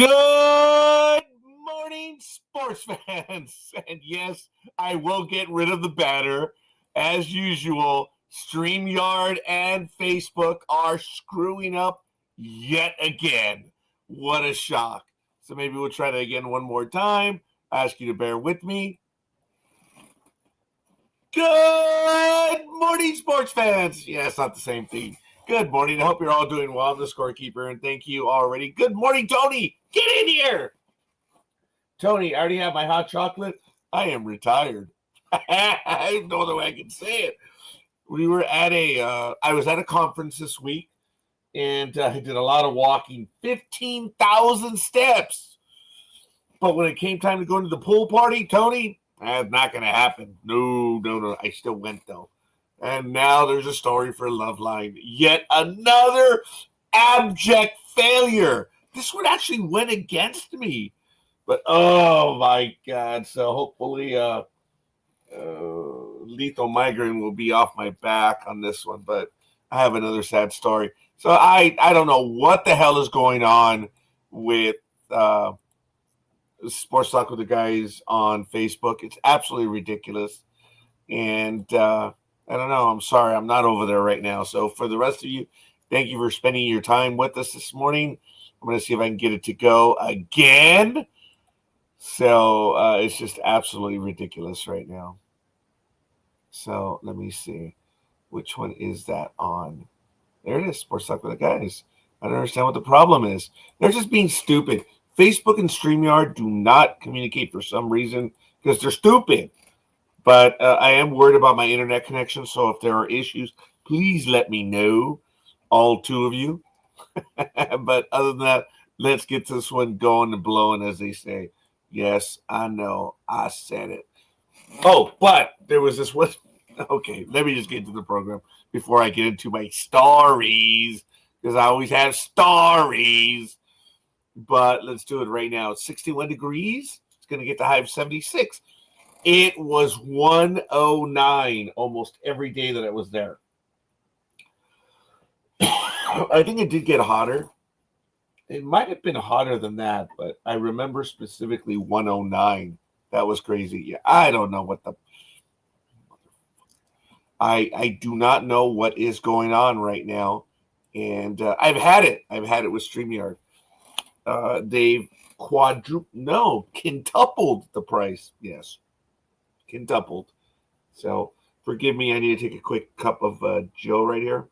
Good morning, sports fans. And yes, I will get rid of the banner. As usual, StreamYard and Facebook are screwing up yet again. What a shock. So maybe we'll try that again one more time. I ask you to bear with me. Good morning, sports fans. Yeah, it's not the same thing. Good morning. I hope you're all doing well. I'm the scorekeeper, and thank you already. Good morning, Tony. Get in here. Tony, I already have my hot chocolate. I am retired. I no other way I can say it. We were at I was at a conference this week, and I did a lot of walking, 15,000 steps. But when it came time to go into the pool party, Tony, that's not going to happen. No. I still went, though. And now there's a story for Loveline. Yet another abject failure. This one actually went against me. But, oh, my God. So hopefully lethal migraine will be off my back on this one. But I have another sad story. So I don't know what the hell is going on with Sports Talk with the Guys on Facebook. It's absolutely ridiculous. And I don't know. I'm sorry. I'm not over there right now. So for the rest of you, thank you for spending your time with us this morning. I'm going to see if I can get it to go again. So it's just absolutely ridiculous right now. So let me see. Which one is that on? There it is. Sports Talk with the Guys. I don't understand what the problem is. They're just being stupid. Facebook and StreamYard do not communicate for some reason because they're stupid. But I am worried about my internet connection. So if there are issues, please let me know, all two of you. But other than that, let's get this one going and blowing, as they say. Yes, I know. I said it. Oh, but there was this one. Okay, let me just get into the program before I get into my stories, because I always have stories. But let's do it right now. It's 61 degrees. It's going to get the high of 76. It was 109 almost every day that I was there. I think it did get hotter. It might have been hotter than that, but I remember specifically 109. That was crazy. Yeah, I don't know what the... I do not know what is going on right now. And I've had it. I've had it with StreamYard. They've quintupled the price. Yes. Quintupled. So forgive me, I need to take a quick cup of Joe right here.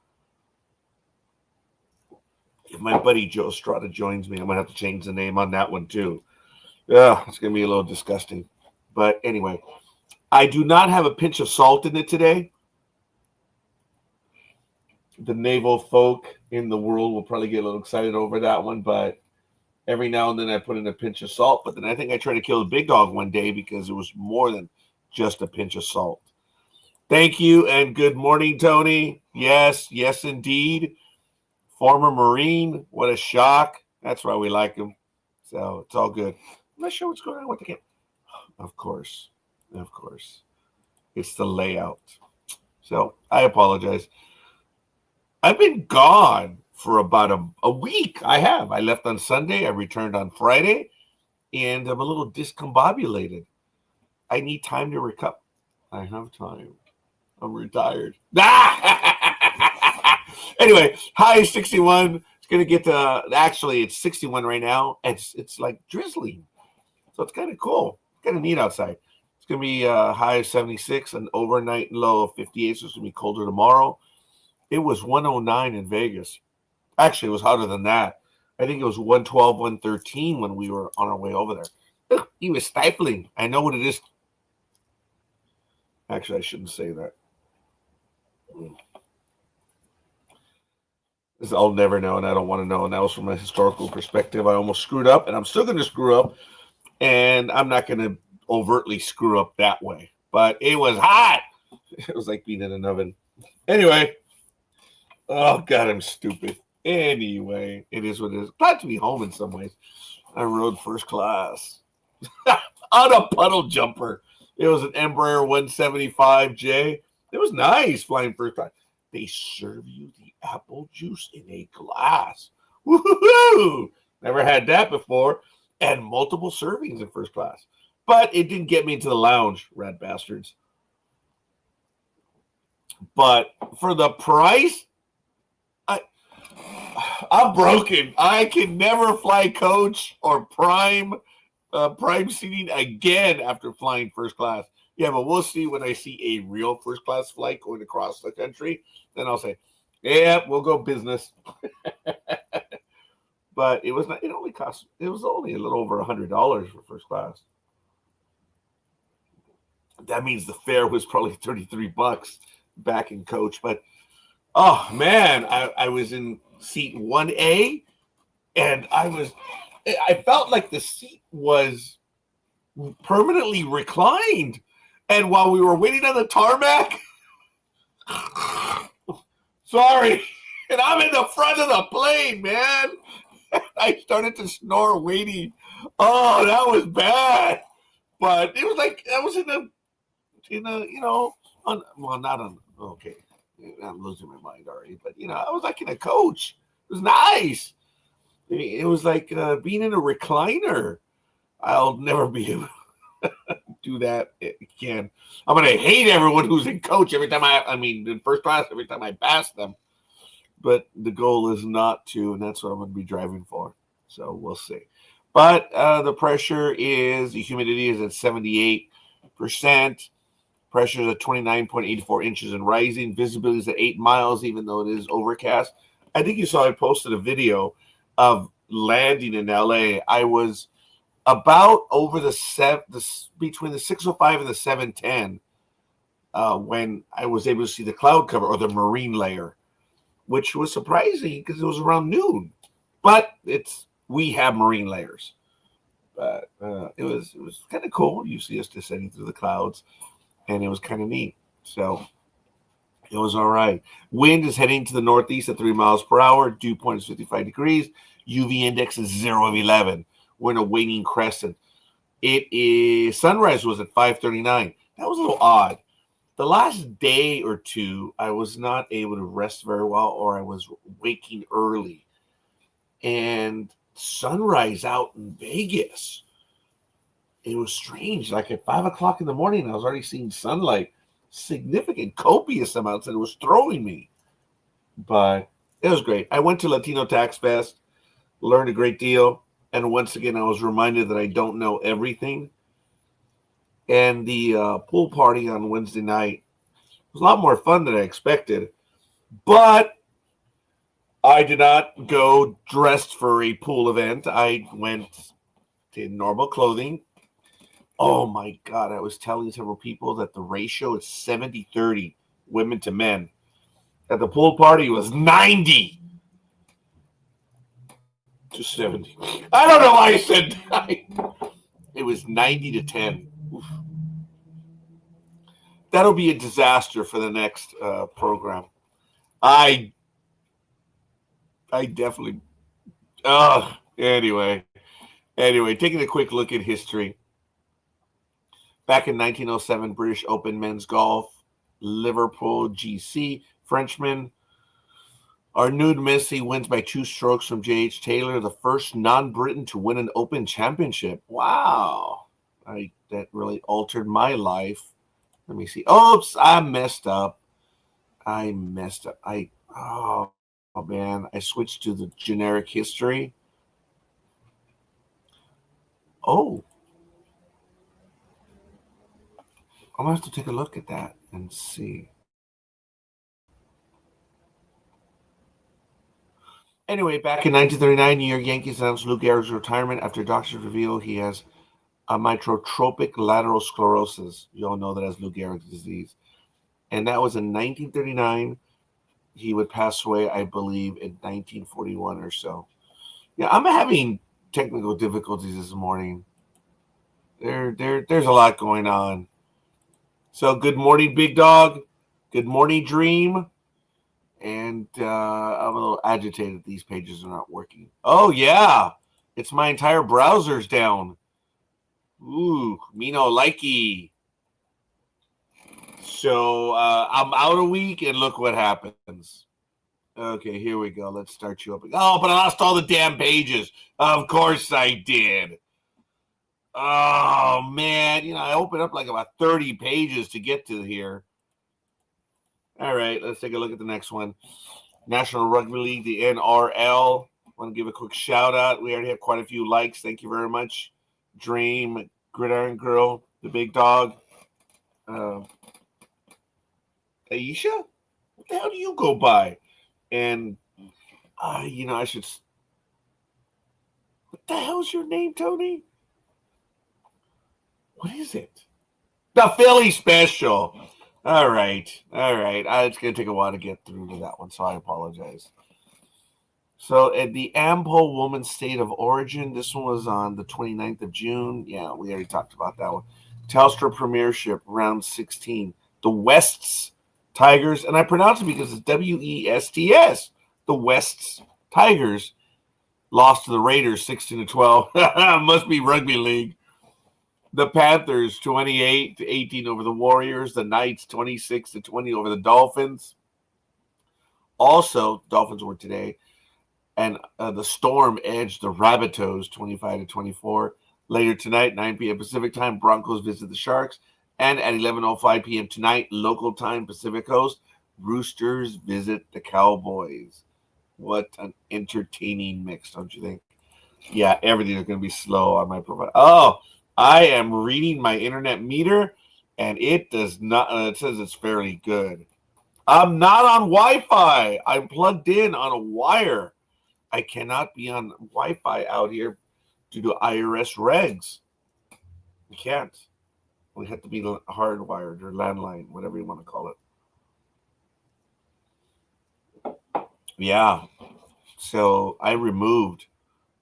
If my buddy Joe Strata joins me, I'm gonna have to change the name on that one too. Yeah, it's gonna be a little disgusting. But anyway, I do not have a pinch of salt in it today. The naval folk in the world will probably get a little excited over that one, but every now and then I put in a pinch of salt. But then I think I tried to kill a big dog one day because it was more than just a pinch of salt. Thank you and good morning, Tony. Yes, indeed. Former Marine. What a shock. That's why we like him. So it's all good. I'm not sure what's going on with the game. Of course. It's the layout. So I apologize. I've been gone for about a week. I have. I left on Sunday. I returned on Friday. And I'm a little discombobulated. I need time to recover. I have time. I'm retired. Anyway, high is 61. It's going to get to, actually, it's 61 right now. It's like drizzling. So it's kind of cool. Kind of neat outside. It's going to be a high of 76, an overnight low of 58. So it's going to be colder tomorrow. It was 109 in Vegas. Actually, it was hotter than that. I think it was 112, 113 when we were on our way over there. Ugh, he was stifling. I know what it is. Actually, I shouldn't say that. I'll never know, and I don't want to know. And that was from a historical perspective. I almost screwed up, and I'm still going to screw up. And I'm not going to overtly screw up that way. But it was hot. It was like being in an oven. Anyway. Oh, God, I'm stupid. Anyway, it is what it is. Glad to be home in some ways. I rode first class on a puddle jumper. It was an Embraer 175J. It was nice flying first class. They serve you the apple juice in a glass. Woohoo! Never had that before. And multiple servings in first class. But it didn't get me into the lounge, rat bastards. But for the price, I'm broken. I can never fly coach or prime seating again after flying first class. Yeah, but we'll see when I see a real first class flight going across the country. Then I'll say, yeah, we'll go business. But it was not. It was only a little over $100 for first class. That means the fare was probably $33 back in coach. But oh man, I was in seat 1A, and I felt like the seat was permanently reclined. And while we were waiting on the tarmac, sorry, and I'm in the front of the plane, man. I started to snore waiting. Oh, that was bad. But it was like I was in a not on. Okay, I'm losing my mind already. But I was like in a coach. It was nice. It was like being in a recliner. I'll never be able to do that again. I'm gonna hate everyone who's in coach every time in first class every time I pass them. But the goal is not to, and that's what I'm going to be driving for. So we'll see. But the humidity is at 78%. Pressure is at 29.84 inches and rising. Visibility is at 8 miles, even though it is overcast. I think you saw I posted a video of landing in LA. I was about over between the 605 and the 710 when I was able to see the cloud cover or the marine layer, which was surprising because it was around noon. But we have marine layers. But it was kind of cool. You see us descending through the clouds, and it was kind of neat. So it was all right. Wind is heading to the northeast at 3 miles per hour. Dew point is 55 degrees. UV index is 0 of 11. We're in a waning crescent. Sunrise was at 5:39. That was a little odd. The last day or two, I was not able to rest very well, or I was waking early. And sunrise out in Vegas, it was strange. Like at 5 o'clock in the morning, I was already seeing sunlight, significant, copious amounts that it was throwing me. But it was great. I went to Latino Tax Fest, learned a great deal. And once again, I was reminded that I don't know everything. And the pool party on Wednesday night was a lot more fun than I expected. But I did not go dressed for a pool event. I went in normal clothing. Oh, my God. I was telling several people that the ratio is 70-30 women to men. At the pool party, it was 90 to 70. I don't know why I said that. It was 90 to 10. Oof. That'll be a disaster for the next program. I definitely. Anyway, taking a quick look at history. Back in 1907, British Open men's golf, Liverpool GC, Frenchman Arnaud Messi wins by 2 strokes from J.H. Taylor, the first non-Briton to win an Open championship. Wow, that really altered my life. Let me see. Oops, I messed up. Oh man, I switched to the generic history. Oh, I'm gonna have to take a look at that and see. Anyway, back in 1939, New York Yankees announced Lou Gehrig's retirement after doctors reveal he has amyotrophic lateral sclerosis. You all know that as Lou Gehrig's disease. And that was in 1939. He would pass away, I believe, in 1941 or so. Yeah, I'm having technical difficulties this morning. There's a lot going on. So good morning, Big Dog. Good morning, Dream. And I'm a little agitated. These pages are not working. Oh, yeah. It's my entire browser's down. Ooh, me no likey. So I'm out a week, and look what happens. Okay, here we go. Let's start you up. Oh, but I lost all the damn pages. Of course I did. Oh, man. You know, I opened up like about 30 pages to get to here. All right, let's take a look at the next one. National Rugby League, the NRL. I want to give a quick shout out. We already have quite a few likes. Thank you very much. Dream, Gridiron Girl, the big dog. Aisha? What the hell do you go by? And, you know, I should. What the hell's your name, Tony? What is it? The Philly Special. All right. It's going to take a while to get through to that one, so I apologize. So at the Ampo Women's State of Origin, this one was on the 29th of June. Yeah, we already talked about that one. Telstra Premiership, round 16. The Wests Tigers, and I pronounce it because it's Wests. The Wests Tigers lost to the Raiders 16-12. Must be rugby league. The Panthers 28-18 over the Warriors. The Knights 26-20 over the Dolphins. Also, Dolphins were today. And the Storm edged the Rabbitohs 25-24. Later tonight, 9 p.m. Pacific time, Broncos visit the Sharks. And at 11:05 p.m. tonight, local time, Pacific Coast, Roosters visit the Cowboys. What an entertaining mix, don't you think? Yeah, everything is going to be slow on my profile. Oh, I am reading my internet meter, and it does not. It says it's fairly good. I'm not on Wi-Fi. I'm plugged in on a wire. I cannot be on Wi-Fi out here due to IRS regs. You can't. We have to be hardwired or landline, whatever you want to call it. Yeah. So I removed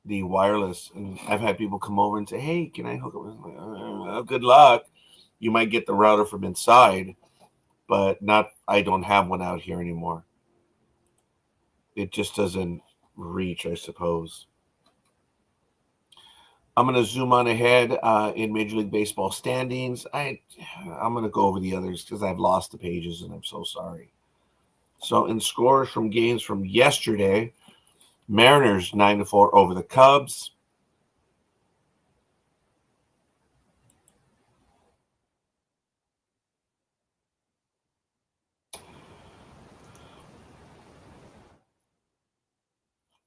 the wireless, and I've had people come over and say, "Hey, can I hook up?" Like, good luck. You might get the router from inside, but not. I don't have one out here anymore. It just doesn't reach, I suppose. I'm going to zoom on ahead in Major League Baseball standings. I'm going to go over the others because I've lost the pages, and I'm so sorry. So in scores from games from yesterday, Mariners 9-4 over the Cubs.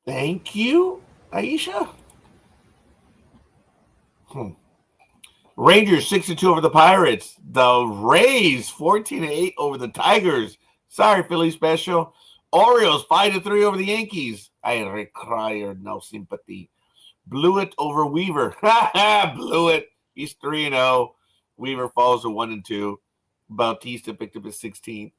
Thank you, Aisha. Rangers 6-2 over the Pirates. The Rays 14-8 over the Tigers. Sorry, Philly Special. Orioles 5-3 over the Yankees. I require no sympathy. Blew it over Weaver. Blew it. He's 3-0. Weaver falls to 1-2. Bautista picked up his 16th.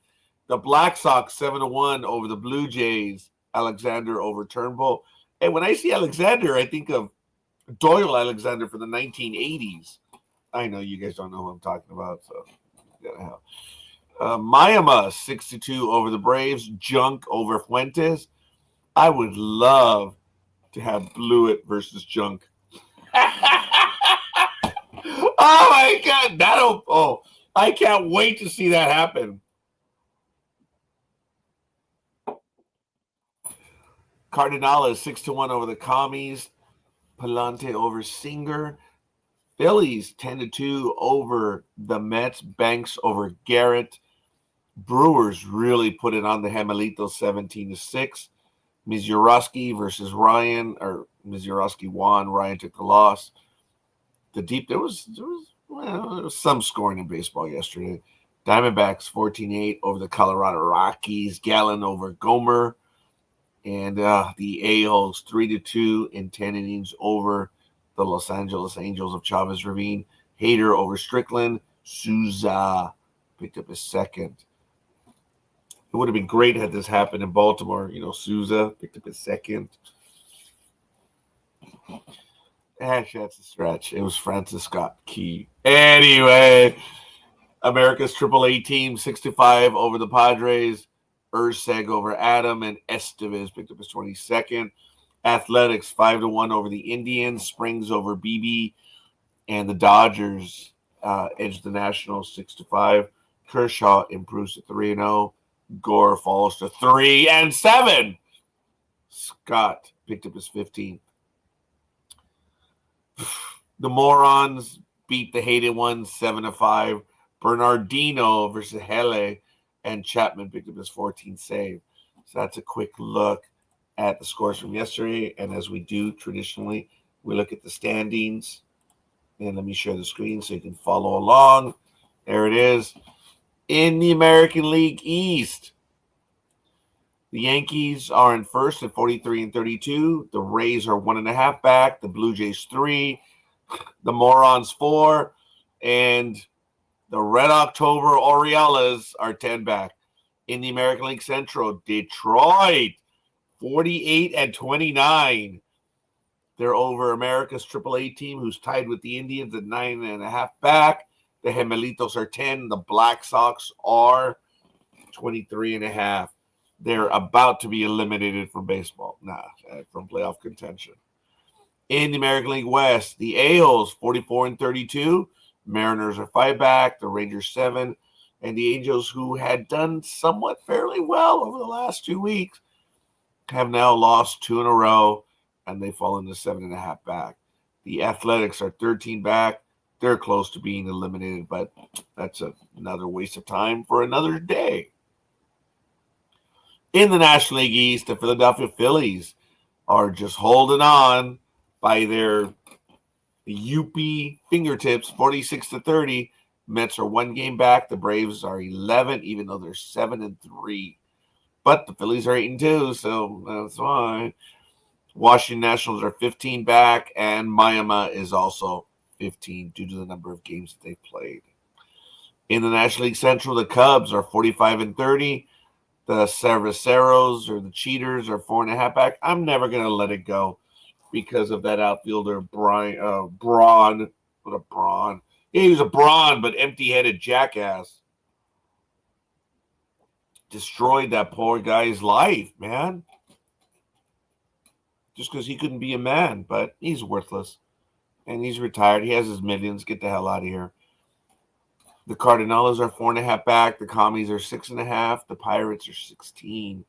The Black Sox 7-1 over the Blue Jays. Alexander over Turnbull. And when I see Alexander, I think of Doyle Alexander from the 1980s. I know you guys don't know who I'm talking about, so Miami 6-2 over the Braves. Junk over Fuentes. I would love to have Blewett versus Junk. Oh my God, I can't wait to see that happen. Cardinals 6-1 over the Commies. Palante over Singer. Phillies 10-2 over the Mets. Banks over Garrett. Brewers really put it on the Gemelito 17-6. Mizurowski versus Ryan, or Mizurowski won. Ryan took the loss. There was some scoring in baseball yesterday. Diamondbacks 14-8 over the Colorado Rockies. Gallen over Gomer. And the A-holes 3-2 in 10 innings over the Los Angeles Angels of Chavez Ravine. Hader over Strickland. Souza picked up his second. It would have been great had this happened in Baltimore. Souza picked up his second. Actually, that's a stretch. It was Francis Scott Key. Anyway, America's AAA team 65 over the Padres. Urseg over Adam, and Estevez picked up his 22nd. Athletics 5-1 over the Indians. Springs over BB, and the Dodgers edged the Nationals 6-5. Kershaw improves to 3-0. Gore falls to 3-7. Scott picked up his 15th. The Morons beat the hated ones 7-5. Bernardino versus Hele, and Chapman picked up his 14th save. So that's a quick look at the scores from yesterday. And as we do traditionally, we look at the standings. And let me share the screen so you can follow along. There it is. In the American League East, the Yankees are in first at 43-32. The Rays are 1.5 back. The Blue Jays 3. The Morons 4. And the Red October Orioles are 10 back. In the American League Central, Detroit 48-29. They're over America's AAA team, who's tied with the Indians at 9.5 back. The Gemelitos are 10. The Black Sox are 23.5. They're about to be eliminated from baseball. From playoff contention. In the American League West, the A's 44-32. Mariners are 5 back. The Rangers 7. And the Angels, who had done somewhat fairly well over the last 2 weeks, have now lost 2 in a row, and they fall into 7.5 back. The Athletics are 13 back. They're close to being eliminated, but that's another waste of time for another day. In the National League East, the Philadelphia Phillies are just holding on by their Yuppie fingertips, 46-30. Mets are 1 game back. The Braves are 11, even though they're 7-3. But the Phillies are 8-2, so that's why. Washington Nationals are 15 back, and Miami is also 15 due to the number of games that they've played. In the National League Central, the Cubs are 45-30. The Cerveceros, or the Cheaters, are 4.5 back. I'm never going to let it go because of that outfielder, Braun. What a Braun. Yeah, he was a Braun, but empty-headed jackass. Destroyed that poor guy's life, man. Just because he couldn't be a man, but he's worthless. And he's retired. He has his millions. Get the hell out of here. The Cardinals are 4.5 back. The Commies are 6.5. The Pirates are 16.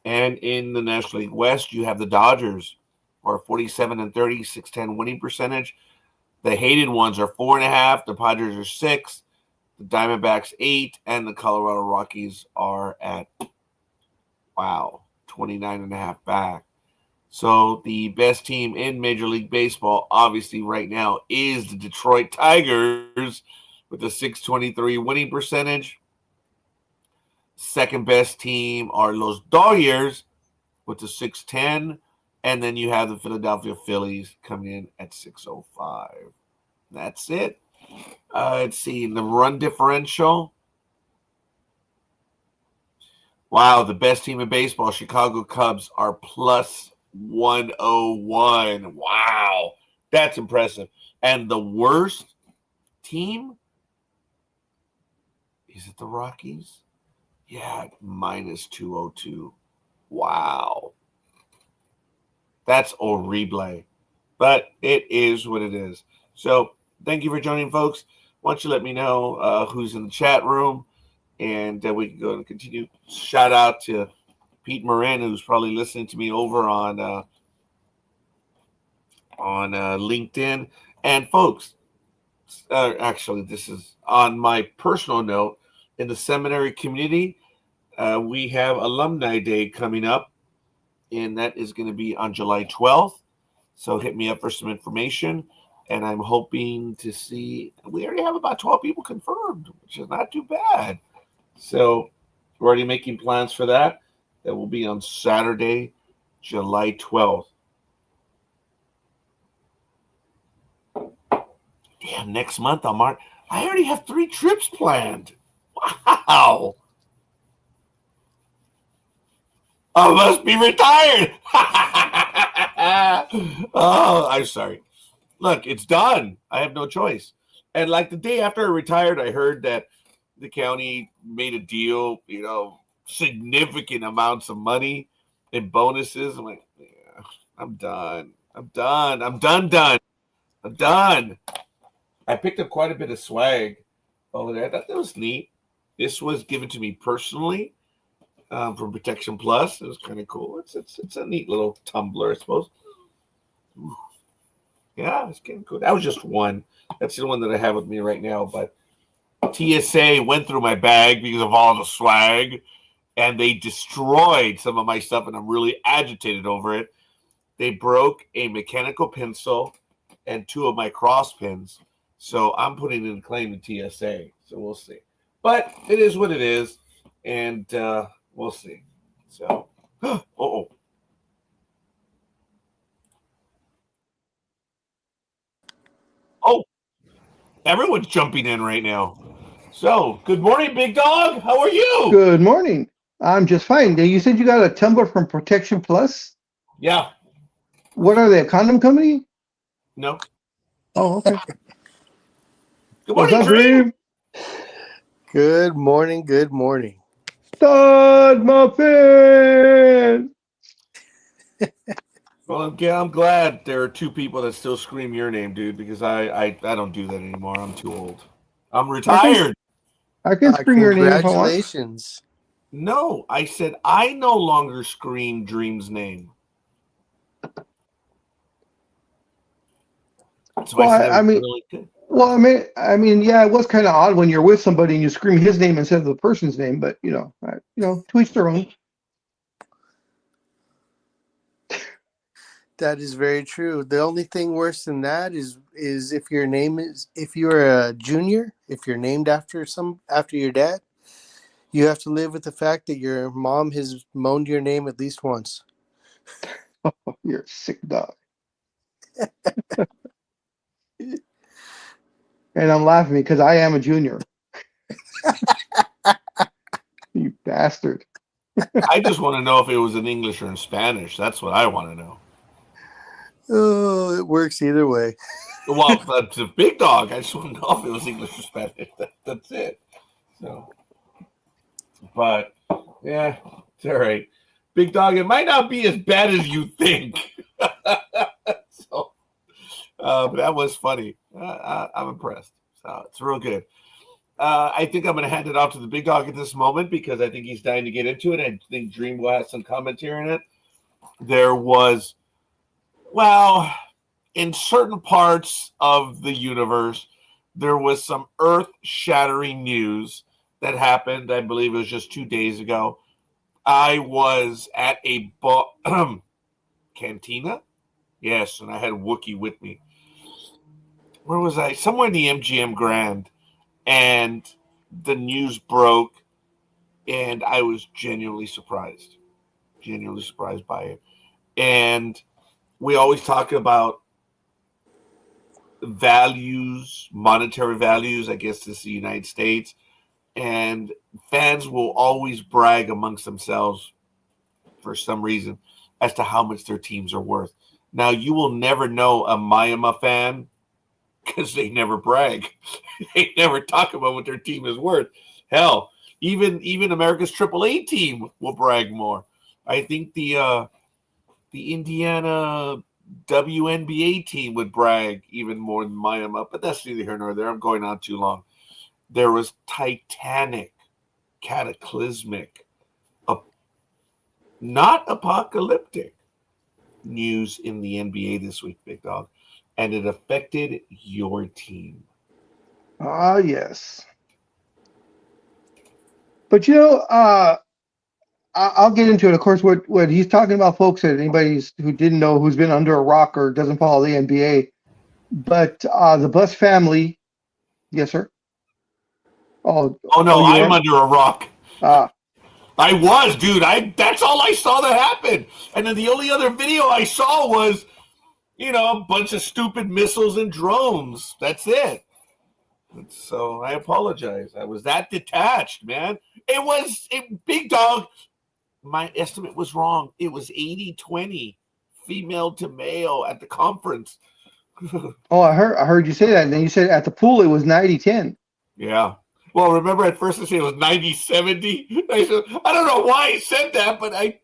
And in the National League West, you have the Dodgers, who are 47-30, 610 winning percentage. The hated ones are 4.5. The Padres are 6. The Diamondbacks 8, and the Colorado Rockies are at 29.5 back. So the best team in Major League Baseball, obviously right now, is the Detroit Tigers with a 623 winning percentage. Second best team are Los Dodgers with a 610, and then you have the Philadelphia Phillies coming in at 605. That's it. Let's see, the run differential. Wow, the best team in baseball, Chicago Cubs, are plus 101. Wow, that's impressive. And the worst team, is it the Rockies? Yeah, minus 202. Wow. That's horrible. But it is what it is. So thank you for joining, folks. Why don't you let me know who's in the chat room, and we can go and continue. Shout out to Pete Moran, who's probably listening to me over on LinkedIn. And folks, actually, this is on my personal note. In the seminary community, we have Alumni Day coming up, and that is going to be on July 12th. So hit me up for some information. And I'm hoping to see, we already have about 12 people confirmed, which is not too bad. So we're already making plans for that. That will be on Saturday, July 12th. Damn, next month on March. I already have 3 trips planned. Wow. I must be retired. Oh, I'm sorry. Look, it's done. I have no choice. And like the day after I retired, I heard that the county made a deal, significant amounts of money in bonuses. I'm like, yeah, I'm done. I'm done. I picked up quite a bit of swag over there. I thought that was neat. This was given to me personally from Protection Plus. It was kind of cool. It's a neat little tumbler, I suppose. Ooh. Yeah, it's getting cool. That was just one. That's the one that I have with me right now. But TSA went through my bag because of all the swag, and they destroyed some of my stuff, and I'm really agitated over it. They broke a mechanical pencil and 2 of my cross pins. So I'm putting in a claim to TSA. So we'll see. But it is what it is, and we'll see. So, oh. Oh, everyone's jumping in right now. So, good morning, big dog. How are you? Good morning. I'm just fine. You said you got a tumbler from Protection Plus? Yeah. What are they, a condom company? No. Oh, okay. Good What's morning, up, Dream? Good morning. Good morning. Stud Muffin! Well, yeah, I'm glad there are 2 people that still scream your name, dude, because I don't do that anymore. I'm too old. I'm retired. I can scream your name if I want. Congratulations. No, I said I no longer scream Dream's name. So Well, I said it was I mean, really good. well, yeah, it was kind of odd when you're with somebody and you scream his name instead of the person's name, but to each their own. That is very true. The only thing worse than that is if you're a junior, if you're named after your dad, you have to live with the fact that your mom has moaned your name at least once. Oh, you're a sick dog. And I'm laughing because I am a junior. You bastard. I just want to know if it was in English or in Spanish. That's what I want to know. Oh, it works either way. Well, that's a big dog. I just want to know if it was English or Spanish. That's it. So, but yeah, it's all right. Big dog, it might not be as bad as you think. So, but that was funny. I'm impressed. So it's real good. I think I'm going to hand it off to the big dog at this moment because I think he's dying to get into it. I think Dream will have some commentary in it. There was, well, in certain parts of the universe, there was some earth-shattering news that happened. I believe it was just 2 days ago. I was at a cantina. Yes, and I had Wookiee with me. Where was I? Somewhere in the MGM Grand. And the news broke, and I was genuinely surprised by it. And we always talk about values, monetary values. I guess this is the United States. And fans will always brag amongst themselves for some reason as to how much their teams are worth. Now, you will never know a Miami fan because they never brag. They never talk about what their team is worth. Hell, even America's AAA team will brag more. I think the Indiana WNBA team would brag even more than Miami, but that's neither here nor there. I'm going on too long. There was titanic, cataclysmic, not apocalyptic news in the NBA this week, big dog, and it affected your team. Ah, yes. But I'll get into it. Of course, what he's talking about, folks, that anybody who didn't know, who's been under a rock or doesn't follow the NBA, but the Bus family, yes, sir. Oh no, you I'm are? under a rock. Ah, I was, dude. That's all I saw that happened. And then the only other video I saw was, a bunch of stupid missiles and drones. That's it. So I apologize. I was that detached, man. Big dog. My estimate was wrong. It was 80-20 female to male at the conference. oh, I heard you say that, and then you said at the pool it was 90-10. Yeah. Well, remember at first I said it was 90-70? I don't know why I said that, but I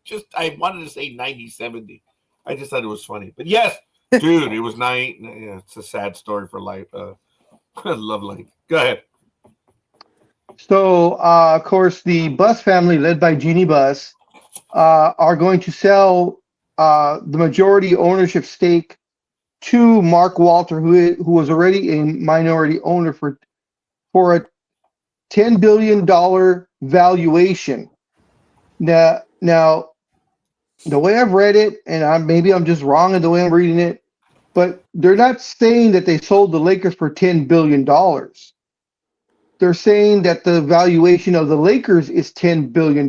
wanted to say 90-70. I just thought it was funny. But yes, dude, it was yeah, it's a sad story for life. Love life. Go ahead. So, of course, the Bus family, led by Jeannie Buss, are going to sell the majority ownership stake to Mark Walter, who was already a minority owner, for a $10 billion valuation. Now, the way I've read it, and maybe I'm just wrong in the way I'm reading it, but they're not saying that they sold the Lakers for $10 billion. They're saying that the valuation of the Lakers is $10 billion,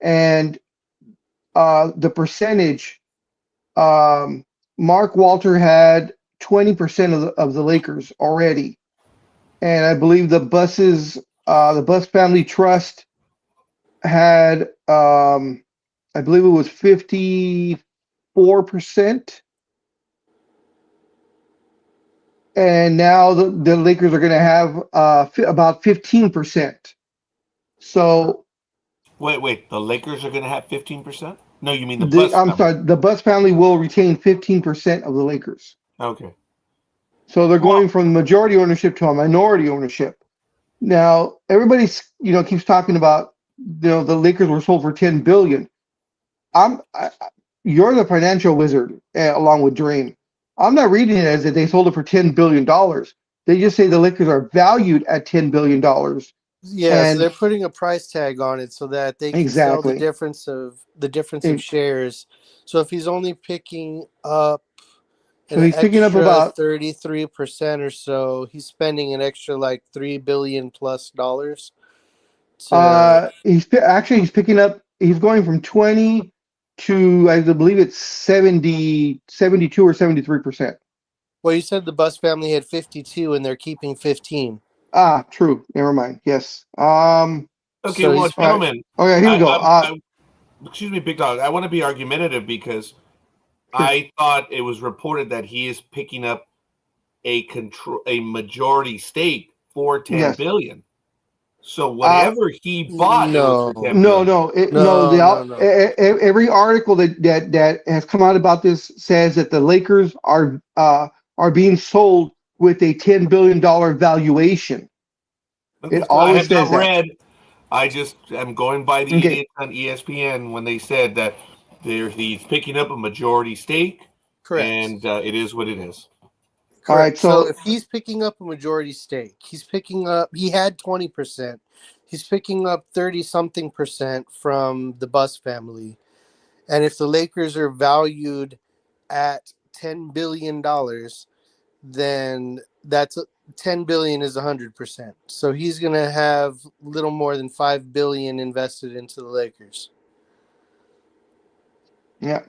and the percentage, Mark Walter had 20% of the Lakers already. And I believe the Bus Family Trust had, I believe it was 54%. And now the Lakers are going to have about 15%. So Wait. The Lakers are going to have 15%? No, you mean the Bus I'm family. sorry, the Bus family will retain 15% of the Lakers. Okay. So they're Well, going from majority ownership to a minority ownership. Now, everybody's, keeps talking about, the Lakers were sold for 10 billion. You're the financial wizard, along with Dream. I'm not reading it as that they sold it for $10 billion. They just say the Lakers are valued at $10 billion. Yeah, so And they're putting a price tag on it so that they can sell the exactly. difference of It- shares. So if he's only picking up So an he's picking up extra about 33% or so, he's spending an extra like $3 billion plus dollars to he's picking up, he's going from 20 to, I believe it's 70, 72 or 73%. well, you said the Bus family had 52 and they're keeping 15. True. Never mind. Yes. okay, So well, he's All right. gentlemen, Okay, here we go. excuse me, Big Dog. I want to be argumentative because Sure. I thought it was reported that he is picking up a majority stake for 10 Yes. billion. So whatever he bought, it was for 10 No, billion. no, no. every article that has come out about this says that the Lakers are being sold with a $10 billion valuation. Okay, It so I always have not says that. read. I just am going by the Okay. idiots on ESPN when they said that he's picking up a majority stake, Correct. and it is what it is. All right. Correct. So So if he's picking up a majority stake, he had 20%. He's picking up 30 something percent from the Bus family. And if the Lakers are valued at $10 billion, then that's 10 billion is 100%. So he's going to have little more than 5 billion invested into the Lakers. yeah.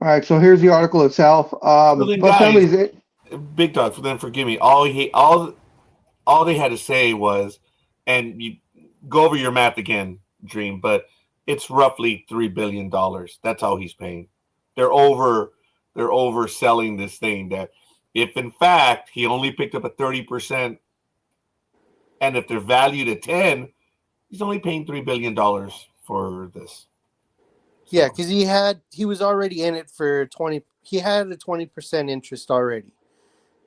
All right. So here's the article itself. So then, Bus guys, families. Big Dog. So then, forgive me. All they had to say was, and you go over your math again, Dream, but it's roughly $3 billion. That's all he's paying. They're overselling this thing. That if in fact he only picked up a 30%, and if they're valued at 10, he's only paying $3 billion for this. Yeah, because he was already in it for 20. He had a 20% interest already.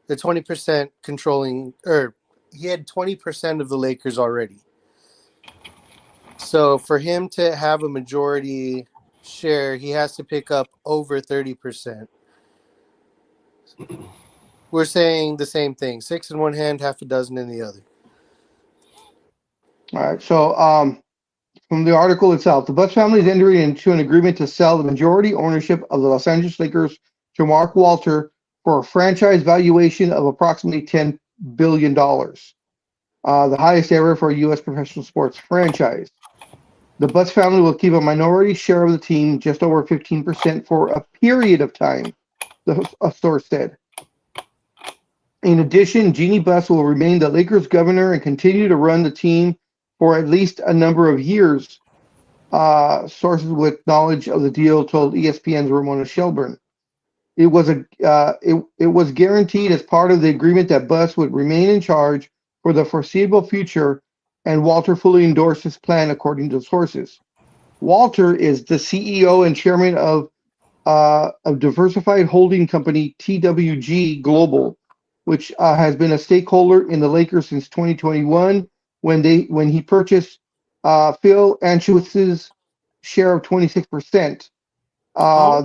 The 20% controlling, or he had 20% of the Lakers already. So for him to have a majority share, he has to pick up over 30%. We're saying the same thing: 6 in one hand, half a dozen in the other. All right. So from the article itself, the Bus family is entering into an agreement to sell the majority ownership of the Los Angeles Lakers to Mark Walter for a franchise valuation of approximately $10 billion, the highest ever for a U.S. professional sports franchise. The Bus family will keep a minority share of the team, just over 15%, for a period of time, a source said. In addition, Jeannie Buss will remain the Lakers governor and continue to run the team for at least a number of years. Sources with knowledge of the deal told ESPN's Ramona Shelburne. It was guaranteed as part of the agreement that Buss would remain in charge for the foreseeable future, and Walter fully endorsed this plan, according to sources. Walter is the CEO and chairman of diversified holding company TWG Global, which has been a stakeholder in the Lakers since 2021 when he purchased Phil Anschwitz's share of 26%. Oh,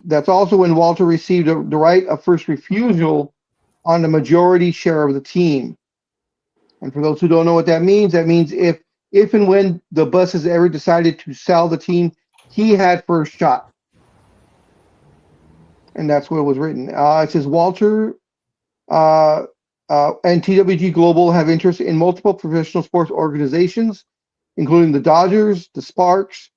That's also when Walter received the right of first refusal on the majority share of the team. And for those who don't know what that means if and when the buses ever decided to sell the team, he had first shot. And that's what it was written. It says Walter and TWG Global have interest in multiple professional sports organizations, including the Dodgers, the Sparks,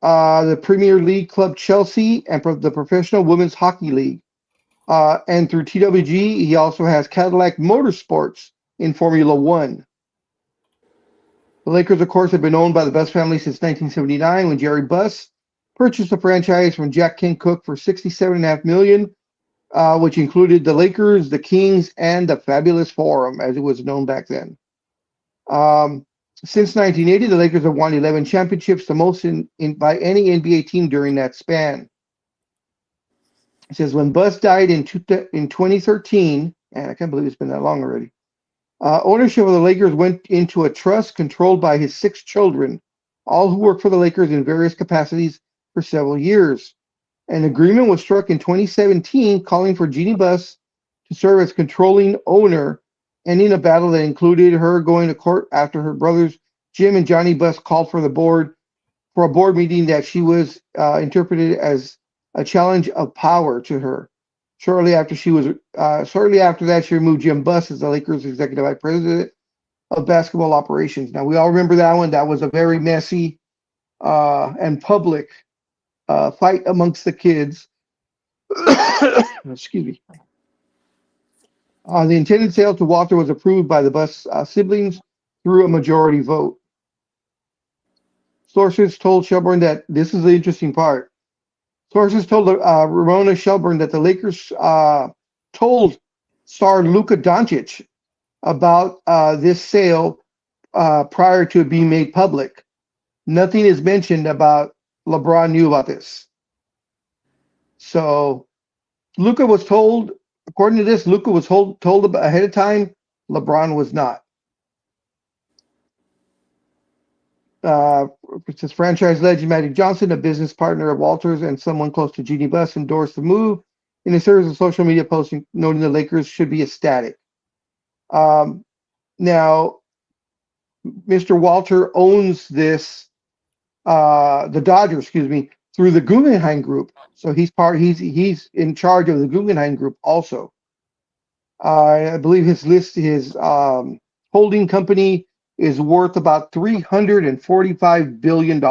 the Premier League club Chelsea, and the Professional Women's Hockey League. And through TWG, he also has Cadillac Motorsports in Formula One. The Lakers, of course, have been owned by the Buss family since 1979 when Jerry Buss purchased the franchise from Jack King Cook for $67.5 million, which included the Lakers, the Kings, and the Fabulous Forum, as it was known back then. Since 1980, the Lakers have won 11 championships, the most by any NBA team during that span. It says when Buss died in 2013, and I can't believe it's been that long already, ownership of the Lakers went into a trust controlled by his 6 children, all who worked for the Lakers in various capacities for several years. An agreement was struck in 2017 calling for Jeannie Buss to serve as controlling owner, ending a battle that included her going to court after her brothers Jim and Johnny Buss called for a board meeting that she was interpreted as a challenge of power to her. Shortly after that, she removed Jim Buss as the Lakers' executive vice president of basketball operations. Now we all remember that one. That was a very messy and public fight amongst the kids. Excuse me. The intended sale to Walter was approved by the Buss siblings through a majority vote. Sources told Shelburne that this is the interesting part. Sources told Ramona Shelburne that the Lakers told star Luka Doncic about this sale prior to it being made public. Nothing is mentioned about LeBron knew about this. So Luka was told, according to this, Luka was told about ahead of time. LeBron was not. It says franchise legend Magic Johnson, a business partner of Walters and someone close to Jeannie Buss, endorsed the move in a series of social media posting noting the Lakers should be ecstatic. Now, Mr. Walter owns the Dodgers, through the Guggenheim Group. So he's in charge of the Guggenheim Group also. I believe his holding company is worth about $345 billion.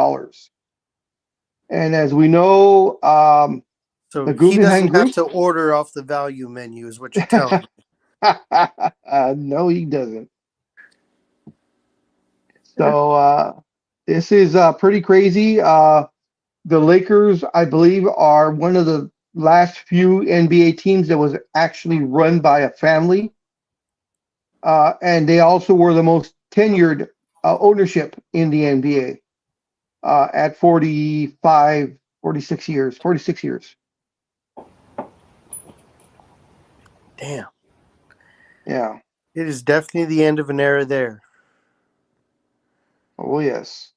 And as we know, So the he Guggenheim doesn't have Group. to order off the value menu, is what you're telling me. No, he doesn't. So this is pretty crazy. The Lakers, I believe, are one of the last few NBA teams that was actually run by a family. And they also were the most tenured ownership in the NBA at 46 years. Damn. Yeah. It is definitely the end of an era there. Oh, yes.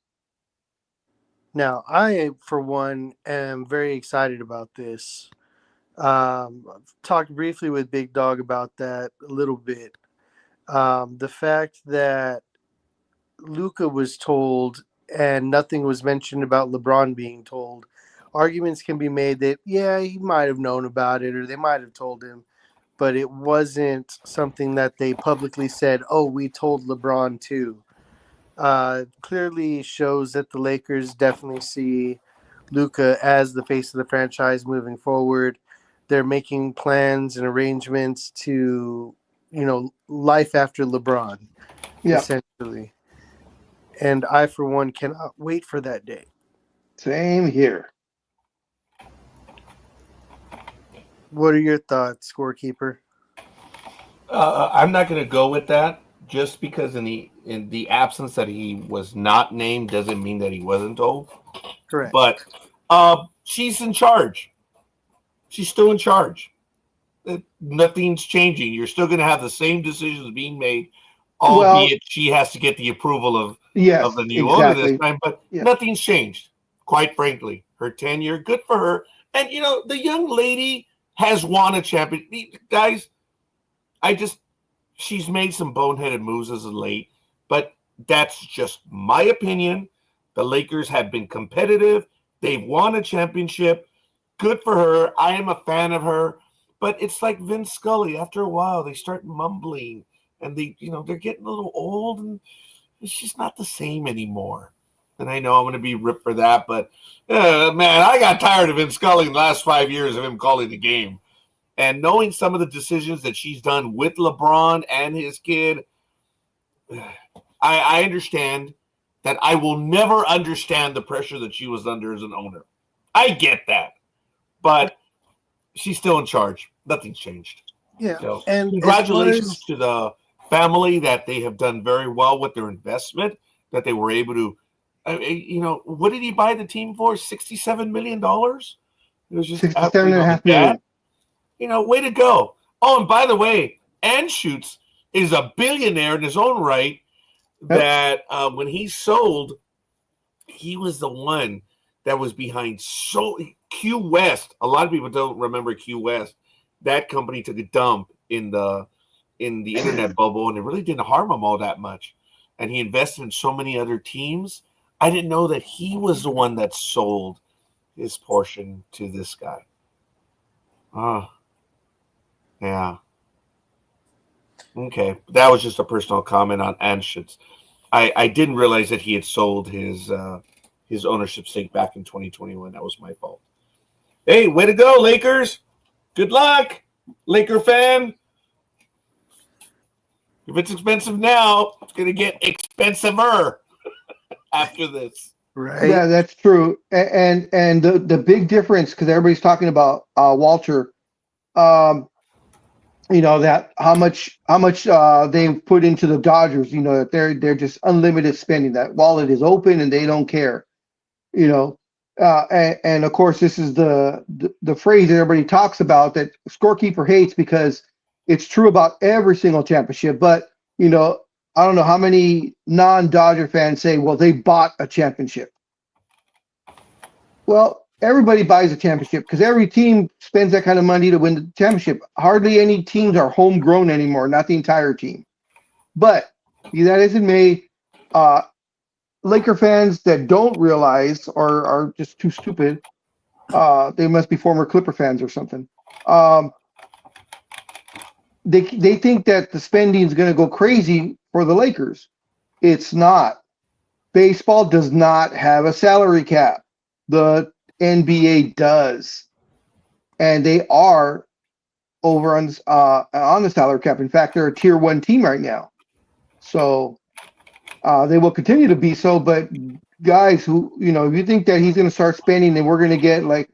Now, I, for one, am very excited about this. I've talked briefly with Big Dog about that a little bit. The fact that Luka was told and nothing was mentioned about LeBron being told. Arguments can be made that, yeah, he might have known about it or they might have told him, but it wasn't something that they publicly said, oh, we told LeBron too. Clearly shows that the Lakers definitely see Luka as the face of the franchise moving forward. They're making plans and arrangements to, life after LeBron, essentially. And I, for one, cannot wait for that day. Same here. What are your thoughts, scorekeeper? I'm not going to go with that. Just because in the absence that he was not named doesn't mean that he wasn't told. Correct. But she's in charge. She's still in charge. Nothing's changing. You're still going to have the same decisions being made albeit she has to get the approval of yes, the new owner this exactly. time. But Yeah. nothing's changed, quite frankly. Her tenure, good for her. And the young lady has won a champion. Guys, she's made some boneheaded moves as of late, but that's just my opinion. The Lakers have been competitive. They've won a championship. Good for her. I am a fan of her. But it's like Vince Scully. After a while, they start mumbling, and they're getting a little old, and it's just not the same anymore. And I know I'm going to be ripped for that, but man, I got tired of Vince Scully in the last 5 years of him calling the game. And knowing some of the decisions that she's done with LeBron and his kid, I understand that I will never understand the pressure that she was under as an owner. I get that. But she's still in charge. Nothing's changed. Yeah. So, and congratulations to the family that they have done very well with their investment, that they were able to, what did he buy the team for? $67 million? It was just $67.5 million. Way to go. Oh, and by the way, Anschutz is a billionaire in his own right. That when he sold, he was the one that was behind Q West. A lot of people don't remember Q West. That company took a dump in the internet bubble, and it really didn't harm him all that much. And he invested in so many other teams. I didn't know that he was the one that sold his portion to this guy. Yeah. Okay, that was just a personal comment on Anschutz. I didn't realize that he had sold his ownership stake back in 2021. That was my fault. Hey, way to go, Lakers! Good luck, Laker fan. If it's expensive now, it's going to get expensiver after this. Right. Yeah, that's true. And the big difference, because everybody's talking about Walter, that how much they've put into the Dodgers, that they're just unlimited spending. That wallet is open and they don't care, and of course this is the phrase that everybody talks about that scorekeeper hates because it's true about every single championship. But I don't know how many non-Dodger fans say, well, they bought a championship. Well, everybody buys a championship because every team spends that kind of money to win the championship. Hardly any teams are homegrown anymore, not the entire team. But be that as it may, Laker fans that don't realize or are just too stupid, they must be former Clipper fans or something. They think that the spending is going to go crazy for the Lakers. It's not. Baseball does not have a salary cap. The NBA does, and they are over on the salary cap. In fact, they're a tier 1 team right now, so they will continue to be so. But guys, who if you think that he's going to start spending, and we're going to get like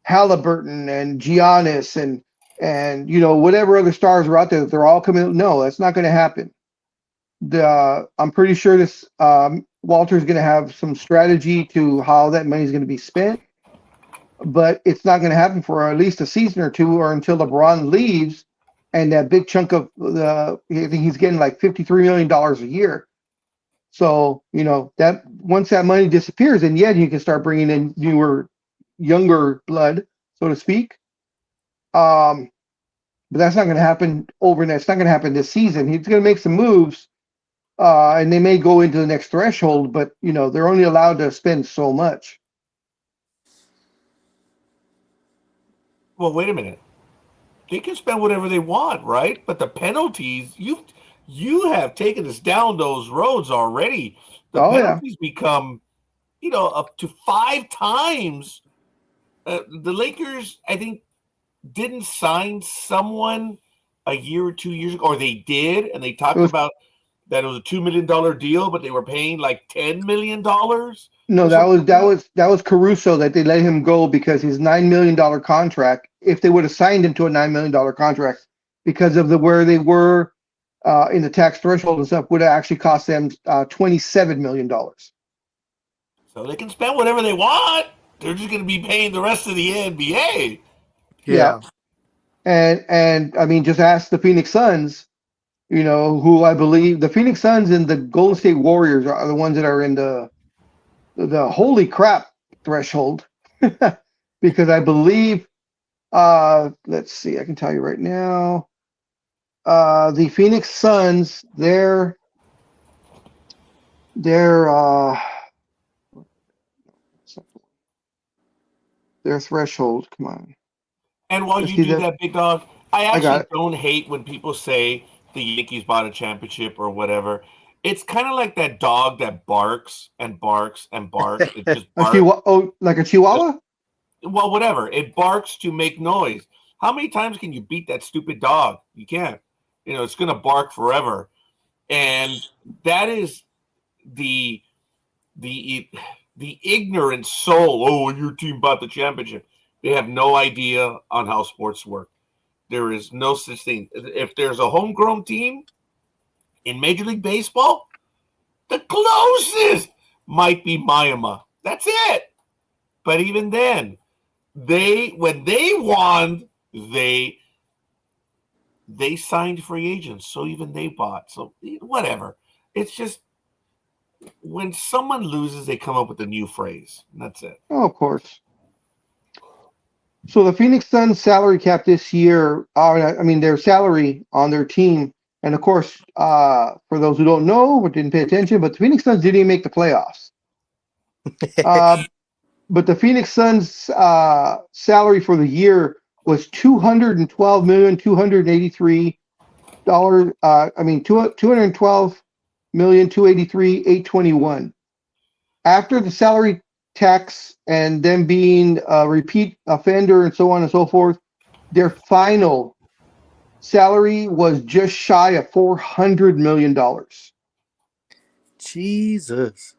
Halliburton and Giannis and whatever other stars are out there, they're all coming. No, that's not going to happen. I'm pretty sure this Walter's going to have some strategy to how that money is going to be spent, but it's not going to happen for at least a season or two, or until LeBron leaves, and that big chunk of I think he's getting like $53 million a year. So that once that money disappears, and yet you can start bringing in younger blood, so to speak. But that's not going to happen overnight. It's not going to happen this season. He's going to make some moves. And they may go into the next threshold, but they're only allowed to spend so much. Well, wait a minute. They can spend whatever they want, right? But the penalties, you have taken us down those roads already. The penalties become, up to 5 times. The Lakers, I think, didn't sign someone a year or 2 years ago, or they did, and they talked about that it was a $2 million deal, but they were paying like $10 million. No, that was Caruso, that they let him go because his $9 million contract, if they would have signed him to a $9 million contract, because of where they were in the tax threshold and stuff, would have actually cost them $27 million. So they can spend whatever they want. They're just going to be paying the rest of the NBA. Yeah. And I mean, just ask the Phoenix Suns. who I believe the Phoenix Suns and the Golden State Warriors are the ones that are in the holy crap threshold. Because I believe, let's see, I can tell you right now, the Phoenix Suns, their threshold. Come on. And while Let's you see do that, Big Dog, I I got actually it. don't hate when people say the Yankees bought a championship or whatever. It's kind of like that dog that barks and barks and barks. It just barks. Like a Chihuahua? Well, whatever. It barks to make noise. How many times can you beat that stupid dog? You can't. It's going to bark forever. And that is the the ignorant soul. Oh, when your team bought the championship, they have no idea on how sports work. There is no such thing. If there's a homegrown team in Major League Baseball, the closest might be Miami. That's it. But even then, when they won, they signed free agents. So even they bought. So whatever. It's just when someone loses, they come up with a new phrase. And that's it. Oh, of course. So the Phoenix Suns salary cap this year, their salary on their team, and of course, for those who don't know or didn't pay attention, but the Phoenix Suns didn't even make the playoffs. But the Phoenix Suns salary for the year was $212,283,000. $212,283,821. After the salary tax and them being a repeat offender and so on and so forth, their final salary was just shy of $400 million. Jesus.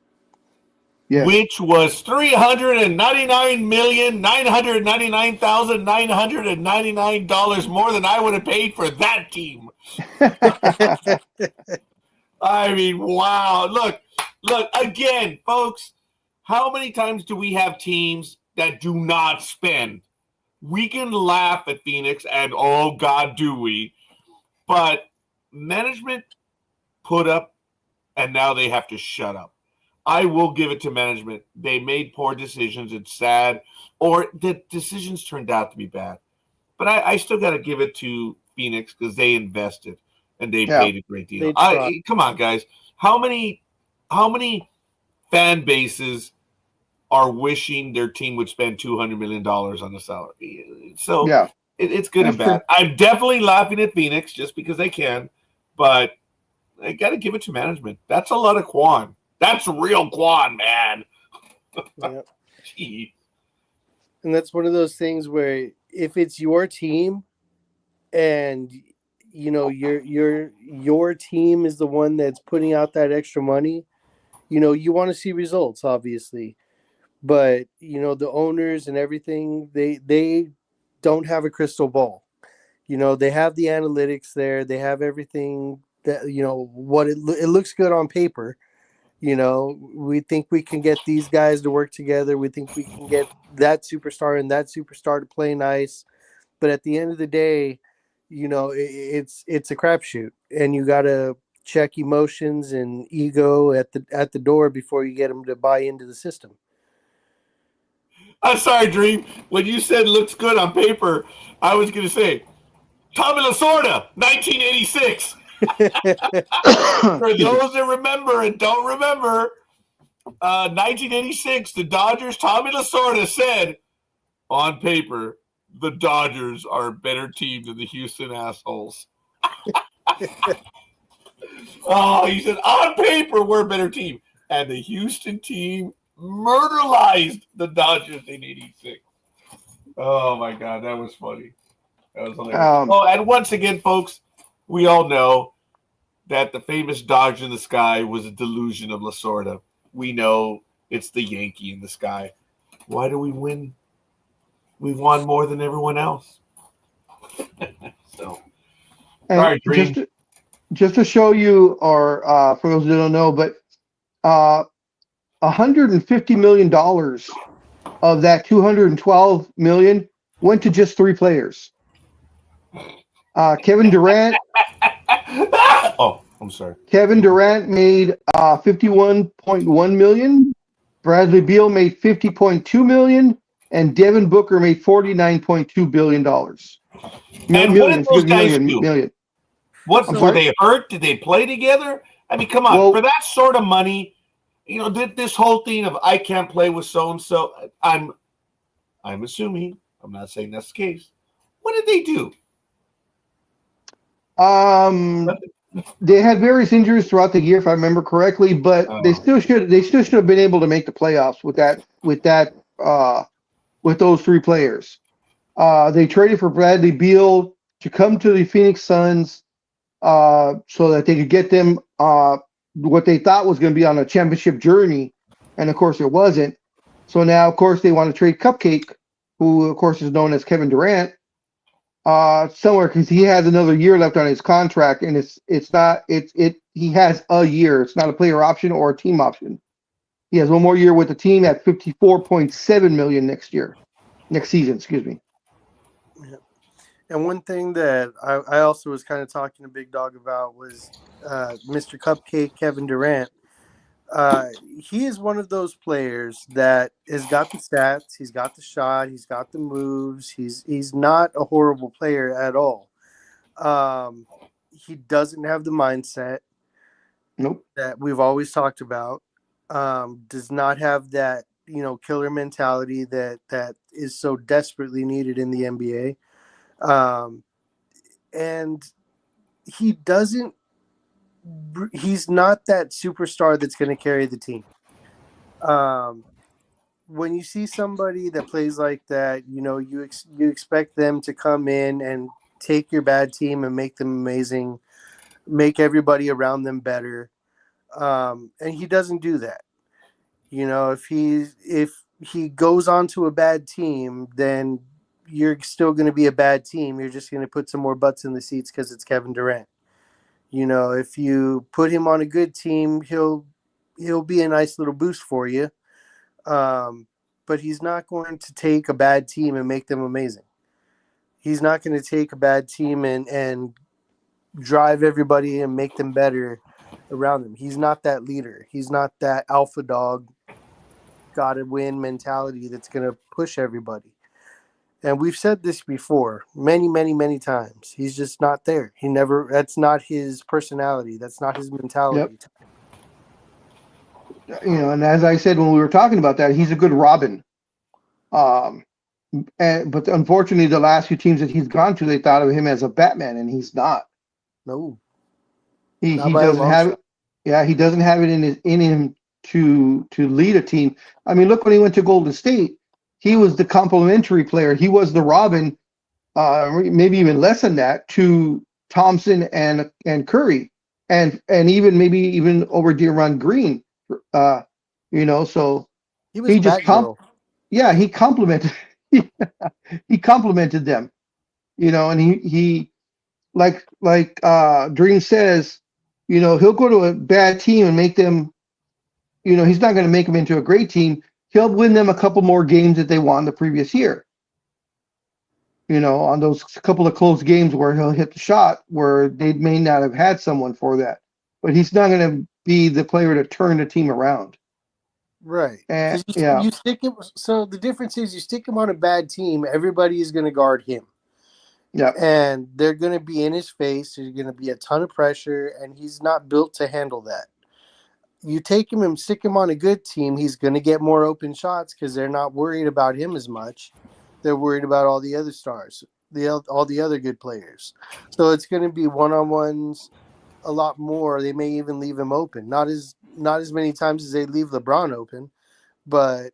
Yes. Which was $399,999,999 more than I would have paid for that team. I mean, wow. Look, again, folks, how many times do we have teams that do not spend? We can laugh at Phoenix, and oh, God, do we. But management put up, and now they have to shut up. I will give it to management. They made poor decisions. It's sad. Or the decisions turned out to be bad. But I still got to give it to Phoenix because they invested and they paid a great deal. Come on, guys. How many fan bases are wishing their team would spend $200 million on the salary? So it's good and bad. I'm definitely laughing at Phoenix just because I can. But I got to give it to management. That's a lot of Quan. That's real Quan, man. Yep. Gee. And that's one of those things where if it's your team and your team is the one that's putting out that extra money, you want to see results, obviously. But the owners and everything, they don't have a crystal ball. They have the analytics there, they have everything that what it looks good on paper. We think we can get these guys to work together. We think we can get that superstar and that superstar to play nice. But at the end of the day, it's a crapshoot, and you got to check emotions and ego at the door before you get them to buy into the system. I'm sorry, Dream. When you said looks good on paper, I was going to say Tommy Lasorda, 1986. For those that remember and don't remember, 1986, the Dodgers, Tommy Lasorda said, on paper, the Dodgers are a better team than the Houston assholes. Oh, he said, on paper, we're a better team. And the Houston team murderized the Dodgers in 86. Oh, my God, that was funny. That was hilarious. And once again, folks, we all know that the famous Dodger in the sky was a delusion of Lasorda. We know it's the Yankee in the sky. Why do we win? We won more than everyone else. So, sorry, Dream. Just to show you, or for those who don't know, but $150 million of that $212 million went to just 3 players. Kevin Durant. Oh, I'm sorry. Kevin Durant made 51.1 million. Bradley Beal made 50.2 million, and Devin Booker made 49.2 billion dollars. And what did Million, those excuse me, guys million, do? million. What I'm were sorry. they hurt? Did they play together? I mean, come on, Well, for that sort of money, this whole thing of I can't play with so and so. I'm assuming. I'm not saying that's the case. What did they do? they had various injuries throughout the year, if I remember correctly, but they still should have been able to make the playoffs with those three players. They traded for Bradley Beal to come to the Phoenix Suns so that they could get them what they thought was going to be on a championship journey, and of course it wasn't. So now, of course, they want to trade Cupcake, who of course is known as Kevin Durant, somewhere because he has another year left on his contract, and he has a year. It's not a player option or a team option. He has one more year with the team at 54.7 million next season, excuse me. Yeah. And one thing that I also was kind of talking to Big Dog about was Mr. Cupcake, Kevin Durant. He is one of those players that has got the stats, he's got the shot, he's got the moves. He's not a horrible player at all. He doesn't have the mindset Nope. that we've always talked about. Does not have that killer mentality that is so desperately needed in the NBA. And he doesn't. He's not that superstar that's going to carry the team. When you see somebody that plays like that, you expect them to come in and take your bad team and make them amazing, make everybody around them better. And he doesn't do that. If he goes onto a bad team, then you're still going to be a bad team. You're just going to put some more butts in the seats because it's Kevin Durant. If you put him on a good team, he'll be a nice little boost for you. But he's not going to take a bad team and make them amazing. He's not going to take a bad team and drive everybody and make them better around him. He's not that leader. He's not that alpha dog, gotta win mentality that's going to push everybody. And we've said this before many, many, many times. He's just not there. That's not his personality. That's not his mentality. Yep. And as I said when we were talking about that, he's a good Robin. But unfortunately, the last few teams that he's gone to, they thought of him as a Batman, and he's not. No. He Not by a doesn't long have shot. it. Yeah, he doesn't have it in him to lead a team. I mean, look when he went to Golden State. He was the complementary player. He was the Robin, maybe even less than that, to Thompson and Curry, and even over De'Aaron Green. So He was he just Batgirl. he complimented he complimented them, and he like Dream says, he'll go to a bad team and make them, he's not going to make them into a great team. He'll win them a couple more games that they won the previous year. On those couple of close games where he'll hit the shot where they may not have had someone for that. But he's not going to be the player to turn the team around. Right. And Because you stick him. So the difference is you stick him on a bad team, everybody is going to guard him. Yeah. And they're going to be in his face. There's going to be a ton of pressure, and he's not built to handle that. You take him and stick him on a good team, he's going to get more open shots because they're not worried about him as much. They're worried about all the other stars, all the other good players. So it's going to be one-on-ones a lot more. They may even leave him open. Not as many times as they leave LeBron open, but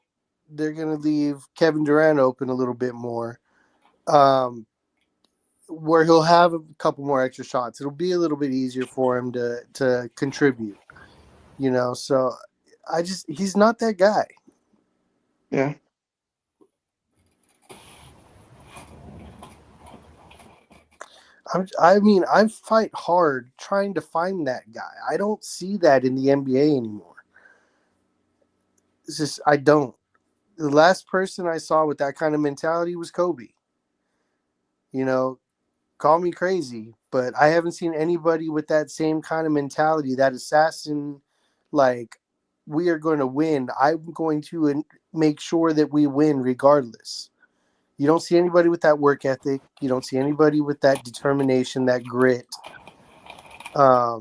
they're going to leave Kevin Durant open a little bit more. Where he'll have a couple more extra shots. It'll be a little bit easier for him to contribute. So he's not that guy. Yeah. I fight hard trying to find that guy. I don't see that in the NBA anymore. It's just, I don't. The last person I saw with that kind of mentality was Kobe. call me crazy, but I haven't seen anybody with that same kind of mentality, that assassin, like, we are going to win. I'm going to make sure that we win regardless. You don't see anybody with that work ethic. You don't see anybody with that determination, that grit. I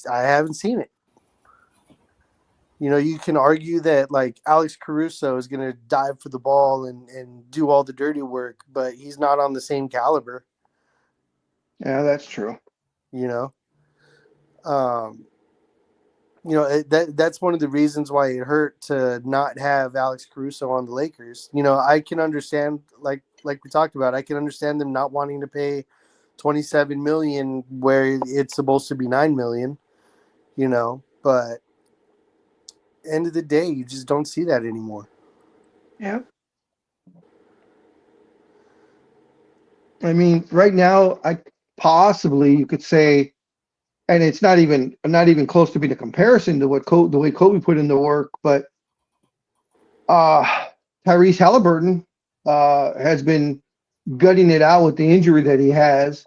haven't seen it. You know, you can argue that like Alex Caruso is going to dive for the ball and do all the dirty work, but he's not on the same caliber. Yeah, that's true. You know, that's one of the reasons why it hurt to not have Alex Caruso on the Lakers. You know, I can understand, like we talked about, I can understand them not wanting to pay $27 million where it's supposed to be $9 million. You know, but end of the day, you just don't see that anymore. Yeah. I mean, right now, you could say, and it's not even close to being a comparison to what the way Kobe put in the work, but Tyrese Halliburton has been gutting it out with the injury that he has,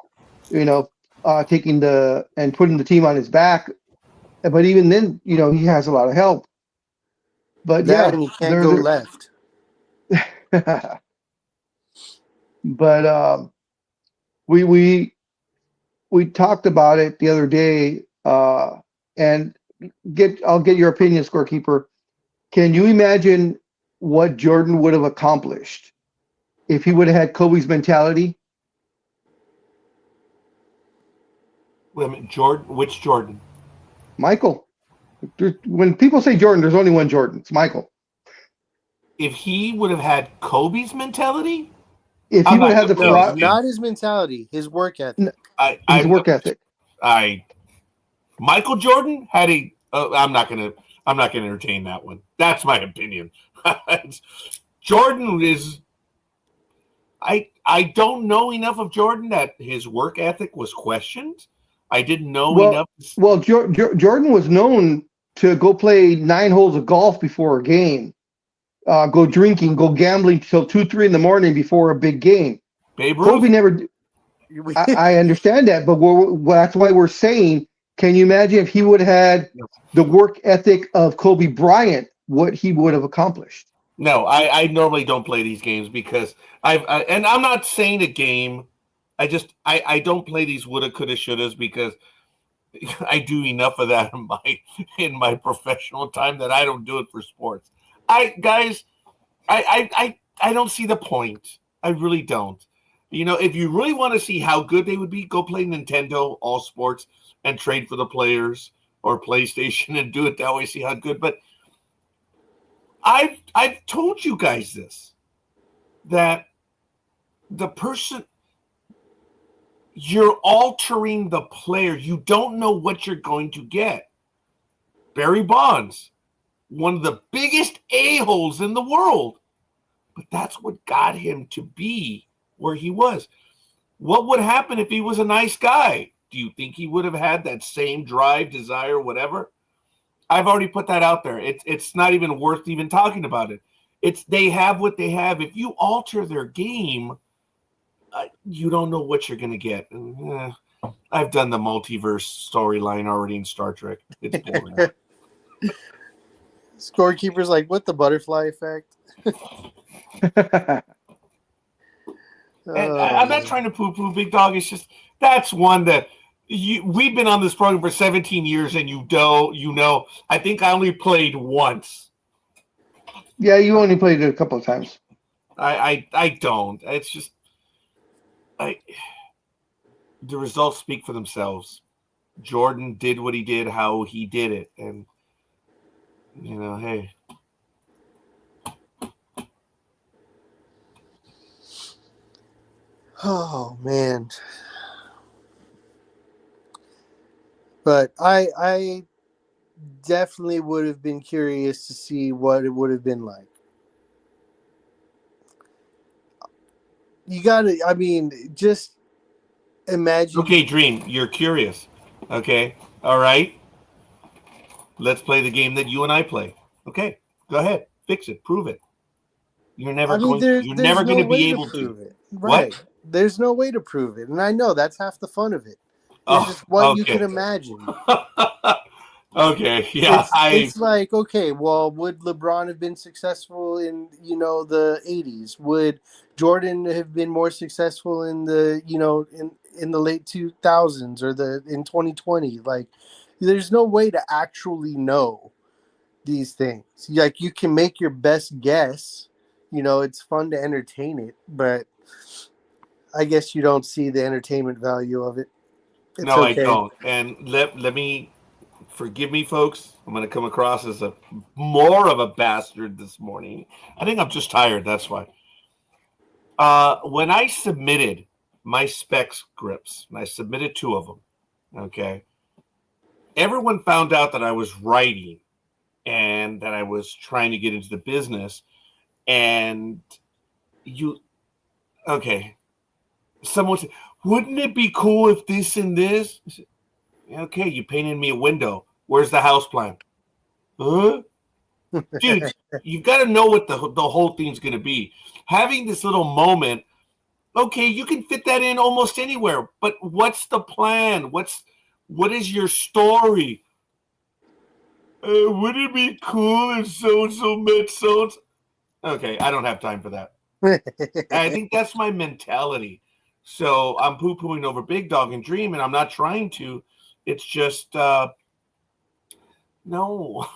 you know, putting the team on his back. But even then, you know, he has a lot of help. But and he can't go left. But we talked about it the other day, and I'll get your opinion, scorekeeper. Can you imagine what Jordan would have accomplished if he would have had Kobe's mentality? Wait a minute, Jordan? Which Jordan? Michael. When people say Jordan, there's only one Jordan. It's Michael. If he would have had Kobe's mentality? If he would have had not his mentality, his work ethic. His work ethic. Michael Jordan had a. I'm not gonna entertain that one. That's my opinion. Jordan is. I don't know enough of Jordan that his work ethic was questioned. I didn't know enough. Well, Jordan was known to go play 9 holes of golf before a game, go drinking, go gambling till 2, 3 in the morning before a big game. Babe Ruth? Kobe never. I understand that, but that's why we're saying, can you imagine if he would have had the work ethic of Kobe Bryant, what he would have accomplished? No, I normally don't play these games because and I'm not saying a game. I don't play these woulda, coulda, shouldas because I do enough of that in my professional time that I don't do it for sports. I don't see the point. I really don't. You know, if you really want to see how good they would be, go play Nintendo All Sports and trade for the players, or PlayStation and do it that way, see how good. But I've told you guys this, that the person, you're altering the player. You don't know what you're going to get. Barry Bonds, one of the biggest a-holes in the world, but that's what got him to be where he was. What would happen if he was a nice guy? Do you think he would have had that same drive, desire, whatever? I've already put that out there. It's not even worth even talking about it. They have what they have. If you alter their game, you don't know what you're going to get. I've done the multiverse storyline already in Star Trek. It's boring. Scorekeeper's like, what, the butterfly effect? And I'm not trying to poo-poo Big Dog. It's just that's one that we've been on this program for 17 years, and you know. I think I only played once. Yeah, you only played it a couple of times. I don't. It's just the results speak for themselves. Jordan did what he did, how he did it, and you know, hey. Oh man. But I definitely would have been curious to see what it would have been like. You gotta, I mean, just imagine. Okay, Dream, you're curious. Okay, all right. Let's play the game that you and I play. Okay, go ahead, fix it, prove it. You're never going to be able to. Right. What? There's no way to prove it, and I know that's half the fun of it. It's Oh, just what you okay. can imagine. Okay, yeah, It's like, okay, well, would LeBron have been successful in the 80s? Would Jordan have been more successful in the in the late 2000s or in 2020? Like, there's no way to actually know these things. Like, you can make your best guess. It's fun to entertain it, but I guess you don't see the entertainment value of it. It's no, I okay. don't. And let me forgive me, folks. I'm going to come across as a more of a bastard this morning. I think I'm just tired. That's why. When I submitted my spec scripts, and I submitted 2 of them, okay, everyone found out that I was writing and that I was trying to get into the business. And okay, someone said, wouldn't it be cool if this and this? I said, okay, you painted me a window. Where's the house plan? Huh? Dude, you've got to know what the whole thing's going to be. Having this little moment, okay, you can fit that in almost anywhere, but what's the plan? What is your story? Would it be cool if so-and-so met so-and-so? Okay, I don't have time for that. I think that's my mentality. So I'm poo-pooing over Big Dog and Dream, and I'm not trying to. It's just, no.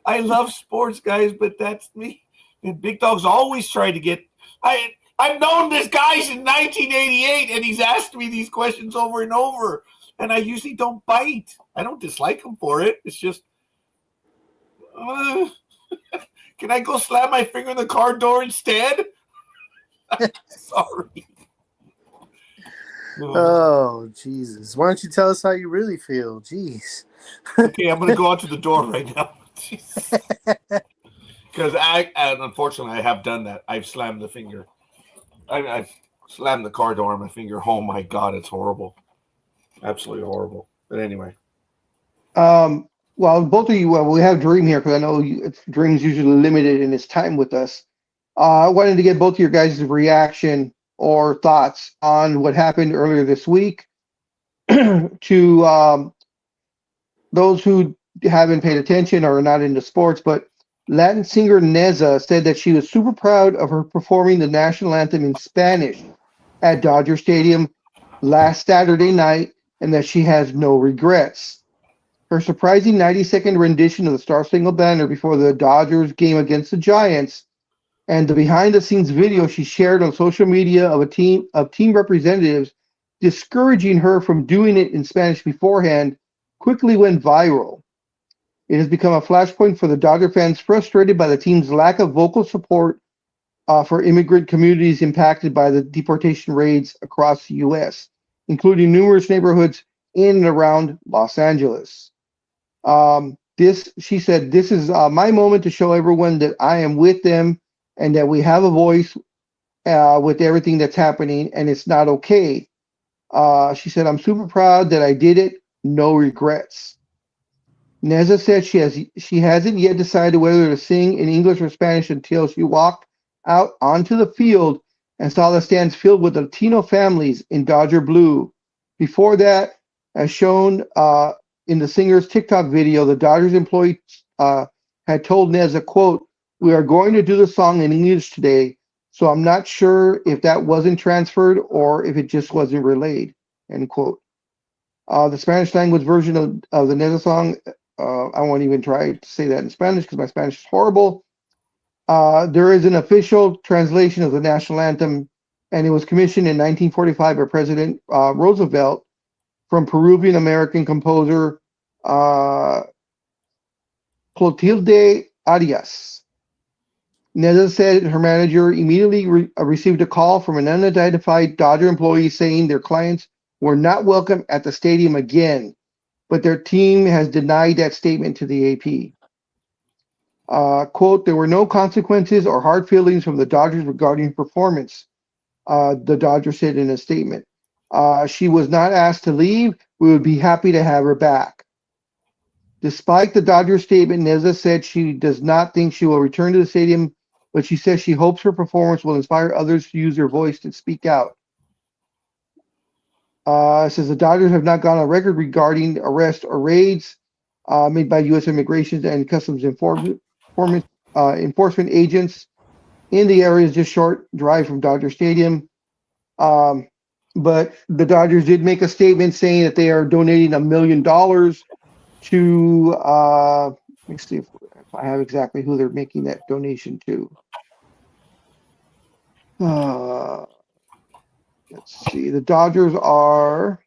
I love sports, guys, but that's me. And Big Dog's always tried to get. I've known this guy since 1988, and he's asked me these questions over and over, and I usually don't bite. I don't dislike him for it. It's just, can I go slam my finger in the car door instead? Sorry. Oh, Jesus. Why don't you tell us how you really feel? Jeez. Okay, I'm going to go out to the door right now. Because unfortunately, I have done that. I've slammed the finger. I've slammed the car door on my finger. Oh, my God, it's horrible. Absolutely horrible. But anyway. Well, both of you, we have Dream here because I know Dream's usually limited in his time with us. I wanted to get both of your guys' reaction or thoughts on what happened earlier this week. To those who haven't paid attention or are not into sports, but Latin singer Neza said that she was super proud of her performing the national anthem in Spanish at Dodger Stadium last Saturday night and that she has no regrets. Her surprising 90-second rendition of the Star Spangled Banner before the Dodgers game against the Giants and the behind-the-scenes video she shared on social media of team representatives discouraging her from doing it in Spanish beforehand quickly went viral. It has become a flashpoint for the Dodger fans frustrated by the team's lack of vocal support for immigrant communities impacted by the deportation raids across the U.S., including numerous neighborhoods in and around Los Angeles. She said, this is my moment to show everyone that I am with them and that we have a voice with everything that's happening, and it's not okay. She said, I'm super proud that I did it. No regrets. Neza said she hasn't yet decided whether to sing in English or Spanish until she walked out onto the field and saw the stands filled with Latino families in Dodger blue. Before that, as shown in the singer's TikTok video, the Dodgers employee had told Neza, quote, "We are going to do the song in English today, so I'm not sure if that wasn't transferred or if it just wasn't relayed," end quote. The Spanish language version of the Neza song, I won't even try to say that in Spanish because my Spanish is horrible. There is an official translation of the national anthem, and it was commissioned in 1945 by President Roosevelt from Peruvian American composer Clotilde Arias. Neza said her manager immediately received a call from an unidentified Dodger employee saying their clients were not welcome at the stadium again, but their team has denied that statement to the AP. Quote, there were no consequences or hard feelings from the Dodgers regarding performance, the Dodgers said in a statement. She was not asked to leave. We would be happy to have her back. Despite the Dodgers statement, Neza said she does not think she will return to the stadium, but she says she hopes her performance will inspire others to use their voice to speak out. It says the Dodgers have not gone on record regarding arrests or raids made by U.S. Immigration and Customs enforcement agents in the area is just short drive from Dodger Stadium. But the Dodgers did make a statement saying that they are donating $1 million to, let me see if I have exactly who they're making that donation to. Let's see. The Dodgers are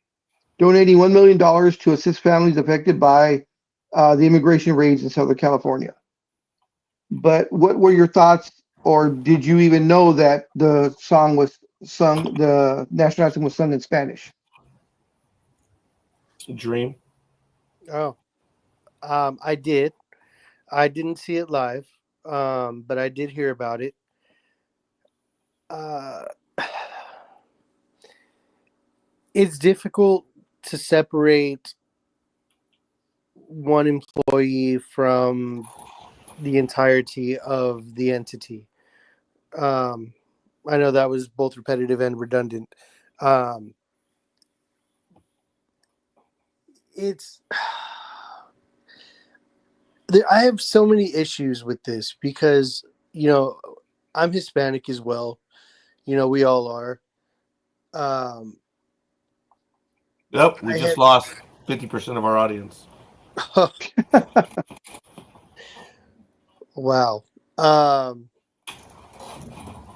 donating $1 million to assist families affected by the immigration raids in Southern California. But what were your thoughts, or did you even know that the song was sung, the national anthem was sung in Spanish? Dream. Oh, I did. I didn't see it live, but I did hear about it. It's difficult to separate one employee from the entirety of the entity. I know that was both repetitive and redundant. It's I have so many issues with this because, I'm Hispanic as well. We all are. Yep, we just lost 50% of our audience. Wow.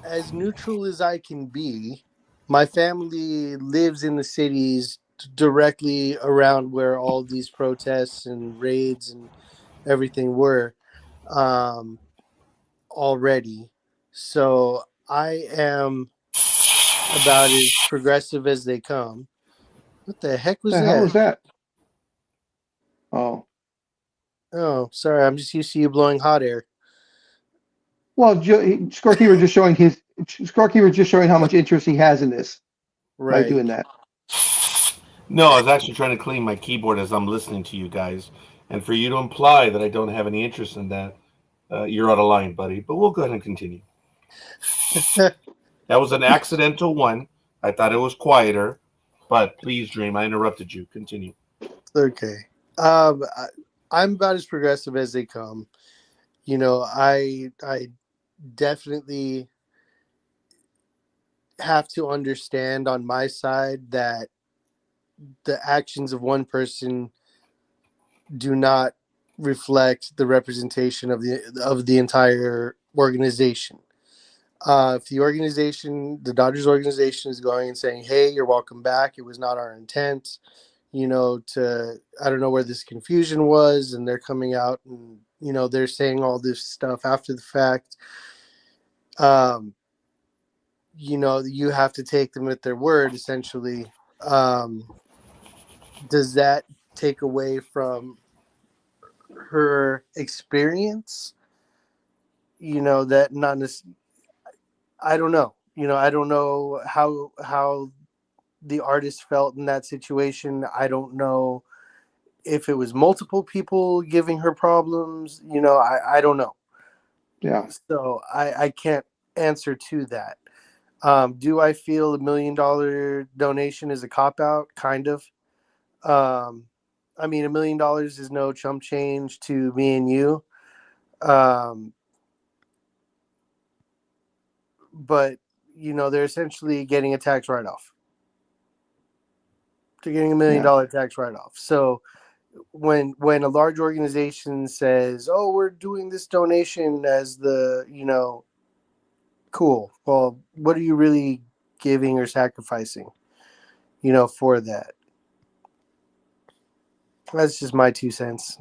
As neutral as I can be, my family lives in the cities directly around where all these protests and raids and everything were already. So I am about as progressive as they come. What the heck was The hell was that? that? Oh. Oh, sorry. I'm just used to you blowing hot air. Well, Scorekeeper just showing just showing how much interest he has in this by Right. doing that. No, I was actually trying to clean my keyboard as I'm listening to you guys. And for you to imply that I don't have any interest in that, you're out of line, buddy. But we'll go ahead and continue. That was an accidental one. I thought it was quieter. But please, Dream, I interrupted you. Continue. Okay. I'm about as progressive as they come. I definitely have to understand on my side that the actions of one person do not reflect the representation of the entire organization. If the Dodgers organization is going and saying, "Hey, you're welcome back. It was not our intent," I don't know where this confusion was, and they're coming out and they're saying all this stuff after the fact. You have to take them at their word, essentially. Does that take away from her experience? That not necessarily. I don't know. I don't know how the artist felt in that situation. I don't know if it was multiple people giving her problems. I don't know. Yeah. So I can't answer to that. Do I feel $1 million donation is a cop out? Kind of. I mean, $1 million is no chump change to me and you. But they're essentially getting a tax write-off. They're getting $1 million tax write-off. So when a large organization says, "Oh, we're doing this donation as the cool," well, what are you really giving or sacrificing for that? That's just my 2 cents.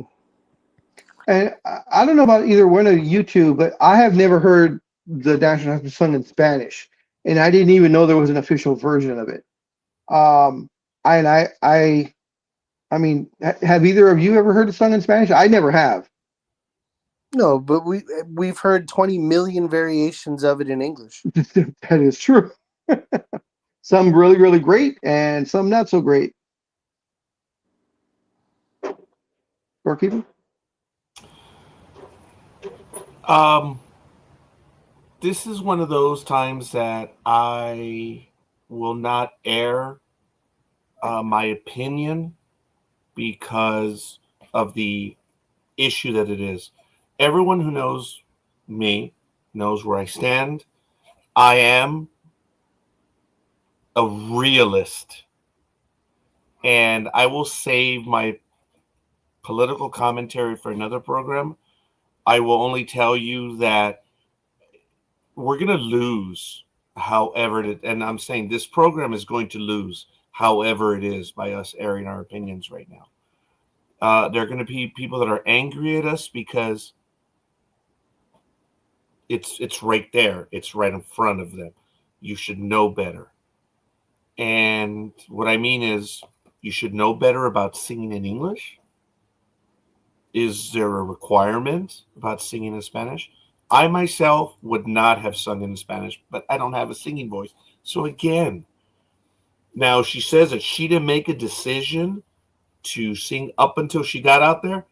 And I don't know about either one of you two, but I have never heard the national anthem sung in Spanish, and I didn't even know there was an official version of it. I mean, have either of you ever heard it sung in Spanish? I never have. No, but we've heard 20 million variations of it in English. That is true. Some really, really great, and some not so great. Scorekeeper? this is one of those times that I will not air my opinion because of the issue that it is. Everyone who knows me knows where I stand. I am a realist, and I will save my political commentary for another program. I will only tell you that we're going to lose however it, and I'm saying this program is going to lose however it is by us airing our opinions right now. There are going to be people that are angry at us because it's right there. It's right in front of them. You should know better. And what I mean is you should know better about singing in English. Is there a requirement about singing in Spanish? I myself would not have sung in Spanish, but I don't have a singing voice. So again, now she says that she didn't make a decision to sing up until she got out there.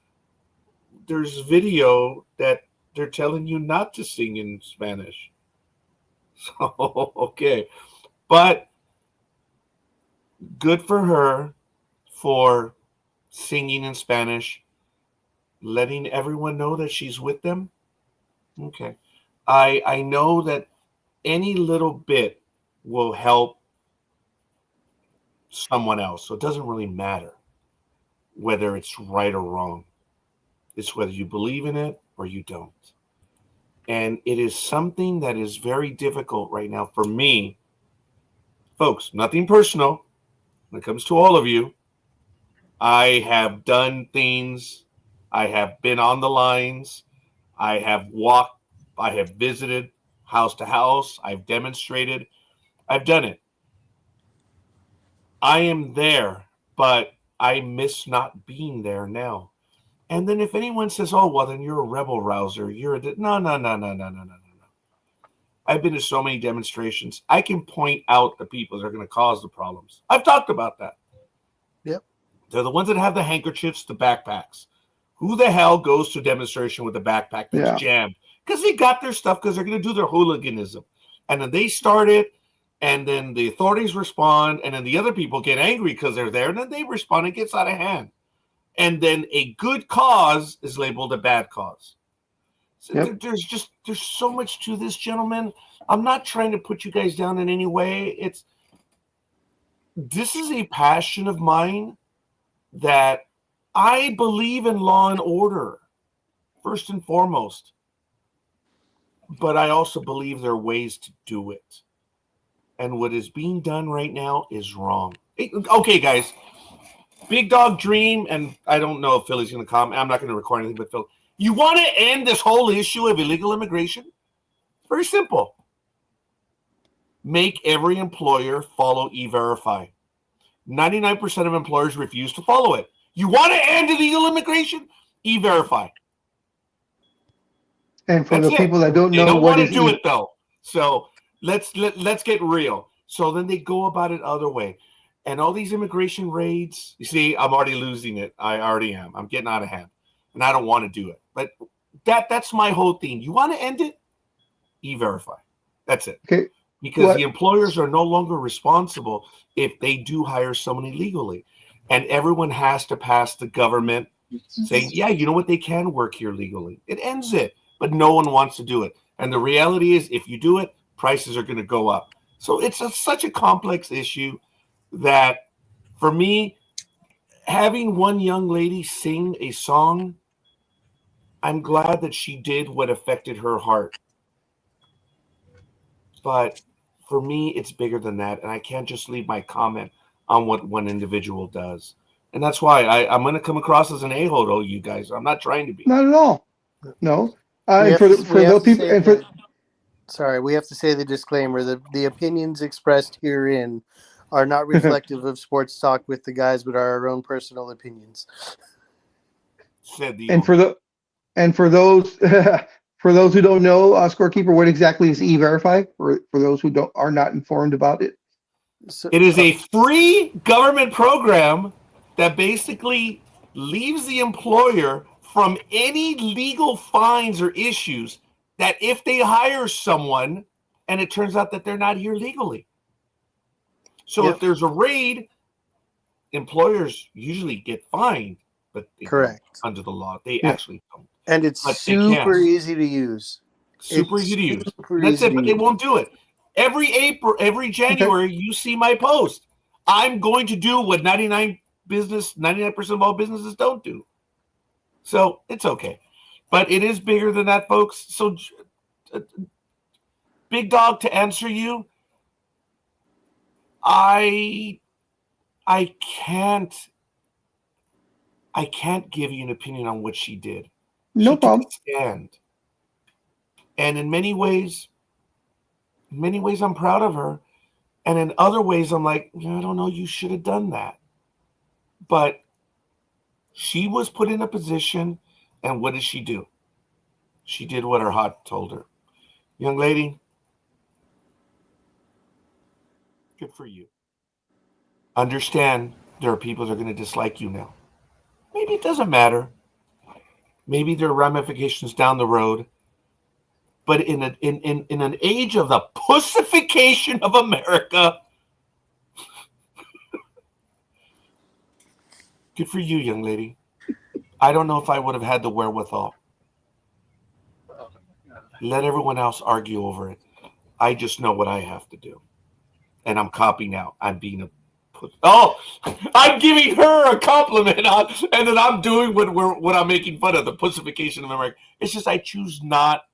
There's video that they're telling you not to sing in Spanish. So, okay. But good for her for singing in Spanish, letting everyone know that she's with them. Okay. I know that any little bit will help someone else. So it doesn't really matter whether it's right or wrong. It's whether you believe in it or you don't. And it is something that is very difficult right now for me. Folks, nothing personal when it comes to all of you. I have done things. I have been on the lines. I have walked. I have visited house to house. I've demonstrated. I've done it. I am there, but I miss not being there now. And then if anyone says, oh, well, then you're a rebel rouser. You're a... No. I've been to so many demonstrations. I can point out the people that are going to cause the problems. I've talked about that. Yep. They're the ones that have the handkerchiefs, the backpacks. Who the hell goes to a demonstration with a backpack that's jammed? Because they got their stuff because they're going to do their hooliganism. And then they start it, and then the authorities respond, and then the other people get angry because they're there, and then they respond and it gets out of hand. And then a good cause is labeled a bad cause. So there's so much to this, gentlemen. I'm not trying to put you guys down in any way. This is a passion of mine that I believe in law and order, first and foremost. But I also believe there are ways to do it. And what is being done right now is wrong. Okay, guys. Big Dog Dream, and I don't know if Philly's going to come. I'm not going to record anything but Phil. You want to end this whole issue of illegal immigration? Very simple. Make every employer follow E-Verify. 99% of employers refuse to follow it. You want to end illegal immigration? E-Verify. And for the people that don't know what is, they don't want to do it though. So let's get real. So then they go about it other way. And all these immigration raids, you see, I'm already losing it. I already am. I'm getting out of hand. And I don't want to do it. But that's my whole thing. You want to end it? E-Verify. That's it. Okay. Because the employers are no longer responsible if they do hire someone illegally. And everyone has to pass the government saying, yeah, you know what? They can work here legally. It ends it. But no one wants to do it. And the reality is, if you do it, prices are going to go up. So it's such a complex issue that, for me, having one young lady sing a song, I'm glad that she did what affected her heart. But for me, it's bigger than that. And I can't just leave my comment on what one individual does. And that's why I'm going to come across as an a-hole to you guys. I'm not trying to be. Not at all. No. We have to say the disclaimer that the opinions expressed herein are not reflective of sports talk with the guys, but are our own personal opinions. And for those for those who don't know, Scorekeeper, what exactly is E-Verify? For those who are not informed about it, it is a free government program that basically leaves the employer from any legal fines or issues that if they hire someone and it turns out that they're not here legally. So if there's a raid, employers usually get fined, but they don't under the law. They actually don't. And it's super easy to use. Super easy to use. That's it, but they won't do it. Every April, every January, you see my post. I'm going to do what 99% of all businesses don't do. So it's okay. But it is bigger than that, folks. So, Big Dog, to answer you, I can't give you an opinion on what she did. No problem. Stand. And in many ways, I'm proud of her. And in other ways, I'm like, I don't know, you should have done that. But she was put in a position, and what did she do? She did what her heart told her. Young lady, good for you. Understand there are people that are going to dislike you now. Maybe it doesn't matter. Maybe there are ramifications down the road. But in an age of the pussification of America, good for you, young lady. I don't know if I would have had the wherewithal. Let everyone else argue over it. I just know what I have to do. And I'm copying out. I'm being I'm giving her a compliment and then I'm doing what I'm making fun of, the pussification of America. It's just I choose not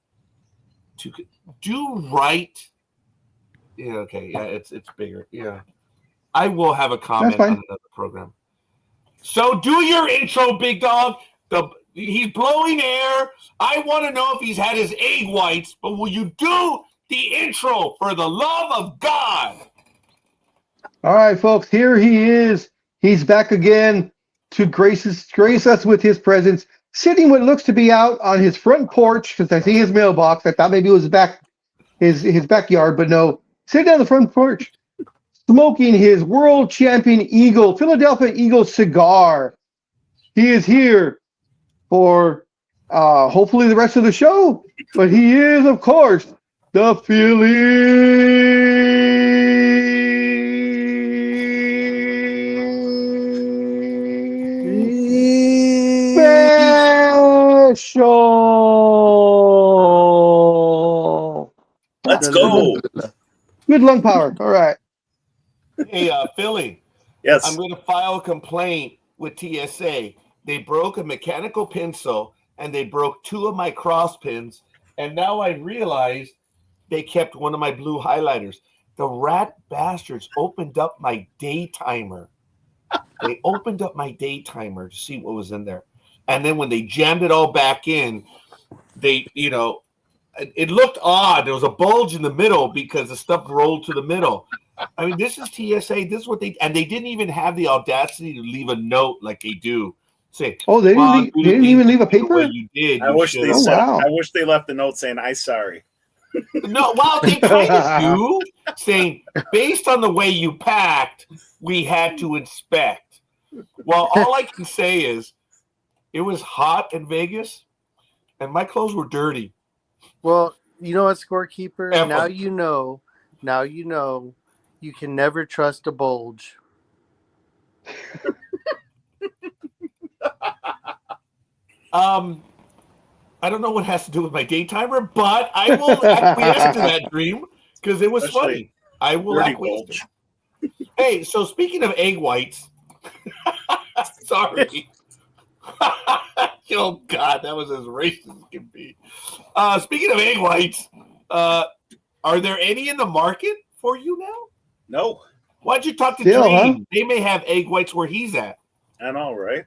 to do right. Yeah, okay. Yeah, it's bigger. Yeah. I will have a comment on another program. So do your intro, Big Dog. He's blowing air. I want to know if he's had his egg whites, but will you do the intro for the love of God? All right, folks, here he is. He's back again to grace us with his presence, sitting what looks to be out on his front porch, because I see his mailbox. I thought maybe it was his backyard, but no. Sitting on the front porch, smoking his world champion Philadelphia Eagle cigar. He is here for hopefully the rest of the show, but he is, of course, the Philly Special. Let's go. Good lung power. All right. Hey, Philly. Yes. I'm going to file a complaint with TSA. They broke a mechanical pencil and they broke 2 of my cross pins. And now I realize they kept one of my blue highlighters. The rat bastards opened up my day timer. They opened up my day timer to see what was in there. And then when they jammed it all back in, it looked odd. There was a bulge in the middle because the stuff rolled to the middle. I mean, this is TSA. This is what they didn't even have the audacity to leave a note like they do. Say, they didn't even leave a paper? You did. I wish they said. Wow. I wish they left a note saying, "I'm sorry." No, well, they kind of do, saying, based on the way you packed, we had to inspect. Well, all I can say is, it was hot in Vegas, and my clothes were dirty. Well, you know what, scorekeeper? Now you know you can never trust a bulge. I don't know what it has to do with my day timer, but I will acquiesce to that dream because it was funny. I will acquiesce. Hey, so speaking of egg whites, sorry. Oh God, that was as racist as can be. Speaking of egg whites, are there any in the market for you now? No. Why'd you talk to Dream? Huh? They may have egg whites where he's at. I know, right?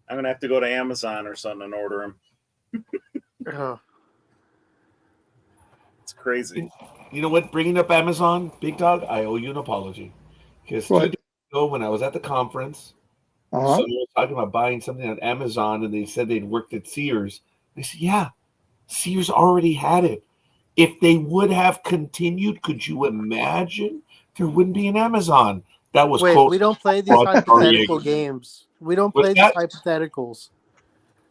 I'm gonna have to go to Amazon or something and order them. It's crazy. You know what? Bringing up Amazon, Big Dog, I owe you an apology. Because 2 days ago when I was at the conference, someone was talking about buying something on Amazon, and they said they'd worked at Sears. I said, yeah, Sears already had it. If they would have continued, could you imagine there wouldn't be an Amazon? That was we don't play these hypothetical games. We don't play these hypotheticals.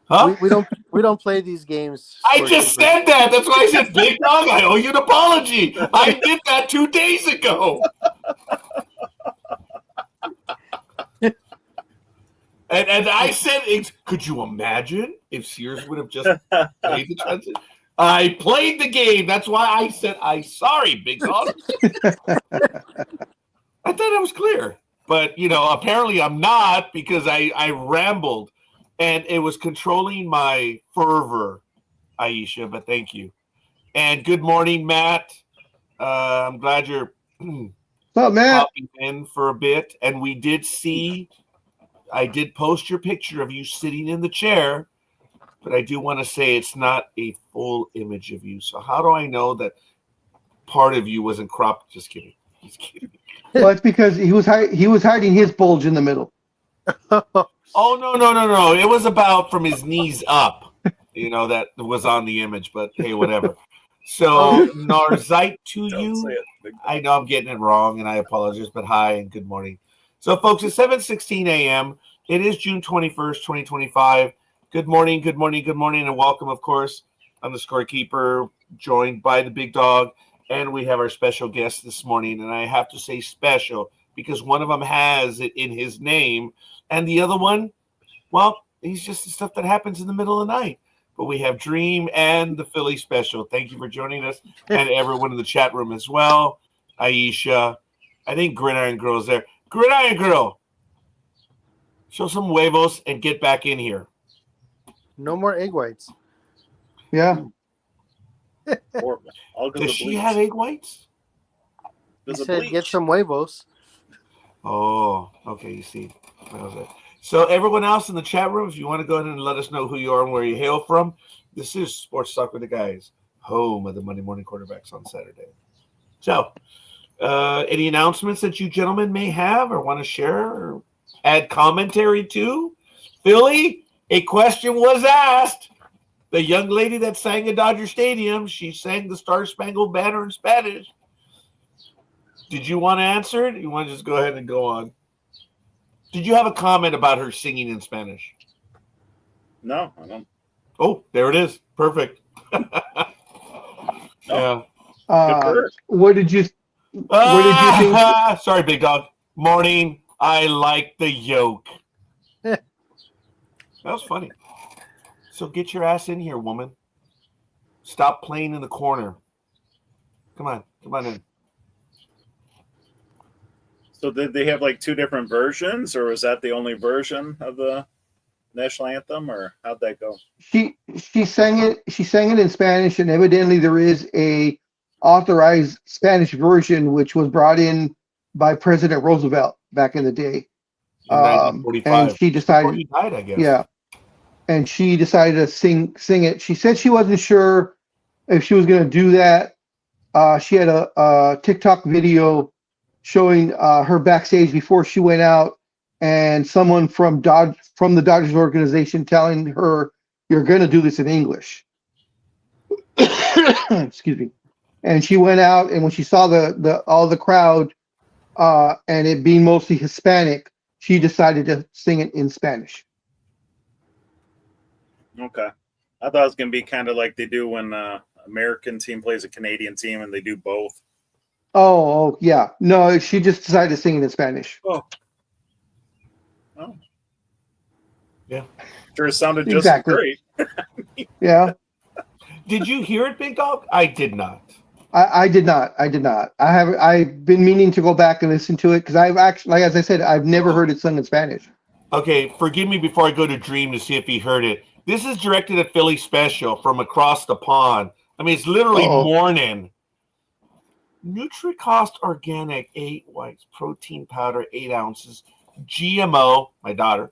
Huh? we don't play these games. I just said that. That's why I said, Big Dog, I owe you an apology. I did that 2 days ago. And I said, could you imagine if Sears would have just played the transition? I played the game. That's why I said, sorry, Big Dog. I thought I was clear. But, apparently I'm not, because I rambled. And it was controlling my fervor, Aisha, but thank you. And good morning, Matt. I'm glad you're popping in for a bit. And we did see, I did post your picture of you sitting in the chair, but I do want to say it's not a full image of you. So how do I know that part of you wasn't cropped? Just kidding. Just kidding. Well, it's because he was hiding his bulge in the middle. Oh, no. It was about from his knees up, that was on the image, but hey, whatever. So, Narzite to you. I know I'm getting it wrong, and I apologize, but hi and good morning. So, folks, it's 7:16 a.m. It is June 21st, 2025. Good morning, and welcome, of course. I'm the scorekeeper, joined by the Big Dog, and we have our special guest this morning, and I have to say special because one of them has it in his name, and the other one, well, he's just the stuff that happens in the middle of the night. But we have Dream and the Philly special. Thank you for joining us, and everyone in the chat room as well. Aisha, I think Gridiron Girl's there. Gridiron Girl, show some huevos and get back in here. No more egg whites. Yeah. Does she have egg whites? He said, get some huevos. Oh, okay. You see. That was it. So everyone else in the chat room, if you want to go ahead and let us know who you are and where you hail from, this is Sports Talk with the Guys, home of the Monday Morning Quarterbacks on Saturday. So any announcements that you gentlemen may have or want to share or add commentary to? Philly, a question was asked. The young lady that sang at Dodger Stadium, she sang the Star Spangled Banner in Spanish. Did you want to answer it? You want to just go ahead and go on? Did you have a comment about her singing in Spanish? No, I don't. Oh, there it is. Perfect. Yeah. What did you think? Sorry, Big Dog. Morning. I like the yolk. That was funny. So get your ass in here, woman. Stop playing in the corner. Come on in. So did they have like 2 different versions, or was that the only version of the national anthem, or how'd that go? She sang it in Spanish, and evidently there is a authorized Spanish version which was brought in by President Roosevelt back in the day. In 1945. And she decided, he died, I guess. Yeah. And she decided to sing it. She said she wasn't sure if she was going to do that. She had a TikTok video showing her backstage before she went out, and someone from the Dodgers organization telling her, "You're going to do this in English." Excuse me. And she went out, and when she saw all the crowd, and it being mostly Hispanic, she decided to sing it in Spanish. Okay. I thought it was going to be kind of like they do when American team plays a Canadian team and they do both. Oh, yeah. No, she just decided to sing it in Spanish. Oh. Yeah. Sure sounded just great. Yeah. Did you hear it, Big Dog? I did not. I did not. I've been meaning to go back and listen to it because I've actually, like, as I said, I've never heard it sung in Spanish. Okay, forgive me before I go to Dream to see if he heard it. This is directed at Philly Special from across the pond. I mean, it's literally morning. Nutricost Organic 8 whites, protein powder 8 ounces, GMO, my daughter,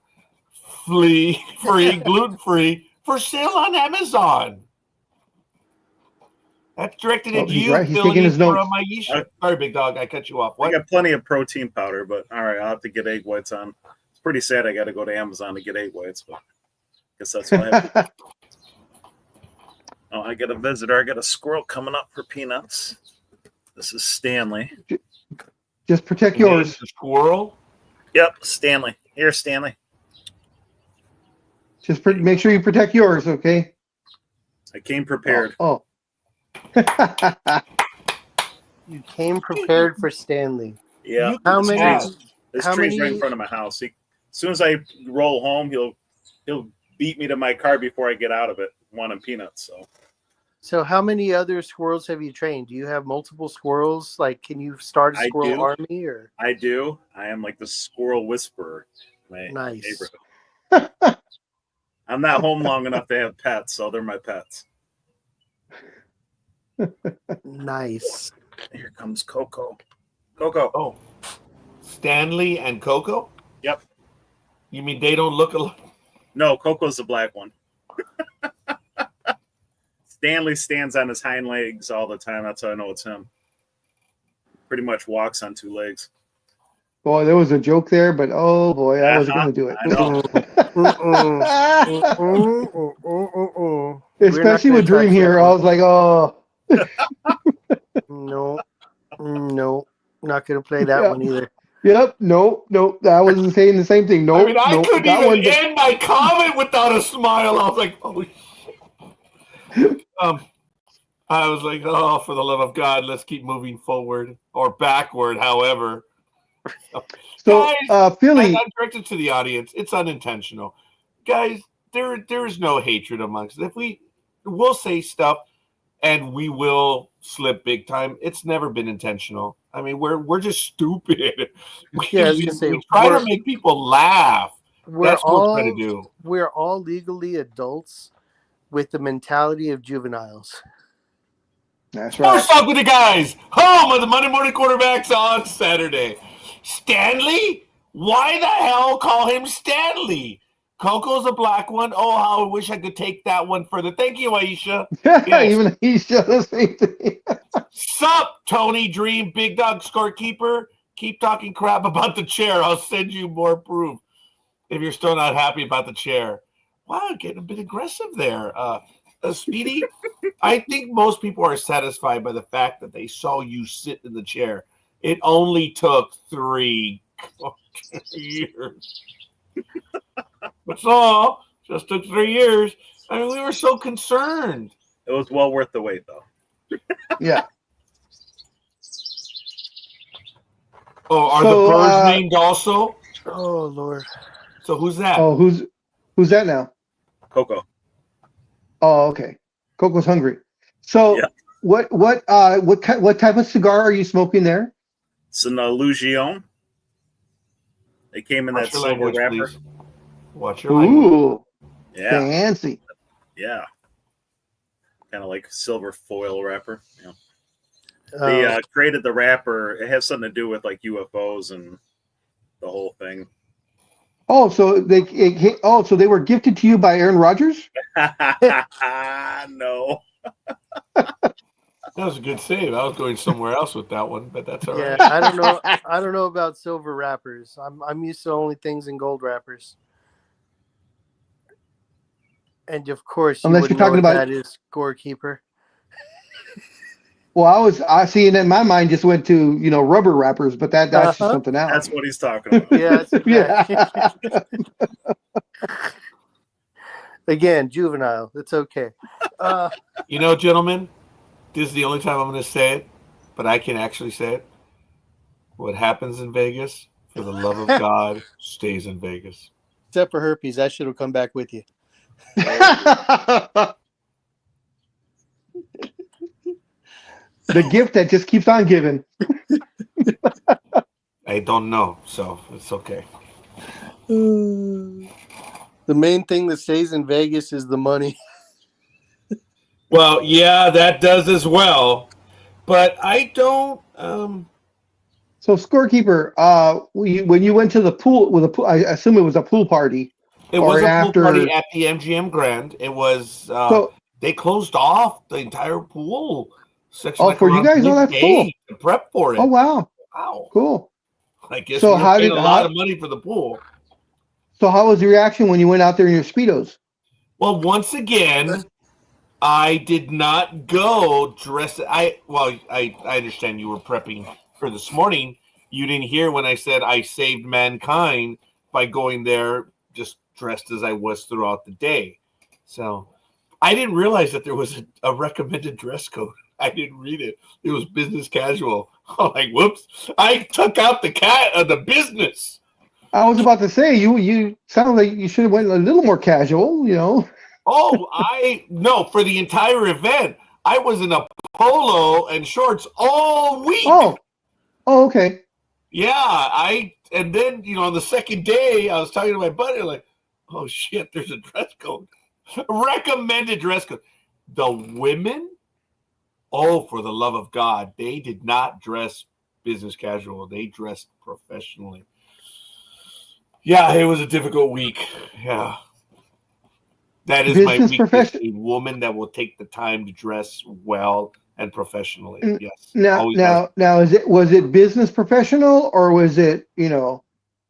flea-free, gluten-free, for sale on Amazon. That's directed at you, right. He's taking his notes. Sorry, Big Dog, I cut you off. What? I got plenty of protein powder, but all right, I'll have to get egg whites on. It's pretty sad I got to go to Amazon to get egg whites, but I guess that's what I have to do. Oh, I got a visitor. I got a squirrel coming up for peanuts. This is Stanley. Just protect yours. The squirrel? Yep, Stanley. Here, Stanley. Just make sure you protect yours, okay? I came prepared. Oh. You came prepared for Stanley. Yeah. You How can many? ask. This How tree's right in many? front of my house. As soon as I roll home, he'll beat me to my car before I get out of it, wanting peanuts. So how many other squirrels have you trained? Do you have multiple squirrels? Like, can you start a I squirrel do. army or? I do. I am like the squirrel whisperer in my Nice. neighborhood. I'm not home long enough to have pets, so they're my pets. Nice. Here comes Coco. Coco. Oh, Stanley and Coco? Yep. You mean they don't look alike? No, Coco's the black one. Stanley stands on his hind legs all the time. That's how I know it's him. Pretty much walks on two legs. Boy, there was a joke there, but oh boy, I wasn't going to do it. I know. Especially with Dream here, I was like, oh. No, not gonna play that one either. Yep, nope. I wasn't saying the same thing. Nope, I mean, I couldn't that even one. end my comment without a smile. I was like, oh, shit. I was like, oh, for the love of God, let's keep moving forward or backward, however. So, Guys, Philly, I'm directed to the audience. It's unintentional. Guys, there is no hatred amongst us. We'll say stuff and we will slip big time. It's never been intentional. I mean, we're just stupid. Yeah, I was gonna say, we try to make people laugh. That's what we're trying to do. We're all legally adults with the mentality of juveniles. that's right. Sports Talk with the guys. Home of the Monday Morning Quarterbacks on Saturday. Stanley? Why the hell call him Stanley? Coco's a black one. Oh, how I wish I could take that one further. Thank you, Aisha. Yes. Even he's just the same thing. Sup, Tony Dream, Big Dog Scorekeeper. Keep talking crap about the chair. I'll send you more proof if you're still not happy about the chair. Wow, getting a bit aggressive there. Speedy, I think most people are satisfied by the fact that they saw you sit in the chair. It only took 3 years. That's all. Just took 3 years. I mean, we were so concerned. It was well worth the wait, though. Yeah. Oh, are So, the birds named also? Oh Lord. So who's that? Oh, who's that now? Coco. Oh, okay. Coco's hungry. So, Yeah. what type of cigar are you smoking there? It's an illusion. They came in Watch that your silver language, wrapper. please. Watch your language. Ooh, Yeah, fancy. yeah. Kind of like silver foil wrapper. Yeah. They created the wrapper. It has something to do with like UFOs and the whole thing. Oh, so they were gifted to you by Aaron Rodgers? No. That was a good save. I was going somewhere else with that one, but that's all Yeah, right. I don't know. I don't know about silver wrappers. I'm used to only things in gold wrappers. And of course, you Unless wouldn't you're know talking what about- that is, scorekeeper. Well, I see, and then my mind just went to rubber wrappers, but that's just something else. That's what he's talking about. Yeah, that's exactly. Yeah. Again, juvenile. It's okay. Gentlemen, this is the only time I'm going to say it, but I can actually say it. What happens in Vegas, for the love of God, stays in Vegas. Except for herpes, that shit will come back with you. The gift that just keeps on giving. I don't know, so it's okay. The main thing that stays in Vegas is the money. Well, yeah, that does as well, but I don't. So, scorekeeper, when you went to the pool I assume it was a pool party. It was a after- pool party at the MGM Grand. It was. They closed off the entire pool section. Oh, for you guys? Oh, that's cool. To prep for it. Oh, wow. Wow. Cool. I guess So we how paid did- a lot of money for the pool. So how was the reaction when you went out there in your Speedos? Well, once again, I did not go dressed. I understand you were prepping for this morning. You didn't hear when I said I saved mankind by going there just dressed as I was throughout the day. So I didn't realize that there was a recommended dress code. I didn't read it. It was business casual. I'm like, whoops! I took out the cat of the business. I was about to say you sound like you should have went a little more casual, you know. Oh, no, for the entire event, I was in a polo and shorts all week. Oh, okay. Yeah, and then on the second day, I was talking to my buddy, like, oh shit, there's a dress code, recommended dress code. The women, oh, for the love of God, they did not dress business casual. They dressed professionally. Yeah, it was a difficult week. Yeah. That is my weakness, a woman that will take the time to dress well and professionally. Yes. Now, was it business professional or was it,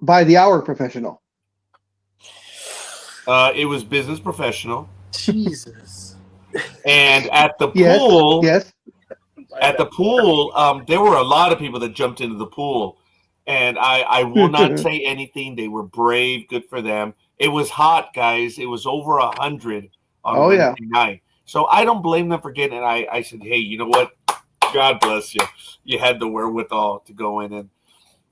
by the hour professional? It was business professional. Jesus. And at the pool, yes. At the pool, there were a lot of people that jumped into the pool. And I will not say anything. They were brave. Good for them. It was hot, guys. It was over 100 on Wednesday night. So I don't blame them for getting it. I said, hey, you know what? God bless you. You had the wherewithal to go in. And,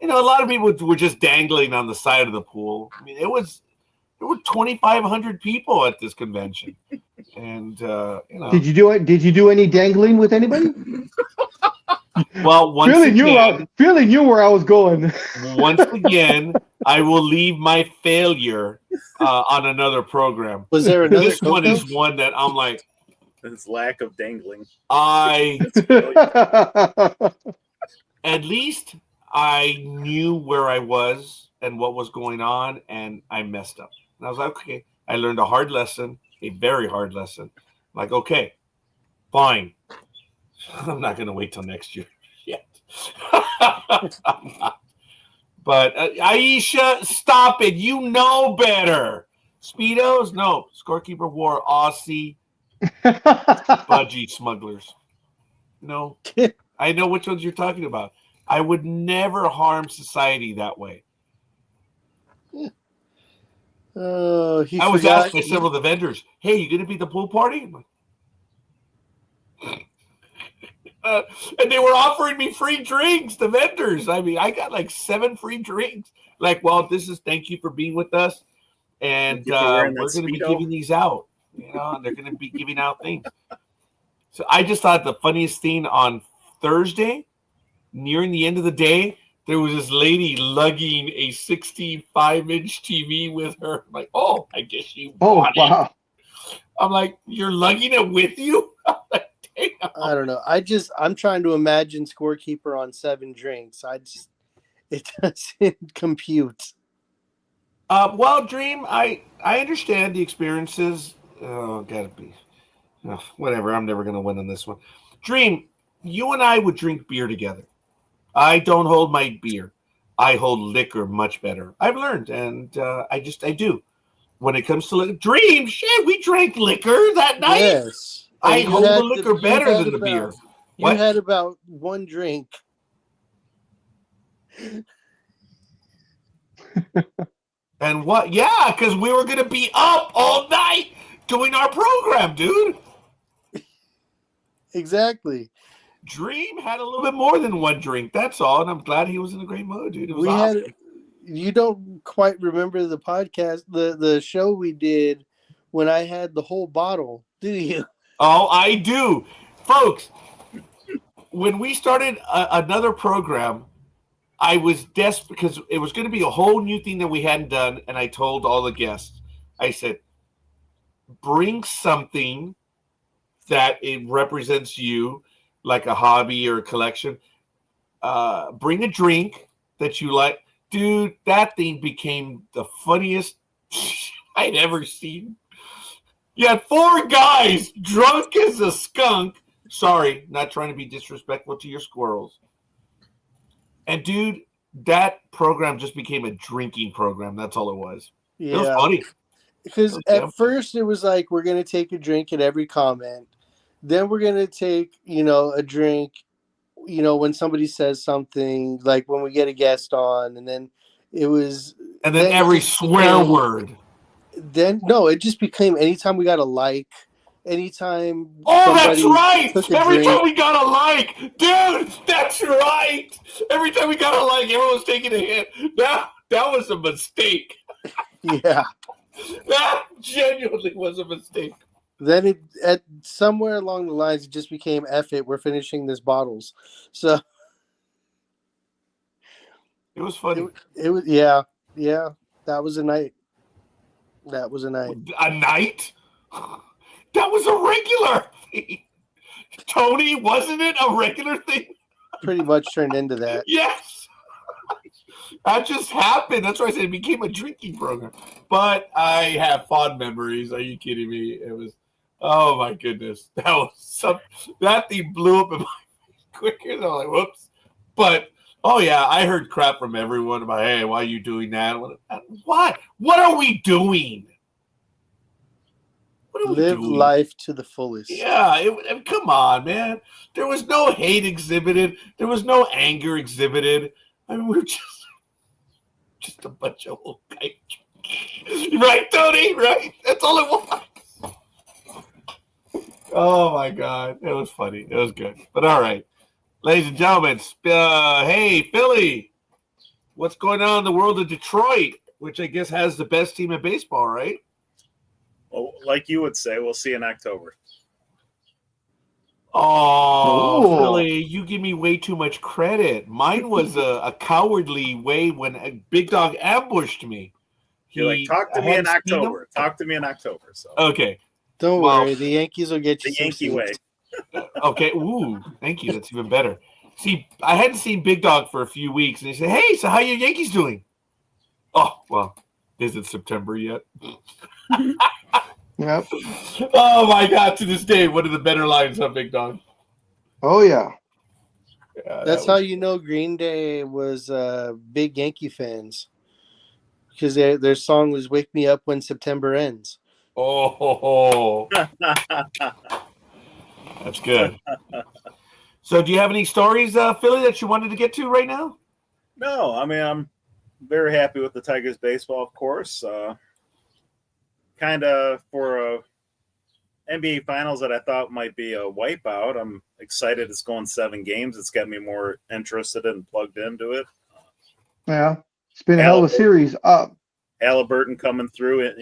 a lot of people were just dangling on the side of the pool. I mean, there were 2,500 people at this convention. And, Did you do any dangling with anybody? Well, feeling you where I was going. Once again, I will leave my failure on another program. Was there another? This one is one that I'm like, this lack of dangling. At least I knew where I was and what was going on, and I messed up. And I was like, okay, I learned a hard lesson, a very hard lesson. I'm like, okay, fine. I'm not going to wait till next year yet. But Aisha, stop it. You know better. Speedos? No. Scorekeeper wore Aussie budgie smugglers. No. I know which ones you're talking about. I would never harm society that way. I was asked by several of the vendors, hey, you going to be at the pool party? And they were offering me free drinks, the vendors. I mean, I got like 7 free drinks. Like, well, thank you for being with us. And we're going to be giving these out, and they're going to be giving out things. So I just thought the funniest thing on Thursday, nearing the end of the day, there was this lady lugging a 65-inch TV with her. I'm like, oh, I guess you bought it. I'm like, you're lugging it with you? I'm like, damn. I don't know. I'm trying to imagine Scorekeeper on 7 drinks. It doesn't compute. Well, Dream, I understand the experiences. Oh, gotta be. Whatever. I'm never going to win on this one. Dream, you and I would drink beer together. I don't hold my beer. I hold liquor much better. I've learned, and I do. When it comes to liquor, Dream, shit, we drank liquor that night. Yes. I hold the liquor better than the beer. You had about 1 drink. And what? Yeah, because we were going to be up all night doing our program, dude. Exactly. Dream had a little bit more than 1 drink. That's all, and I'm glad he was in a great mood, dude. It was awesome. You don't quite remember the podcast, the show we did when I had the whole bottle, do you? Oh, I do. Folks, when we started another program, I was desperate because it was going to be a whole new thing that we hadn't done, and I told all the guests, I said, bring something that it represents you, like a hobby or a collection. Bring a drink that you like. Dude, that thing became the funniest I'd ever seen. You had 4 guys drunk as a skunk. Sorry, not trying to be disrespectful to your squirrels. And dude, that program just became a drinking program. That's all it was. Yeah. It was funny. Because at first it was like, we're going to take a drink at every comment. Then we're going to take, a drink, when somebody says something, like when we get a guest on. And then it was... And then every swear word. then no, it just became anytime we got a like, anytime Oh, that's right. took a Every drink. time we got a like, dude, that's right. Every time we got a like, everyone was taking a hit. That was a mistake. Yeah. That genuinely was a mistake. Then it at somewhere along the lines it just became F it, we're finishing this bottles. So It was funny. it was yeah. That was a night. That was a night. A night? That was a regular thing. Tony, wasn't it a regular thing? Pretty much turned into that. Yes. That just happened. That's why I said it became a drinking program. But I have fond memories. Are you kidding me? It was, oh my goodness. That thing blew up in my face quicker. And I'm like, whoops. But, oh yeah, I heard crap from everyone about, hey, why are you doing that? What? What are we doing? What are we Live doing? life to the fullest. Yeah, come on, man. There was no hate exhibited. There was no anger exhibited. I mean, we were just a bunch of old guys. Right, Tony? Right? That's all it was. Oh, my God. It was funny. It was good. But all right. Ladies and gentlemen, hey, Philly, what's going on in the world of Detroit, which I guess has the best team in baseball, right? Well, like you would say, we'll see in October. Oh, Ooh. Philly, you give me way too much credit. Mine was a cowardly way when a Big Dog ambushed me. You're like, talk to me in October. Talk to me in October. So Okay. Don't Well, worry, the Yankees will get you the some Yankee seats. way. Okay. Ooh, thank you. That's even better. See, I hadn't seen Big Dog for a few weeks, and he said, "Hey, so how your Yankees doing?" Oh, well, is it September yet? Yep. Oh my God! To this day, one of the better lines on Big Dog. Oh yeah. Yeah, That's how you know Green Day was big Yankee fans. Because their song was "Wake Me Up When September Ends." Oh, that's good. So, do you have any stories, Philly, that you wanted to get to right now? No, I mean, I'm very happy with the Tigers baseball, of course. Kind of for a NBA Finals that I thought might be a wipeout. I'm excited it's going 7 games. It's got me more interested and plugged into it. Yeah. It's been a hell of a series. Halliburton coming through it,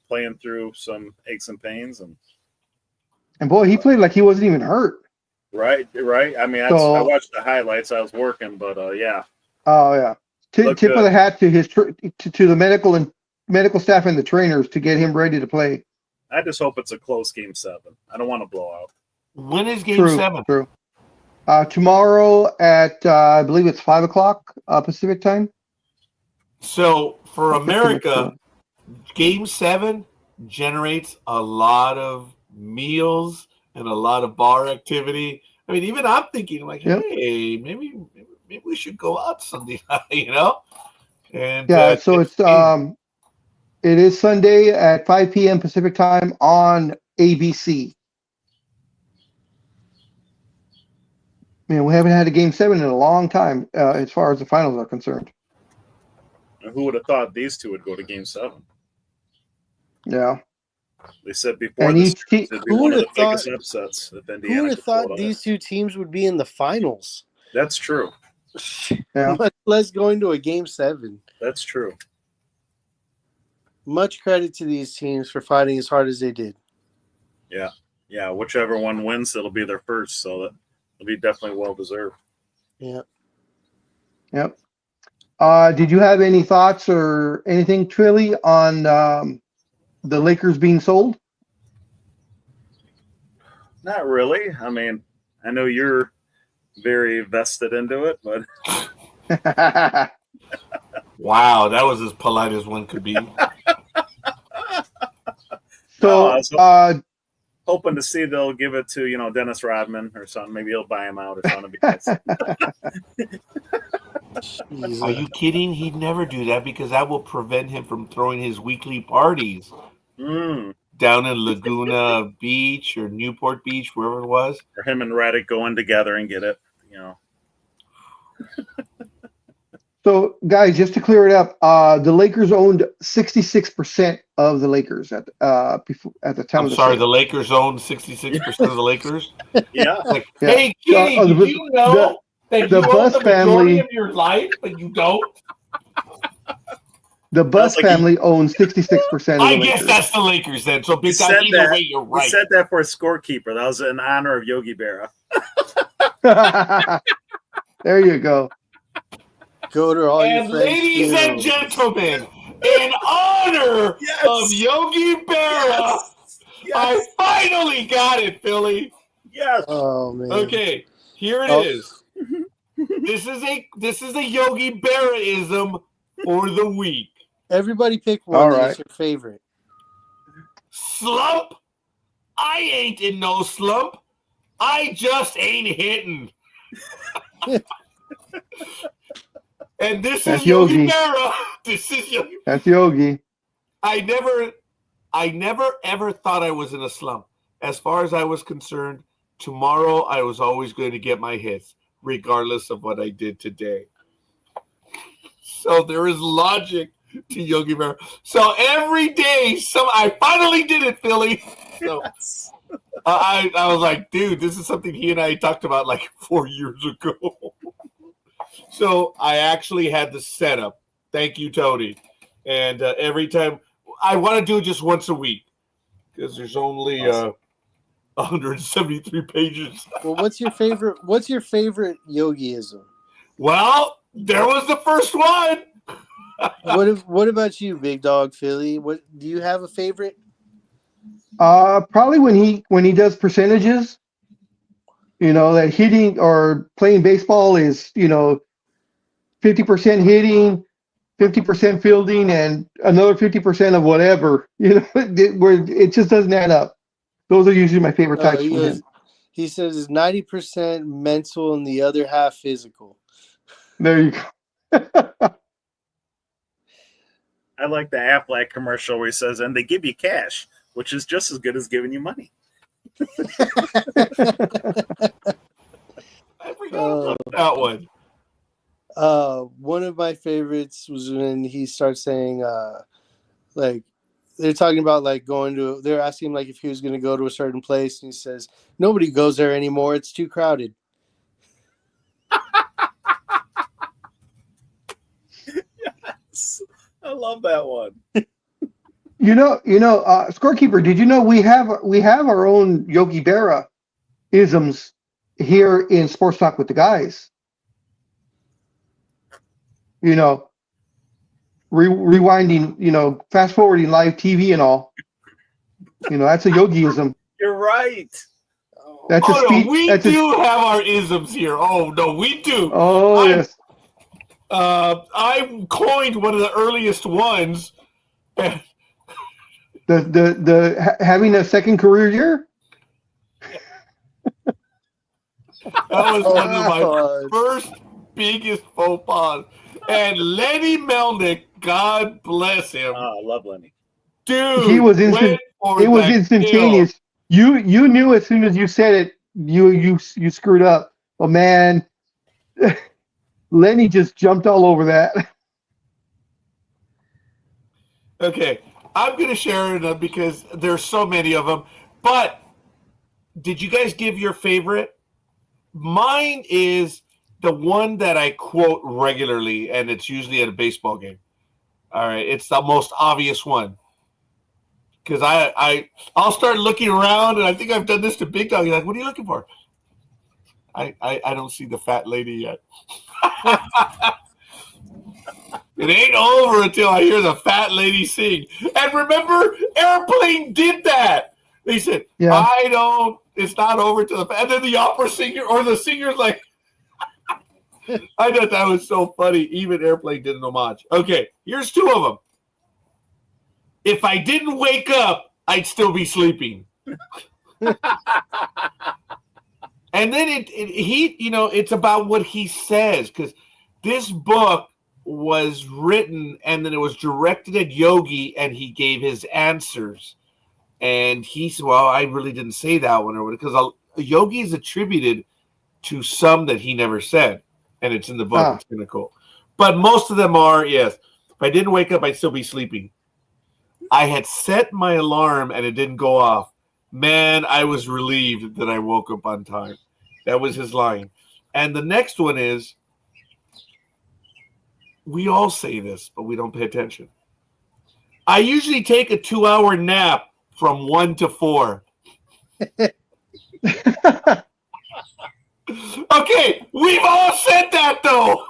playing through some aches and pains, and boy, he played like he wasn't even hurt. right. I mean, I watched the highlights. I was working, but yeah. Oh yeah. Tip of the hat to his to the medical staff and the trainers to get him ready to play. I just hope it's a close game 7. I don't want to blow out. When is game 7? True. Tomorrow at I believe it's 5:00 Pacific time. So for America, game 7 generates a lot of meals and a lot of bar activity. I mean, even I'm thinking like, hey, maybe we should go out Sunday night, And yeah, so it's it is Sunday at 5 p.m. Pacific time on ABC. Man, we haven't had a game 7 in a long time as far as the finals are concerned. Who would have thought these two would go to game 7? Yeah. They said before and this each would be one of the biggest upsets. If Indiana who would have thought these two teams would be in the finals? That's true. Yeah. Much less going to a game 7. That's true. Much credit to these teams for fighting as hard as they did. Yeah. Whichever one wins, it'll be their first, so that it'll be definitely well deserved. Yeah. Yep. Did you have any thoughts or anything, Trilly, on the Lakers being sold? Not really. I mean, I know you're very vested into it, but wow, that was as polite as one could be. So, hoping to see they'll give it to Dennis Rodman or something. Maybe he'll buy him out or something. Are you kidding? He'd never do that because that will prevent him from throwing his weekly parties down in Laguna Beach or Newport Beach, wherever it was. Or him and Redick going together and get it. So, guys, just to clear it up, the Lakers owned 66% of the Lakers at the time I'm of the sorry, sale. the Lakers own 66% of the Lakers. Yeah. Like, Yeah. hey, Kenny, did you know that the you own Bus the majority family- of your life, but you don't? The Bus Sounds like family owns 66% of the I guess Lakers. that's the Lakers then. So, He big said guy, either that. way, you're He right. said that for a scorekeeper. That was in honor of Yogi Berra. There you go. Go to all your And friends' ladies and funerals. gentlemen, in honor Yes. of Yogi Berra, Yes. I finally got it, Philly. Yes. Oh man. Okay, here it Oh. is. This is a Yogi Berra-ism for the week. Everybody pick one All that right. is your favorite. Slump? I ain't in no slump. I just ain't hitting. And this That's is Yogi Yogi. Berra. This is Yogi. That's Yogi. I never ever thought I was in a slump. As far as I was concerned, tomorrow I was always going to get my hits, regardless of what I did today. So there is logic to Yogi Berra. So every day, I finally did it, Philly. So I was like, dude, this is something he and I talked about like 4 years ago. So I actually had the setup. Thank you, Tony. And every time I want to do it just once a week because there's only 173 pages. Well, what's your favorite yogiism? Well, there was the first one. What about you, Big Dog Philly? What do you have a favorite? Probably when he does percentages, that hitting or playing baseball is, 50% hitting, 50% fielding, and another 50% of whatever, where it just doesn't add up. Those are usually my favorite types from him. He says it's 90% mental and the other half physical. There you go. I like the Aflac commercial where he says, and they give you cash, which is just as good as giving you money. I forgot about that one. One of my favorites was when he starts saying, like, they're talking about like they're asking him like if he was going to go to a certain place, and he says, nobody goes there anymore. It's too crowded. Yes. I love that one. Scorekeeper, did you know we have our own Yogi Berra isms here in Sports Talk with the Guys? Rewinding, fast forwarding live TV and all. That's a Yogiism. You're right. That's a Oh, speech. no, we do have our isms here. Oh, no, we do. Oh, yes. I coined one of the earliest ones. The having a second career year. That was one of my first biggest faux pas. And Lenny Melnick, God bless him. Oh, I love Lenny. Dude, He was instant. It was instantaneous. You knew as soon as you said it, you screwed up. Oh man, Lenny just jumped all over that. Okay, I'm going to share it because there's so many of them. But did you guys give your favorite? Mine is the one that I quote regularly, and it's usually at a baseball game. All right, it's the most obvious one. Because I'll start looking around, and I think I've done this to Big Dog. You're like, what are you looking for? I don't see the fat lady yet. It ain't over until I hear the fat lady sing. And remember, Airplane did that. They said, Yeah. it's not over till and then the opera singer or the singer's like, I thought that was so funny. Even Airplane did an homage. Okay, here's two of them. If I didn't wake up, I'd still be sleeping. And then it's about what he says, because this book was written and then it was directed at Yogi and he gave his answers. And he said, well, I really didn't say that one, or because Yogi is attributed to some that he never said. And it's in the book. It's kind of cool. But most of them are, yes. If I didn't wake up, I'd still be sleeping. I had set my alarm and it didn't go off. Man, I was relieved that I woke up on time. That was his line. And the next one is, we all say this, but we don't pay attention. I usually take a 2-hour nap from 1 to 4. Okay, we've all said that though.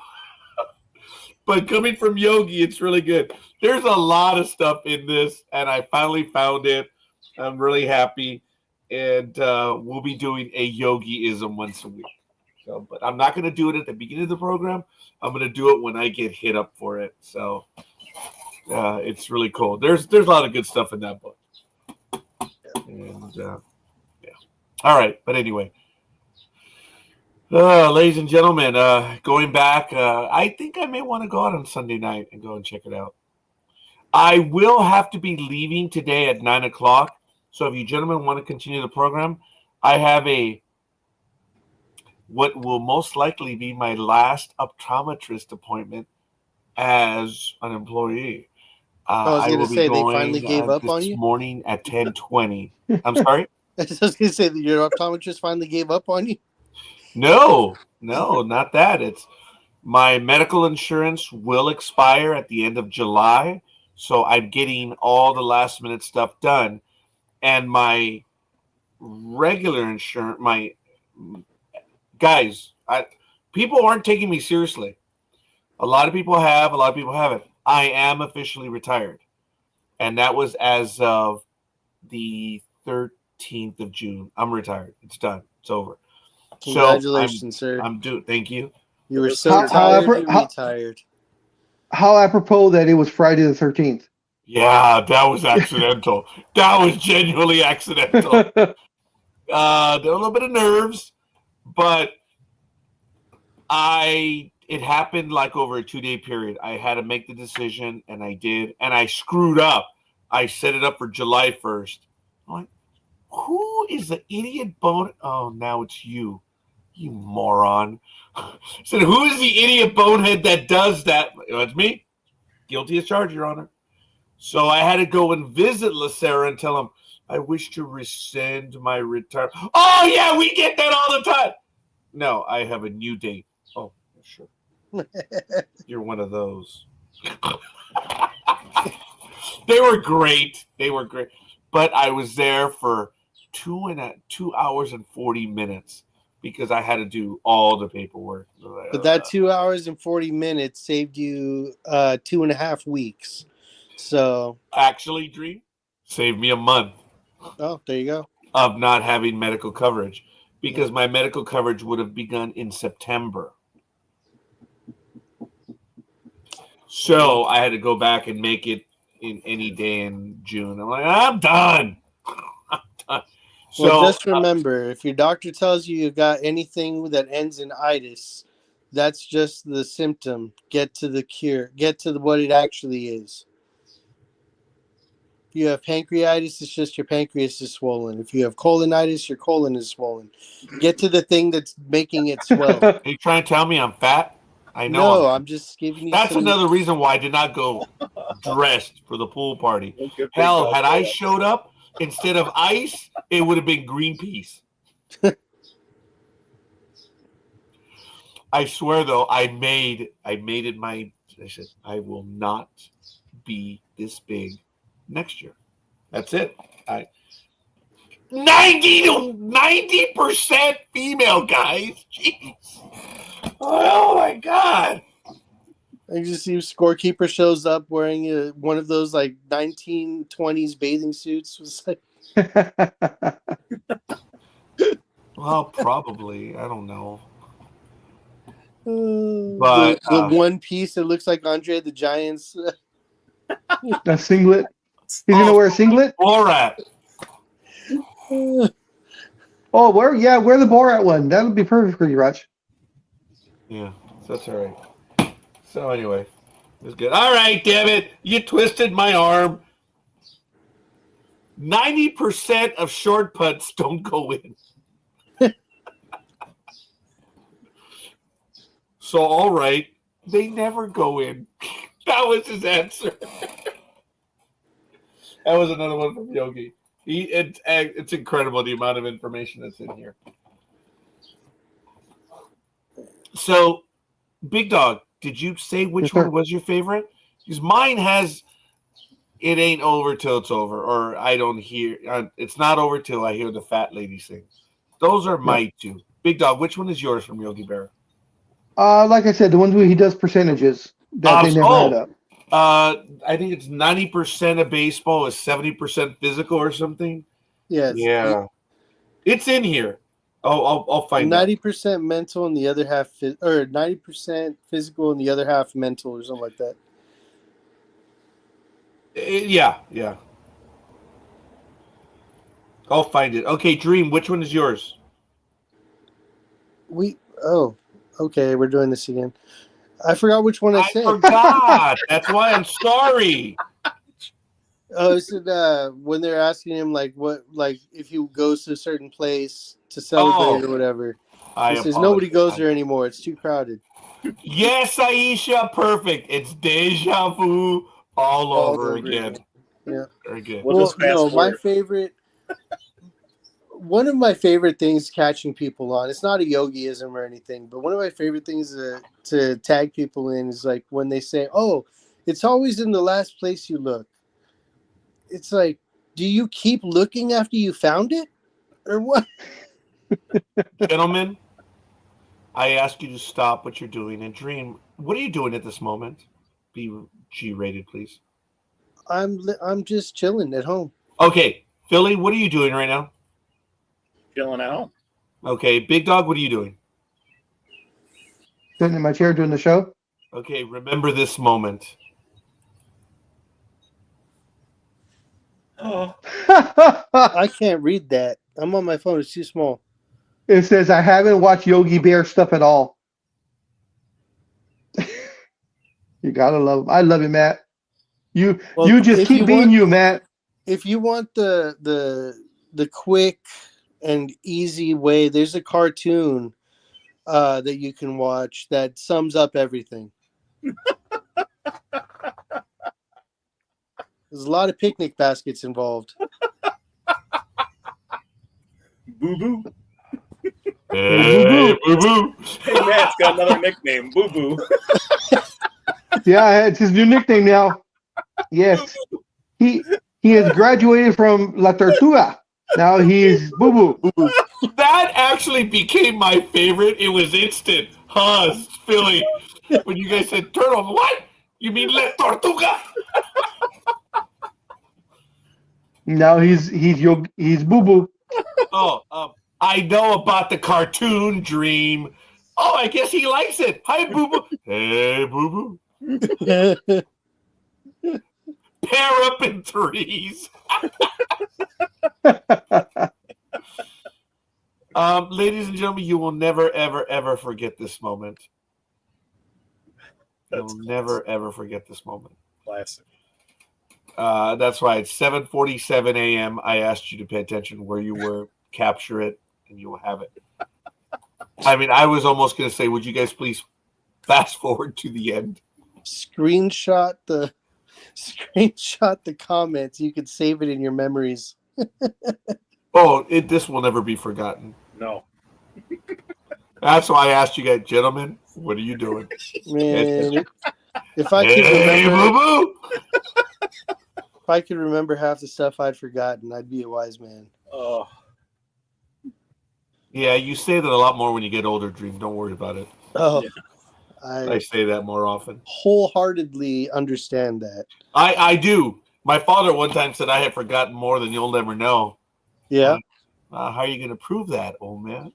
But coming from Yogi, it's really good. There's a lot of stuff in this, and I finally found it. I'm really happy. And we'll be doing a Yogi-ism once a week. So, but I'm not going to do it at the beginning of the program. I'm going to do it when I get hit up for it. So it's really cool. There's a lot of good stuff in that book. And yeah. All right. But anyway, ladies and gentlemen, going back, I think I may want to go out on Sunday night and go and check it out. I will have to be leaving today at 9 o'clock. So if you gentlemen want to continue the program, I have what will most likely be my last optometrist appointment as an employee. I was going to say they finally gave up on this you morning at 10:20. I'm sorry? I was going to say that your optometrist finally gave up on you. No, not that. It's my medical insurance will expire at the end of July. So I'm getting all the last minute stuff done. And my regular insurance, people aren't taking me seriously. A lot of people have, a lot of people haven't. I am officially retired. And that was as of the 13th of June. I'm retired. It's done. It's over. Congratulations, sir. I'm due. Thank you. You were so tired, you retired. How apropos that it was Friday the 13th. Yeah, that was accidental. That was genuinely accidental. There were a little bit of nerves, but it happened like over a 2-day period. I had to make the decision, and I did, and I screwed up. I set it up for July 1st. I'm like, who is the idiot bone? Oh, now it's you moron. I said, who is the idiot bonehead that does that? It's me. Guilty as charged, Your Honor. So I had to go and visit LaSarah and tell him, I wish to rescind my retirement. Oh, yeah, we get that all the time. No, I have a new date. Oh, sure. You're one of those. They were great. But I was there for 2 hours and 40 minutes because I had to do all the paperwork. But that 2 hours and 40 minutes saved you 2.5 weeks. So actually, Dream, saved me a month. Oh, there you go. Of not having medical coverage because my medical coverage would have begun in September. So I had to go back and make it in any day in June. I'm like, I'm done. So well, just remember, if your doctor tells you you've got anything that ends in itis, that's just the symptom. Get to the cure. Get to what it actually is. If you have pancreatitis, it's just your pancreas is swollen. If you have colonitis, your colon is swollen. Get to the thing that's making it swell. Are you trying to tell me I'm fat? I know. No, I'm just giving you. That's another reason why I did not go dressed for the pool party. Hell, had I showed up instead of ice, it would have been Greenpeace. I swear, though, I made it my. I said I will not be this big next year. That's it. 90% female, guys. Jeez. Oh my God. I just see scorekeeper shows up wearing one of those like 1920s bathing suits. Well, probably. I don't know. But the one piece that looks like Andre the Giant's. A singlet. He's gonna wear a singlet. Borat. Oh, wear the Borat one. That would be perfect for you, Raj. Yeah, that's all right. So anyway, it was good. All right, damn it. You twisted my arm. 90% of short putts don't go in. So, all right. They never go in. That was his answer. That was another one from Yogi. It's incredible the amount of information that's in here. So, Big Dog, did you say which one was your favorite? Because mine has "It Ain't Over Till It's Over," or I don't hear. It's not over till I hear the fat lady sing. Those are my two. Big Dog, which one is yours from Yogi Berra? Like I said, the ones where he does percentages that they never had up. I think it's 90% of baseball is 70% physical or something. Yes. Yeah. It's in here. I'll find 90% mental and the other half, or 90% physical and the other half mental, or something like that. Yeah. I'll find it. Okay, Dream, which one is yours? Okay, we're doing this again. I forgot which one I said. Forgot. That's why I'm sorry. Oh, so when they're asking him if he goes to a certain place to celebrate or whatever, he says nobody goes there anymore. It's too crowded. Yes, Aisha, perfect. It's deja vu all over again. Yeah, very good. One of my favorite things catching people on. It's not a yogiism or anything, but one of my favorite things to tag people in is like when they say, "Oh, it's always in the last place you look." It's like, do you keep looking after you found it, or what? Gentlemen, I ask you to stop what you're doing and Dream. What are you doing at this moment? Be G-rated, please. I'm just chilling at home. Okay, Philly, what are you doing right now? Chilling at home. Okay, Big Dog, what are you doing? Sitting in my chair doing the show. Okay, remember this moment. Oh. I can't read that. I'm on my phone. It's too small. It says, I haven't watched Yogi Bear stuff at all. You gotta love him. I love you, Matt. You just keep being you, Matt. If you want the quick and easy way, there's a cartoon that you can watch that sums up everything. There's a lot of picnic baskets involved. Boo Boo. Hey, Boo Boo. Hey, Matt's got another nickname, Boo Boo. Yeah, it's his new nickname now. Yes. He has graduated from La Tortuga. Now he's Boo Boo. That actually became my favorite. It was instant. Philly. When you guys said turtle, what? You mean La Tortuga? Now he's Boo Boo. I know about the cartoon, Dream. Oh, I guess he likes it. Hi, Boo Boo. Hey, Boo Boo. Pair up in threes. Ladies and gentlemen, you will never, ever, ever forget this moment. You'll never, ever forget this moment. Classic. That's why it's 7:47 a.m. I asked you to pay attention where you were, capture it, and you will have it. I mean, I was almost going to say, would you guys please fast forward to the end? Screenshot the comments. You could save it in your memories. This will never be forgotten. No. That's why I asked you guys, gentlemen, what are you doing? Man, if I could remember, if I could remember half the stuff I'd forgotten, I'd be a wise man. Oh. Yeah, you say that a lot more when you get older, Dream. Don't worry about it. Oh, yeah. I say that more often. Wholeheartedly understand that. I do. My father one time said I had forgotten more than you'll ever know. Yeah. How are you going to prove that, old man?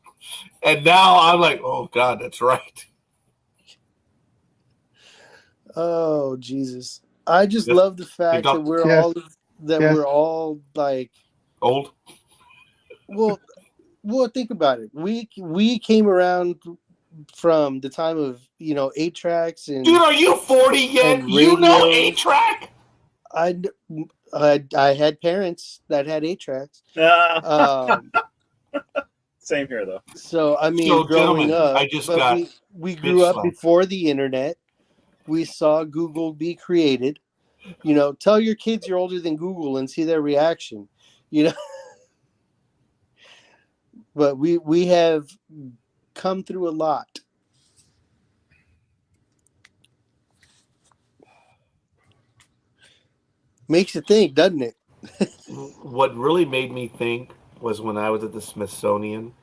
And now I'm like, oh, God, that's right. Oh, Jesus. I just love the fact that we're all like old. Well, think about it. We came around from the time of 8-tracks and. Dude, are you 40 yet? You know 8-track? I had parents that had 8-tracks. Same here, though. So I mean, growing up, I just got we grew up before the internet. we saw Google be created. You know, tell your kids you're older than Google and see their reaction. You know, but we have come through a lot. Makes you think, doesn't it? What really made me think was when I was at the Smithsonian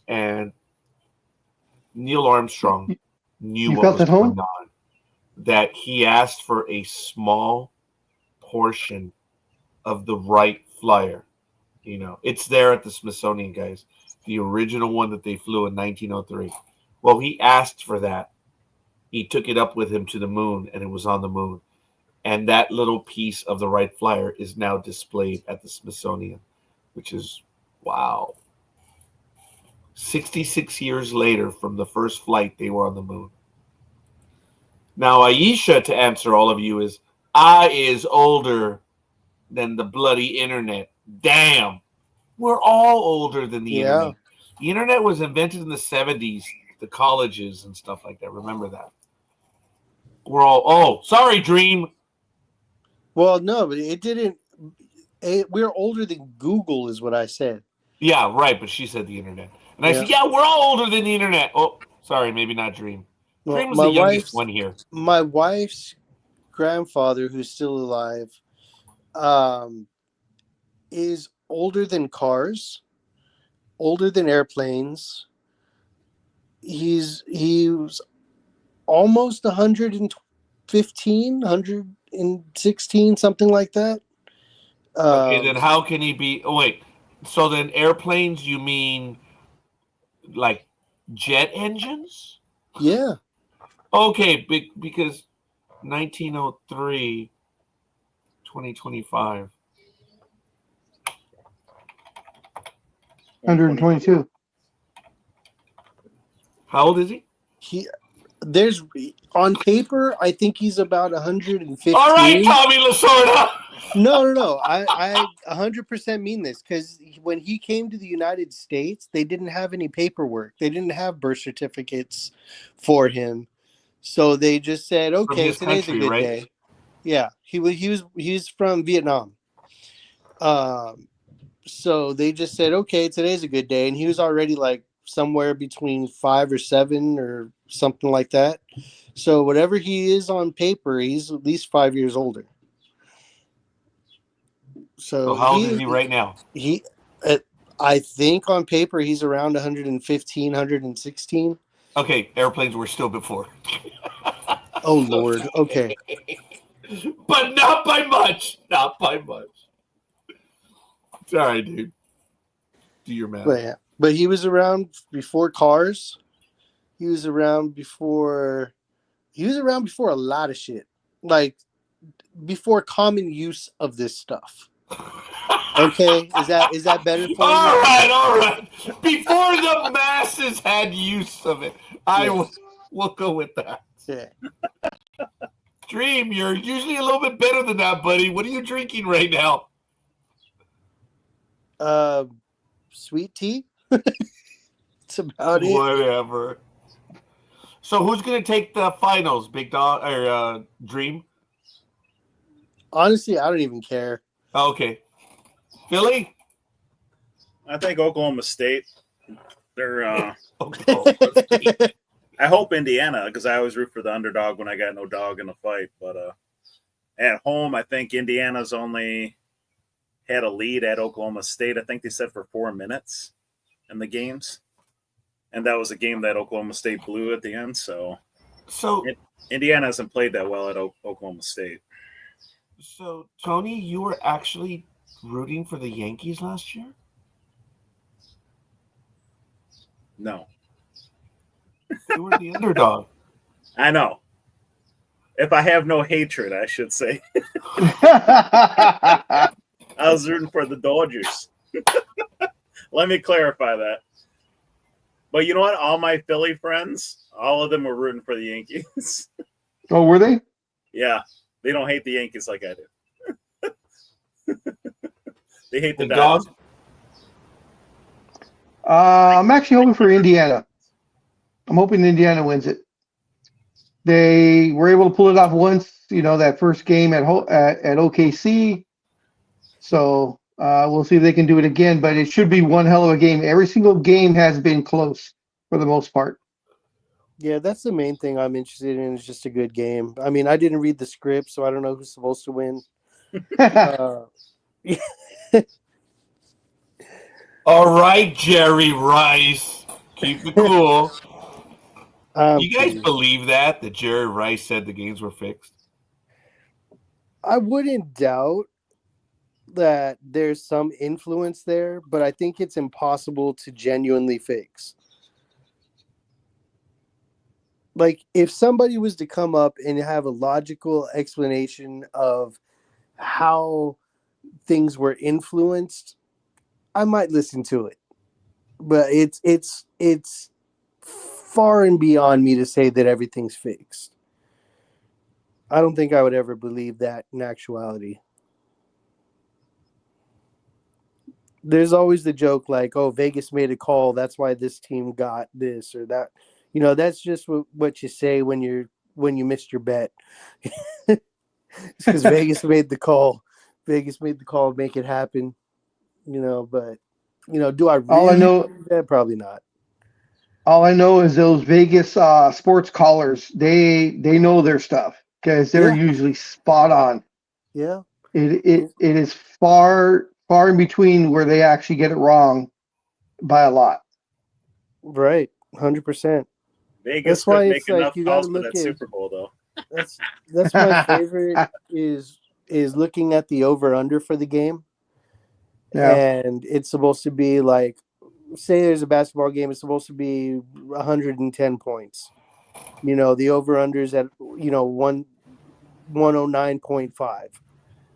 and Neil Armstrong knew You what felt was at home? going on. That he asked for a small portion of the Wright Flyer. You know, it's there at the Smithsonian, guys. The original one that they flew in 1903. Well, he asked for that. He took it up with him to the moon, and it was on the moon. And that little piece of the Wright Flyer is now displayed at the Smithsonian, which is wow. 66 years later from the first flight, they were on the moon. Now, Aisha, to answer all of you, is I is older than the bloody internet. Damn. We're all older than the internet. The internet was invented in the 70s, the colleges and stuff like that. Remember that. We're all, sorry, Dream. Well, no, but it didn't. We're older than Google, is what I said. Yeah, right. But she said the internet. And I said, yeah, we're all older than the internet. Oh, sorry, maybe not Dream. Well, Dream was the youngest one here. My wife's grandfather, who's still alive, is older than cars, older than airplanes. He was almost 115, 116, something like that. Okay, then how can he be? Oh, wait. So then airplanes, you mean like jet engines? Yeah. Okay, because 1903, 2025. 122. How old is he? There's on paper, I think he's about 115. All right, Tommy Lasorda. No. I 100% mean this because when he came to the United States, they didn't have any paperwork. They didn't have birth certificates for him, so they just said, "Okay, today's a good day." Yeah, he was from Vietnam. So they just said, "Okay, today's a good day," and he was already like somewhere between 5 or 7 or something like that. So whatever he is on paper, he's at least 5 years older. So how old is he right now? I think on paper he's around 115, 116. Okay, airplanes were still before. Oh Lord. Okay. But not by much. Not by much. Sorry, dude. Do your math. But he was around before cars. He was around before a lot of shit. Like before common use of this stuff. Okay, is that better for you? All right. Before the masses had use of it, we'll go with that. Yeah. Dream, you're usually a little bit better than that, buddy. What are you drinking right now? Sweet tea. That's about it. Whatever. So who's gonna take the finals, Big Dog or Dream? Honestly, I don't even care. Okay. Philly? I think Oklahoma State. They're Oklahoma State. I hope Indiana, because I always root for the underdog when I got no dog in the fight. But at home, I think Indiana's only had a lead at Oklahoma State. I think they said for 4 minutes in the games. And that was a game that Oklahoma State blew at the end. So Indiana hasn't played that well at Oklahoma State. So, Tony, you were actually rooting for the Yankees last year? No. You were the underdog. I know. If I have no hatred, I should say. I was rooting for the Dodgers. Let me clarify that. But you know what? All my Philly friends, all of them were rooting for the Yankees. Oh, were they? Yeah. They don't hate the Yankees like I do. They hate the dog. Dodgers. I'm actually hoping for Indiana. I'm hoping Indiana wins it. They were able to pull it off once, that first game at OKC. So we'll see if they can do it again, but it should be one hell of a game. Every single game has been close for the most part. Yeah, that's the main thing I'm interested in is just a good game. I mean, I didn't read the script, so I don't know who's supposed to win. All right, Jerry Rice. Keep it cool. You guys kidding. believe that Jerry Rice said the games were fixed? I wouldn't doubt that there's some influence there, but I think it's impossible to genuinely fix. Like, if somebody was to come up and have a logical explanation of how things were influenced, I might listen to it. But it's far and beyond me to say that everything's fixed. I don't think I would ever believe that in actuality. There's always the joke like, oh, Vegas made a call, that's why this team got this or that. That's just what you say when you missed your bet. Because Vegas made the call. Vegas made the call, make it happen. But do I really All I know, believe that? Probably not. all I know is those Vegas sports callers. They know their stuff because they're usually spot on. Yeah. It is far in between where they actually get it wrong by a lot. Right, 100%. Vegas That's why could it's make like enough you got calls to for look that at Super Bowl, though. That's my favorite is looking at the over under for the game. Yeah. And it's supposed to be like, say there's a basketball game, it's supposed to be 110 points. The over unders at 109.5.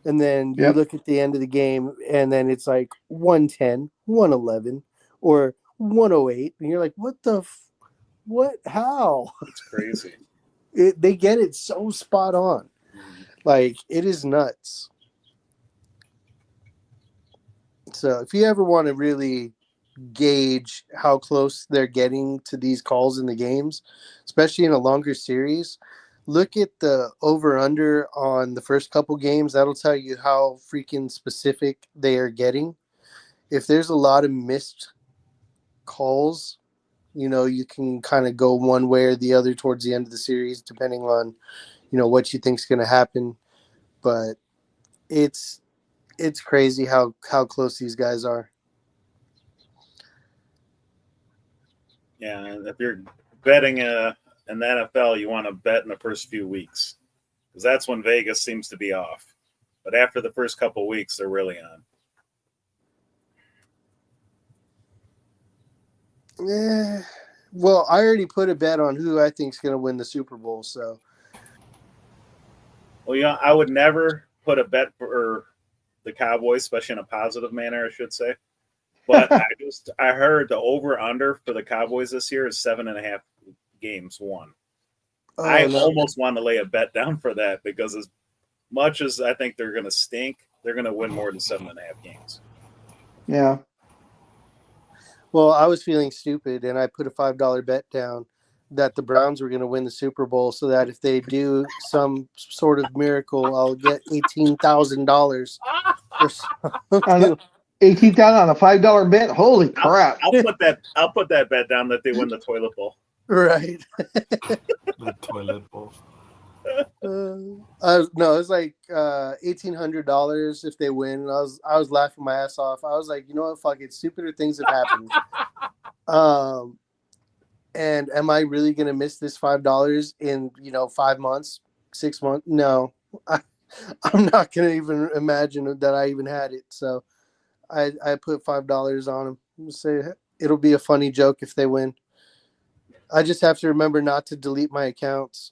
And then you look at the end of the game and then it's like 110, 111 or 108 and you're like, how? It's crazy. They get it so spot on. Like, it is nuts. So if you ever want to really gauge how close they're getting to these calls in the games, especially in a longer series, look at the over-under on the first couple games. That'll tell you how freaking specific they are getting. If there's a lot of missed calls, you can kind of go one way or the other towards the end of the series, depending on, what you think's going to happen. But it's crazy how close these guys are. Yeah, and if you're betting in the NFL, you want to bet in the first few weeks because that's when Vegas seems to be off. But after the first couple of weeks, they're really on. Yeah. Well, I already put a bet on who I think is going to win the Super Bowl. So, well, I would never put a bet for the Cowboys, especially in a positive manner, I should say. But I heard the over under for the Cowboys this year is 7.5 games won. Almost want to lay a bet down for that because as much as I think they're going to stink, they're going to win more than 7.5 games. Yeah. Well, I was feeling stupid, and I put a $5 bet down that the Browns were going to win the Super Bowl so that if they do some sort of miracle, I'll get $18,000. $18,000 on a $5 bet. Holy crap! I'll put that bet down that they win the toilet bowl. Right. The toilet bowl. No, it's like $1,800 if they win. And I was laughing my ass off. I was like, you know what? Fuck it. Stupider things have happened. And am I really gonna miss this $5 in 5 months, 6 months? No, I'm not gonna even imagine that I even had it. So I put $5 on them. Say it'll be a funny joke if they win. I just have to remember not to delete my accounts.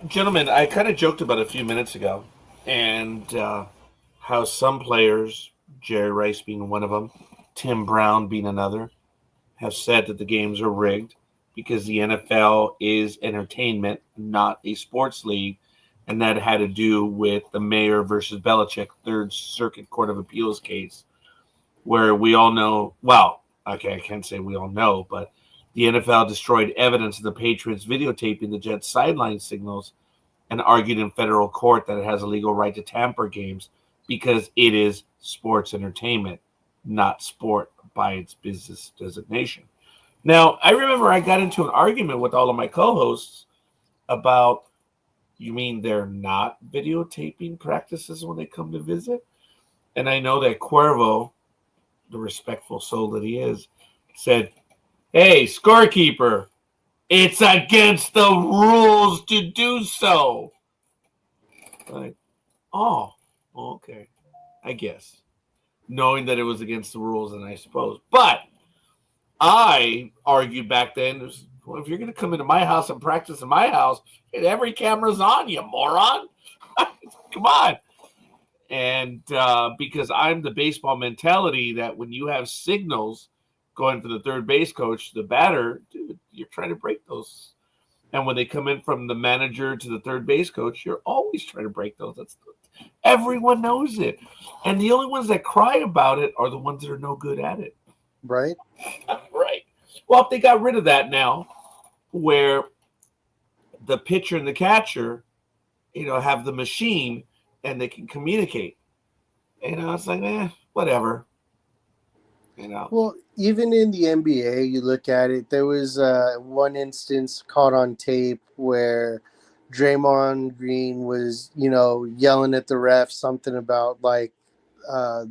Gentlemen, I kind of joked about it a few minutes ago, and how some players, Jerry Rice being one of them, Tim Brown being another, have said that the games are rigged because the NFL is entertainment, not a sports league, and that had to do with the Mayor versus Belichick Third Circuit Court of Appeals case. where we all know, well, okay, I can't say we all know, but the NFL destroyed evidence of the Patriots videotaping the Jets' sideline signals and argued in federal court that it has a legal right to tamper games because it is sports entertainment, not sport by its business designation. Now, I remember I got into an argument with all of my co-hosts about, you mean they're not videotaping practices when they come to visit? And I know that Cuervo, the respectful soul that he is, said, hey, scorekeeper, it's against the rules to do so. Like, oh, okay, I guess. Knowing that it was against the rules, and I suppose. But I argued back then, well, if you're going to come into my house and practice in my house, every camera's on you, moron. Come on. And because I'm the baseball mentality that when you have signals going from the third base coach to the batter, dude, you're trying to break those. And when they come in from the manager to the third base coach, you're always trying to break those. Everyone knows it. And the only ones that cry about it are the ones that are no good at it. Right. Right. Well, if they got rid of that now, where the pitcher and the catcher, have the machine and they can communicate. It's like, whatever. Well, even in the NBA, you look at it, there was one instance caught on tape where Draymond Green was, yelling at the ref something about like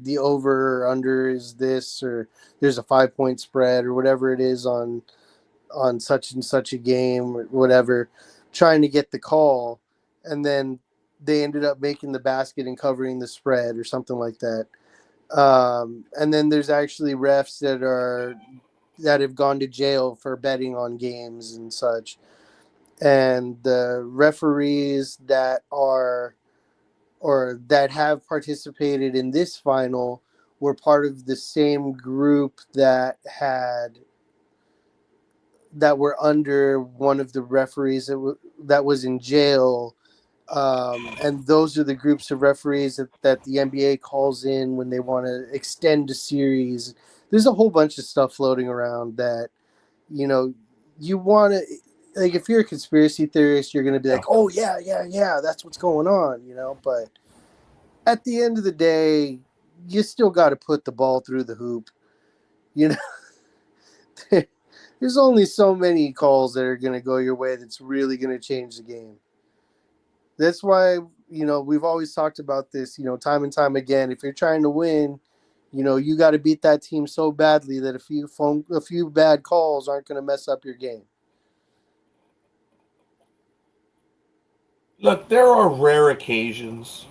the over or under is this, or there's a 5-point spread or whatever it is on such and such a game or whatever, trying to get the call. And then they ended up making the basket and covering the spread or something like that. And then there's actually refs that have gone to jail for betting on games and such. And the referees that have participated in this final were part of the same group that were under one of the referees that was in jail. And those are the groups of referees that the NBA calls in when they want to extend a series. There's a whole bunch of stuff floating around that, you want to, like, if you're a conspiracy theorist, you're going to be like, oh, yeah, that's what's going on, But at the end of the day, you still got to put the ball through the hoop. There's only so many calls that are going to go your way that's really going to change the game. That's why, we've always talked about this, time and time again. If you're trying to win, you got to beat that team so badly that a few bad calls aren't going to mess up your game. Look, there are rare occasions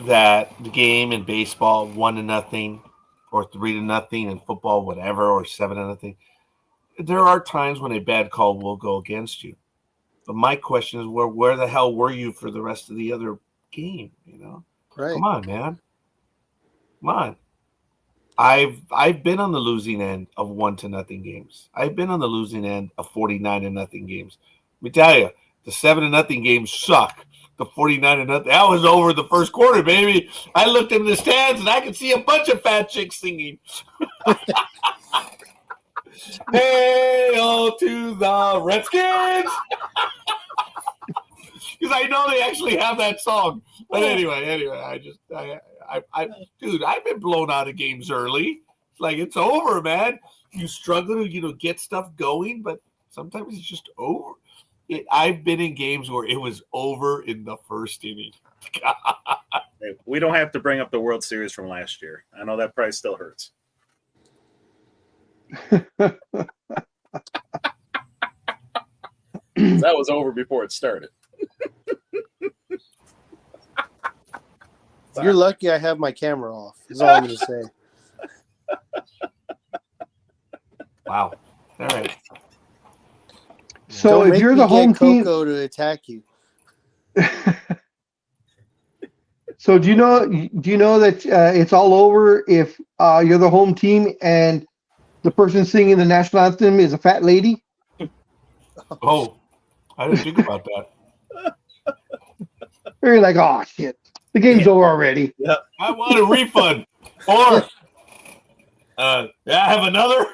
that the game in baseball 1-0 or 3-0 in football, whatever, or 7-0. There are times when a bad call will go against you. But my question is, where the hell were you for the rest of the other game? Right? Come on, man. Come on. I've been on the losing end of 1-0 games. I've been on the losing end of 49-0 games. Let me tell you, the 7-0 games suck. The 49-0, that was over the first quarter, baby. I looked in the stands and I could see a bunch of fat chicks singing. Hail to the Redskins! Because I know they actually have that song. But anyway, dude, I've been blown out of games early. It's like, it's over, man. You struggle to, get stuff going, but sometimes it's just over. I've been in games where it was over in the first inning. Hey, we don't have to bring up the World Series from last year. I know that price still hurts. That was over before it started. You're lucky I have my camera off, is all I'm going to say. Wow. All right. So Don't if make you're me the home get team, Coco to attack you. so do you know that it's all over if you're the home team and the person singing the national anthem is a fat lady? Oh, I didn't think about that. Or you're like, oh shit, the game's over already. Yeah. I want a refund. Or I have another.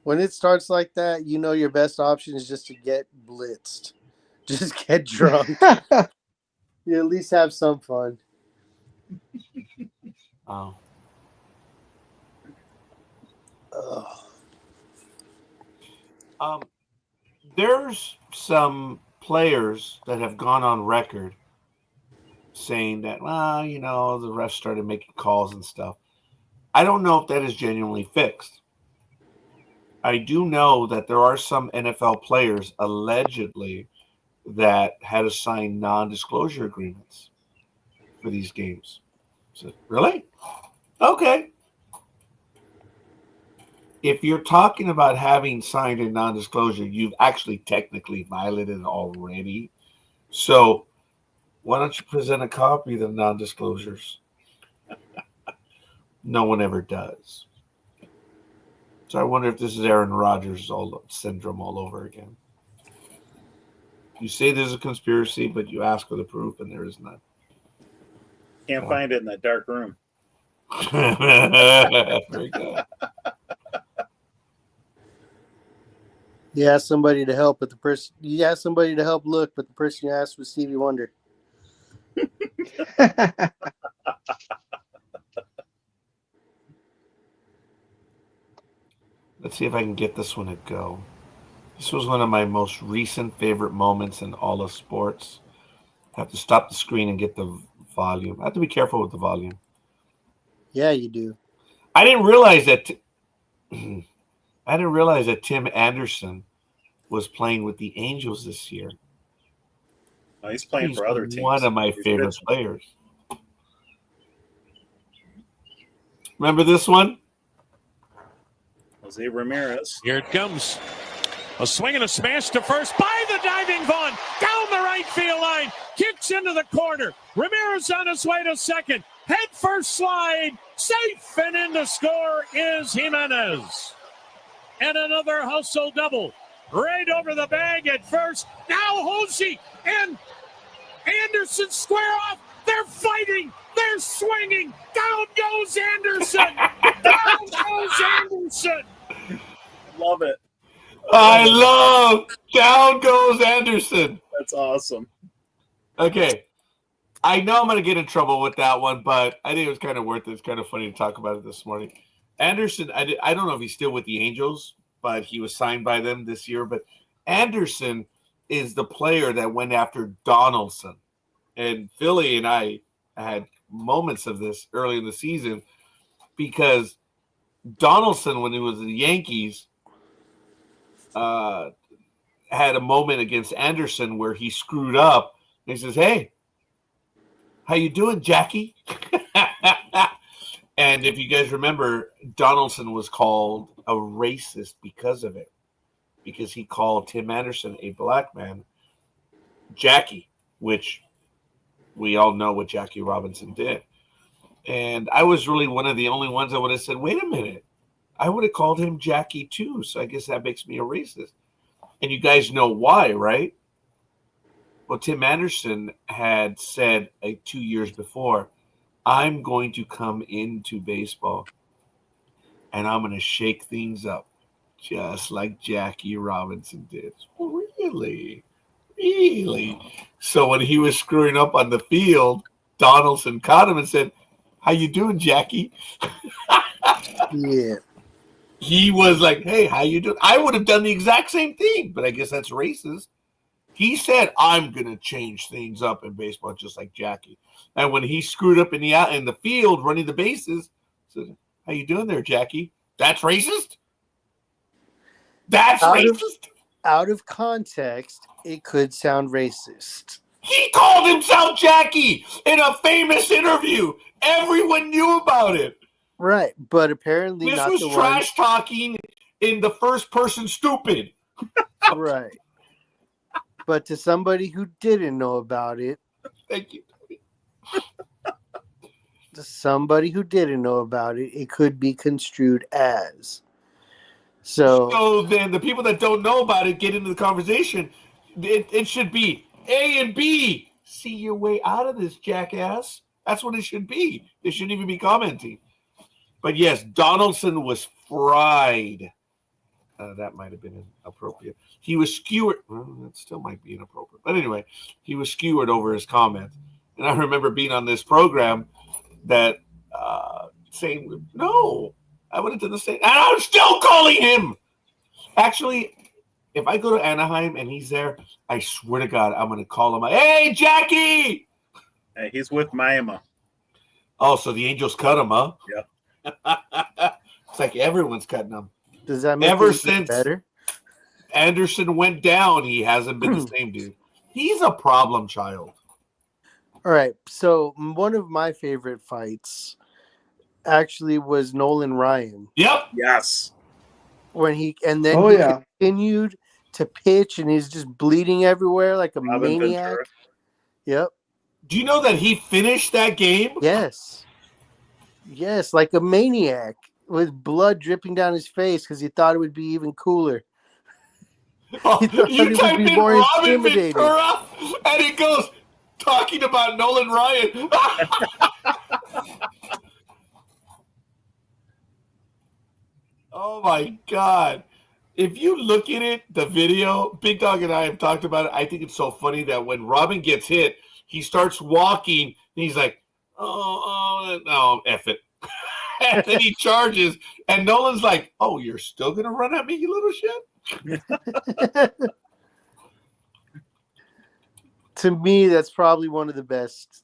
When it starts like that, you know your best option is just to get blitzed. Just get drunk. You at least have some fun. Oh. There's some players that have gone on record saying that, well, the refs started making calls and stuff. I don't know if that is genuinely fixed. I do know that there are some NFL players allegedly that had to sign non-disclosure agreements for these games. So, really? Okay. If you're talking about having signed a non-disclosure, you've actually technically violated it already. So why don't you present a copy of the non-disclosures? No one ever does. So I wonder if this is Aaron Rodgers syndrome all over again. You say there's a conspiracy, but you ask for the proof, and there is none. Can't find it in that dark room. Very good. You ask somebody to help, but you ask somebody to help look, but the person you asked was Stevie Wonder. Let's see if I can get this one to go. This was one of my most recent favorite moments in all of sports. I have to stop the screen and get the volume. I have to be careful with the volume. Yeah, you do. I didn't realize that Tim Anderson was playing with the Angels this year. Oh, he's playing for other teams. One of my favorite players. Remember this one? Jose Ramirez. Here it comes. A swing and a smash to first by the diving Vaughn. Down the right field line. Kicks into the corner. Ramirez on his way to second. Head first slide. Safe, and in to score is Jimenez. And another hustle double. Right over the bag at first. Now Hosey and Anderson square off. They're fighting. They're swinging. Down goes Anderson. Down goes Anderson. Love it. I love down goes Anderson. That's awesome. Okay. I know I'm going to get in trouble with that one, but I think it was kind of worth it. It's kind of funny to talk about it this morning. Anderson, I don't know if he's still with the Angels, but he was signed by them this year. But Anderson is the player that went after Donaldson. And Philly and I had moments of this early in the season because Donaldson, when he was in the Yankees, had a moment against Anderson where he screwed up. And he says, "Hey, how you doing, Jackie?" And if you guys remember, Donaldson was called a racist because of it, because he called Tim Anderson, a black man, Jackie, which we all know what Jackie Robinson did. And I was really one of the only ones that would have said, wait a minute, I would have called him Jackie too. So I guess that makes me a racist. And you guys know why, right? Well, Tim Anderson had said 2 years before, I'm going to come into baseball and I'm going to shake things up just like Jackie Robinson did. Really? Really? So when he was screwing up on the field, Donaldson caught him and said, how you doing, Jackie? Yeah. He was like, hey, how you doing? I would have done the exact same thing, but I guess that's racist. He said, I'm going to change things up in baseball just like Jackie. And when he screwed up in the field running the bases, said, how you doing there, Jackie? That's racist? That's racist? Out of context, it could sound racist. He called himself Jackie in a famous interview. Everyone knew about it. Right, but apparently this not was the trash talking in the first person stupid. Right. But to somebody who didn't know about it, thank you. To somebody who didn't know about it, it could be construed as. So then the people that don't know about it get into the conversation. It should be A and B. See your way out of this, jackass. That's what it should be. They shouldn't even be commenting. But yes, Donaldson was fried. That might have been inappropriate. He was skewered. Well, that still might be inappropriate. But anyway, he was skewered over his comment. And I remember being on this program that saying, no, I would have done the same. And I'm still calling him. Actually, if I go to Anaheim and he's there, I swear to God, I'm going to call him. Hey, Jackie! Hey, he's with Miami. Oh, so the Angels cut him, huh? Yeah. It's like everyone's cutting him. Does that make Ever it since better? Anderson went down, he hasn't been the same, dude. He's a problem child. All right. So one of my favorite fights actually was Nolan Ryan. Yep. Yes. When he continued to pitch and he's just bleeding everywhere like a Robin maniac. Ventura. Yep. Do you know that he finished that game? Yes. Yes, like a maniac with blood dripping down his face because he thought it would be even cooler. Oh, He thought you it would type be in more Robin intimidating. Ventura, and it goes talking about Nolan Ryan. Oh my God. If you look at it, the video, Big Dog and I have talked about it. I think it's so funny that when Robin gets hit, he starts walking and he's like, no, F it. And then he charges, and Nolan's like, oh, you're still going to run at me, you little shit? To me, that's probably one of the best.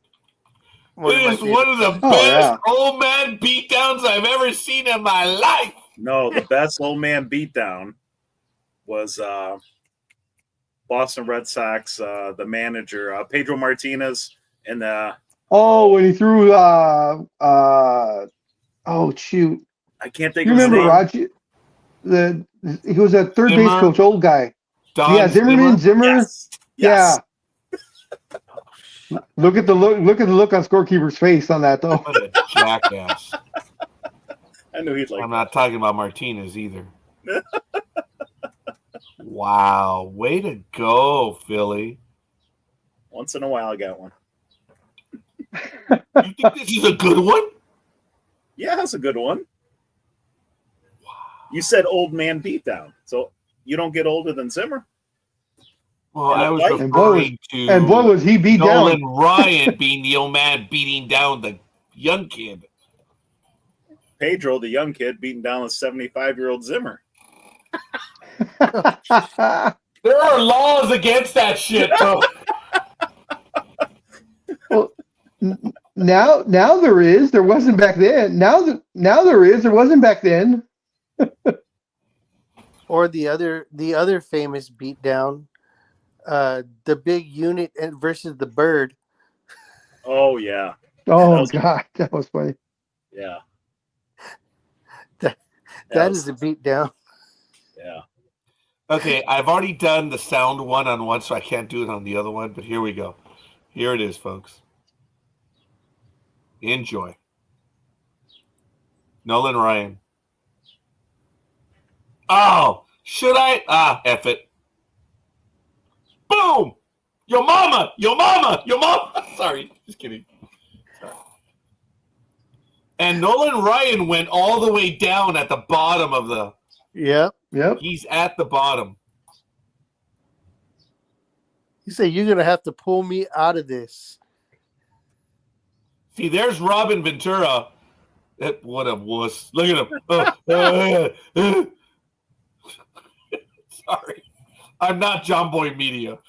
It is one of the best old man beatdowns I've ever seen in my life. No, the best old man beatdown was Boston Red Sox, the manager, Pedro Martinez, and when he threw shoot. I can't think You of his remember name. He was a third Zimmer? base coach, old guy. Don Zimmer. Yes. Yeah. Look at the look on scorekeeper's face on that though. What a jackass. I knew he'd like I'm not talking about Martinez either. Wow. Way to go, Philly. Once in a while I got one. You think this is a good one? Yeah, that's a good one. Wow. You said old man beatdown, so you don't get older than Zimmer. Well, I was And boy referring to was he beat Nolan down. Ryan being the old man beating down the young kid. Pedro, the young kid, beating down a 75-year-old Zimmer. There are laws against that shit, though. Well, now there is. There wasn't back then. Now there is. There wasn't back then. Or the other famous beatdown, the big unit versus the bird. Oh, yeah. Oh, God. That was funny. Yeah. That is a beatdown. Yeah. Okay, I've already done the sound one on one, so I can't do it on the other one, but here we go. Here it is, folks. Enjoy. Nolan Ryan. Oh, should I? F it. Boom! Your mama! Sorry, just kidding. Sorry. And Nolan Ryan went all the way down at the bottom of the... Yep. He's at the bottom. You say you're going to have to pull me out of this. See, there's Robin Ventura. What a wuss. Look at him. Sorry. I'm not John Boy Media.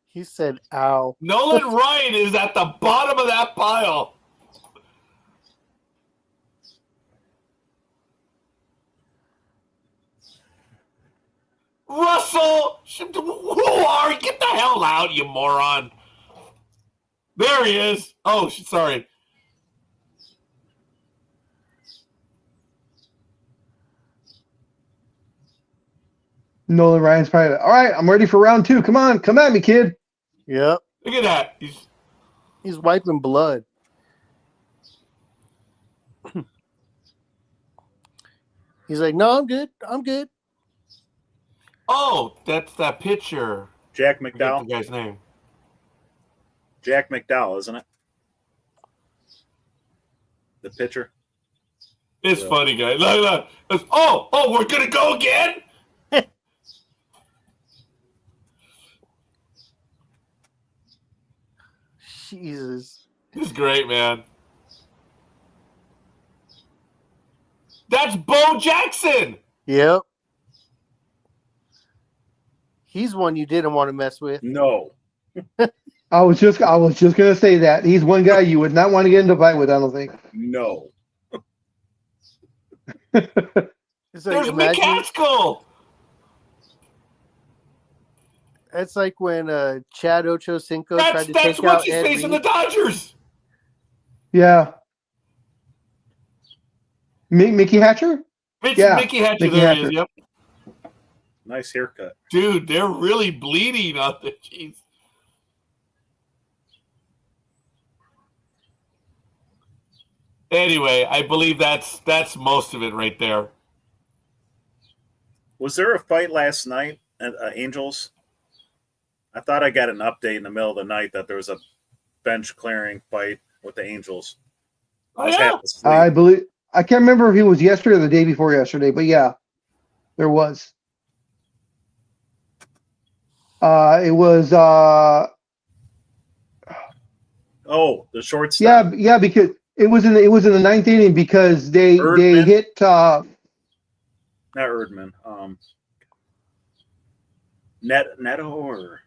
He said, ow. Nolan Ryan is at the bottom of that pile. Russell, who are you? Get the hell out, you moron. There he is. Oh, sorry. Nolan Ryan's probably all right. I'm ready for round 2. Come on, come at me, kid. Yep. Look at that. He's wiping blood. He's like, no, I'm good. Oh, that's that picture. Jack Forget McDowell. the guy's name. Jack McDowell, isn't it? The pitcher. It's funny, guy. Look. Oh, we're gonna go again. Jesus. It's great, man. That's Bo Jackson. Yep. He's one you didn't want to mess with. No. I was just gonna say that he's one guy you would not want to get into a fight with. I don't think. No. It's like, There's imagine, McCaskill. it's like when Chad Ochocinco tried That's to take what's out his Ed face in the Reed. Dodgers. Yeah. Mickey Hatcher. Yeah, Mickey Hatcher. Mickey There he Hatcher. is. Yep. Nice haircut. Dude, they're really bleeding on the Jeez. Anyway, I believe that's most of it right there. Was there a fight last night at Angels? I thought I got an update in the middle of the night that there was a bench clearing fight with the Angels. Oh, I was yeah. half asleep. I believe I can't remember if it was yesterday or the day before yesterday, but yeah, there was. It was Oh, the shortstop. yeah, because it was in the ninth inning because they Erdman? hit Not Erdman. Neto or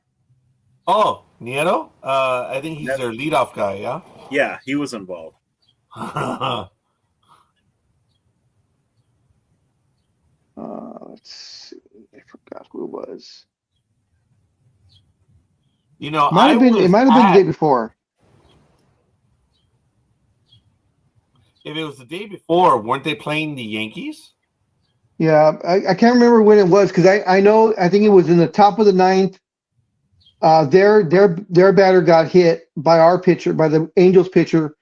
Nieto? I think he's their leadoff guy, yeah? yeah, he was involved. let's see, I forgot who it was. You know, It might have been the day before. If it was the day before, weren't they playing the Yankees? Yeah, I can't remember when it was because I think it was in the top of the ninth. Their batter got hit by the Angels pitcher.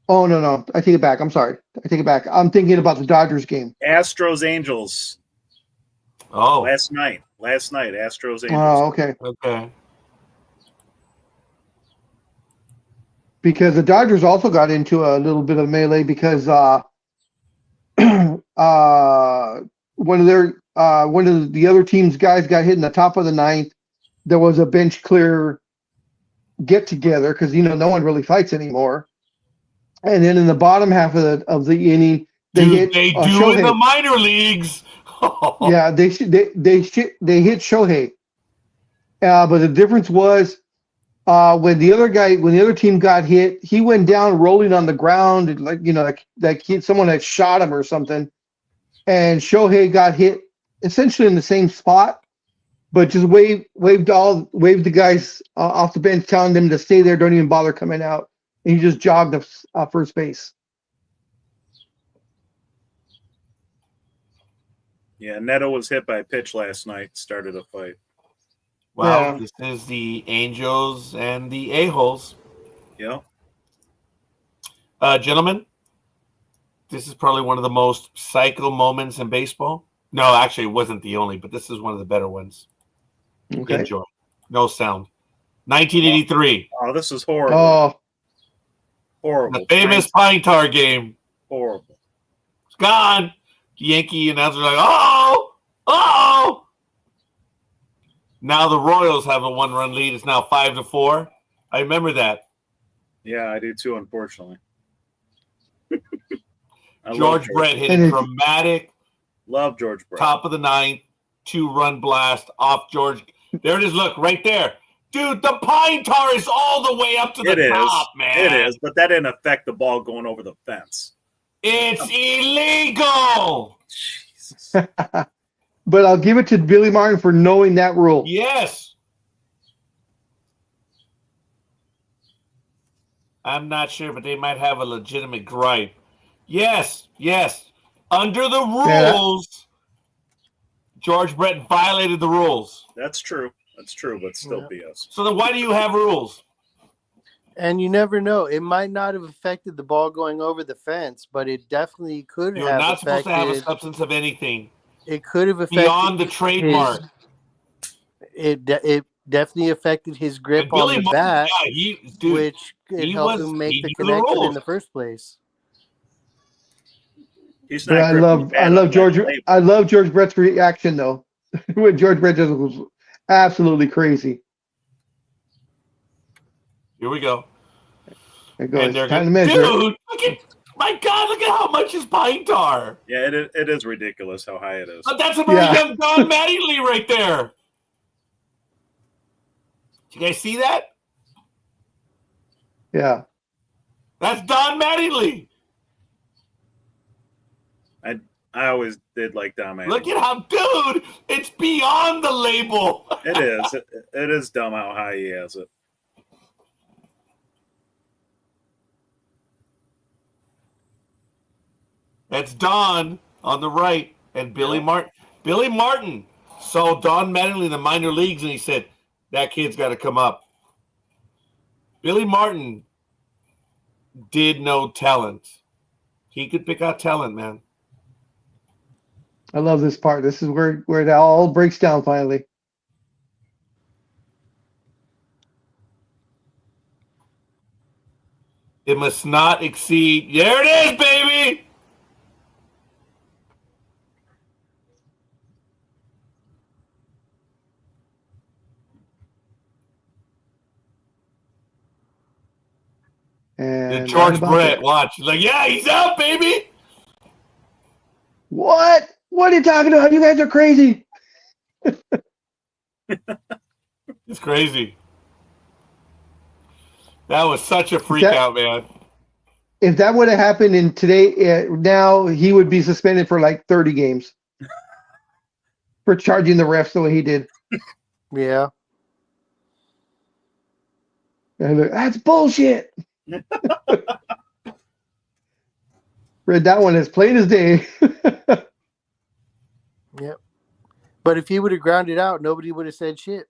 Oh no, I take it back. I'm sorry. I take it back. I'm thinking about the Dodgers game. Astros Angels Oh, last night. Astros Angels. Oh, okay. okay. Because the Dodgers also got into a little bit of melee because one of the other team's guys got hit in the top of the ninth. There was a bench clear get together because no one really fights anymore. And then in the bottom half of the inning, they hit They do Shohei. in the minor leagues. Yeah, they hit Shohei. But the difference was when the other team got hit, he went down rolling on the ground like someone had shot him or something. And Shohei got hit essentially in the same spot, but just waved the guys off the bench, telling them to stay there, don't even bother coming out. And he just jogged up first base. Yeah, Neto was hit by a pitch last night. Started a fight. Well, Yeah. This is the Angels and the A-holes. Yeah. Gentlemen, this is probably one of the most psycho moments in baseball. No, actually, it wasn't the only, but this is one of the better ones. Okay. Enjoy. No sound. 1983. Oh, this is horrible. Oh, Horrible. The famous Pine Tar game. Horrible. It's gone. The Yankee announcer's like, oh. Now the Royals have a 1-run lead. It's now 5-4. I remember that. Yeah, I do too, unfortunately. George Brett hit And a it's- dramatic Love George Brett. top of the ninth, 2-run blast off George. There it is. Look, right there. Dude, the Pine Tar is all the way up to the top, man. It is, but that didn't affect the ball going over the fence. It's illegal. Jesus. but I'll give it to Billy Martin for knowing that rule. Yes. I'm not sure, but they might have a legitimate gripe. Yes. Under the rules, George Brett violated the rules. That's true, but still BS. So then why do you have rules? And you never know. It might not have affected the ball going over the fence, but it definitely could You're have not supposed to have a affected. substance of anything It could have affected beyond the trademark. It definitely affected his grip And on Billy the Martin, bat, dude, which it helped him make he the knew the connection in rules. the first place. He's But not I gripping the love bat on George. that label. I love George Brett's reaction though. When George Brett just was absolutely crazy. Here we go. It goes And they're time to going, measure. dude, my God, look at how much his pints are. Yeah, it is ridiculous how high it is. But that's a very Yeah. young Don Mattingly right there. You guys see that? Yeah. That's Don Mattingly. I always did like Don Mattingly. Look at how, dude, it's beyond the label. It is. It is dumb how high he has it. That's Don on the right and Billy Martin. Billy Martin saw Don Mattingly in the minor leagues and he said, that kid's got to come up. Billy Martin did know talent. He could pick out talent, man. I love this part. This is where it all breaks down finally. It must not exceed. There it is, baby. And George right Brett, there. watch. He's like, yeah, he's out, baby. What? What are you talking about? You guys are crazy. It's crazy. That was such a freak out, man. If that would have happened in today, now he would be suspended for like 30 games for charging the refs the way he did. Yeah. And like, that's bullshit. Read that one as plain as day. Yep. But if he would have grounded out, nobody would have said shit.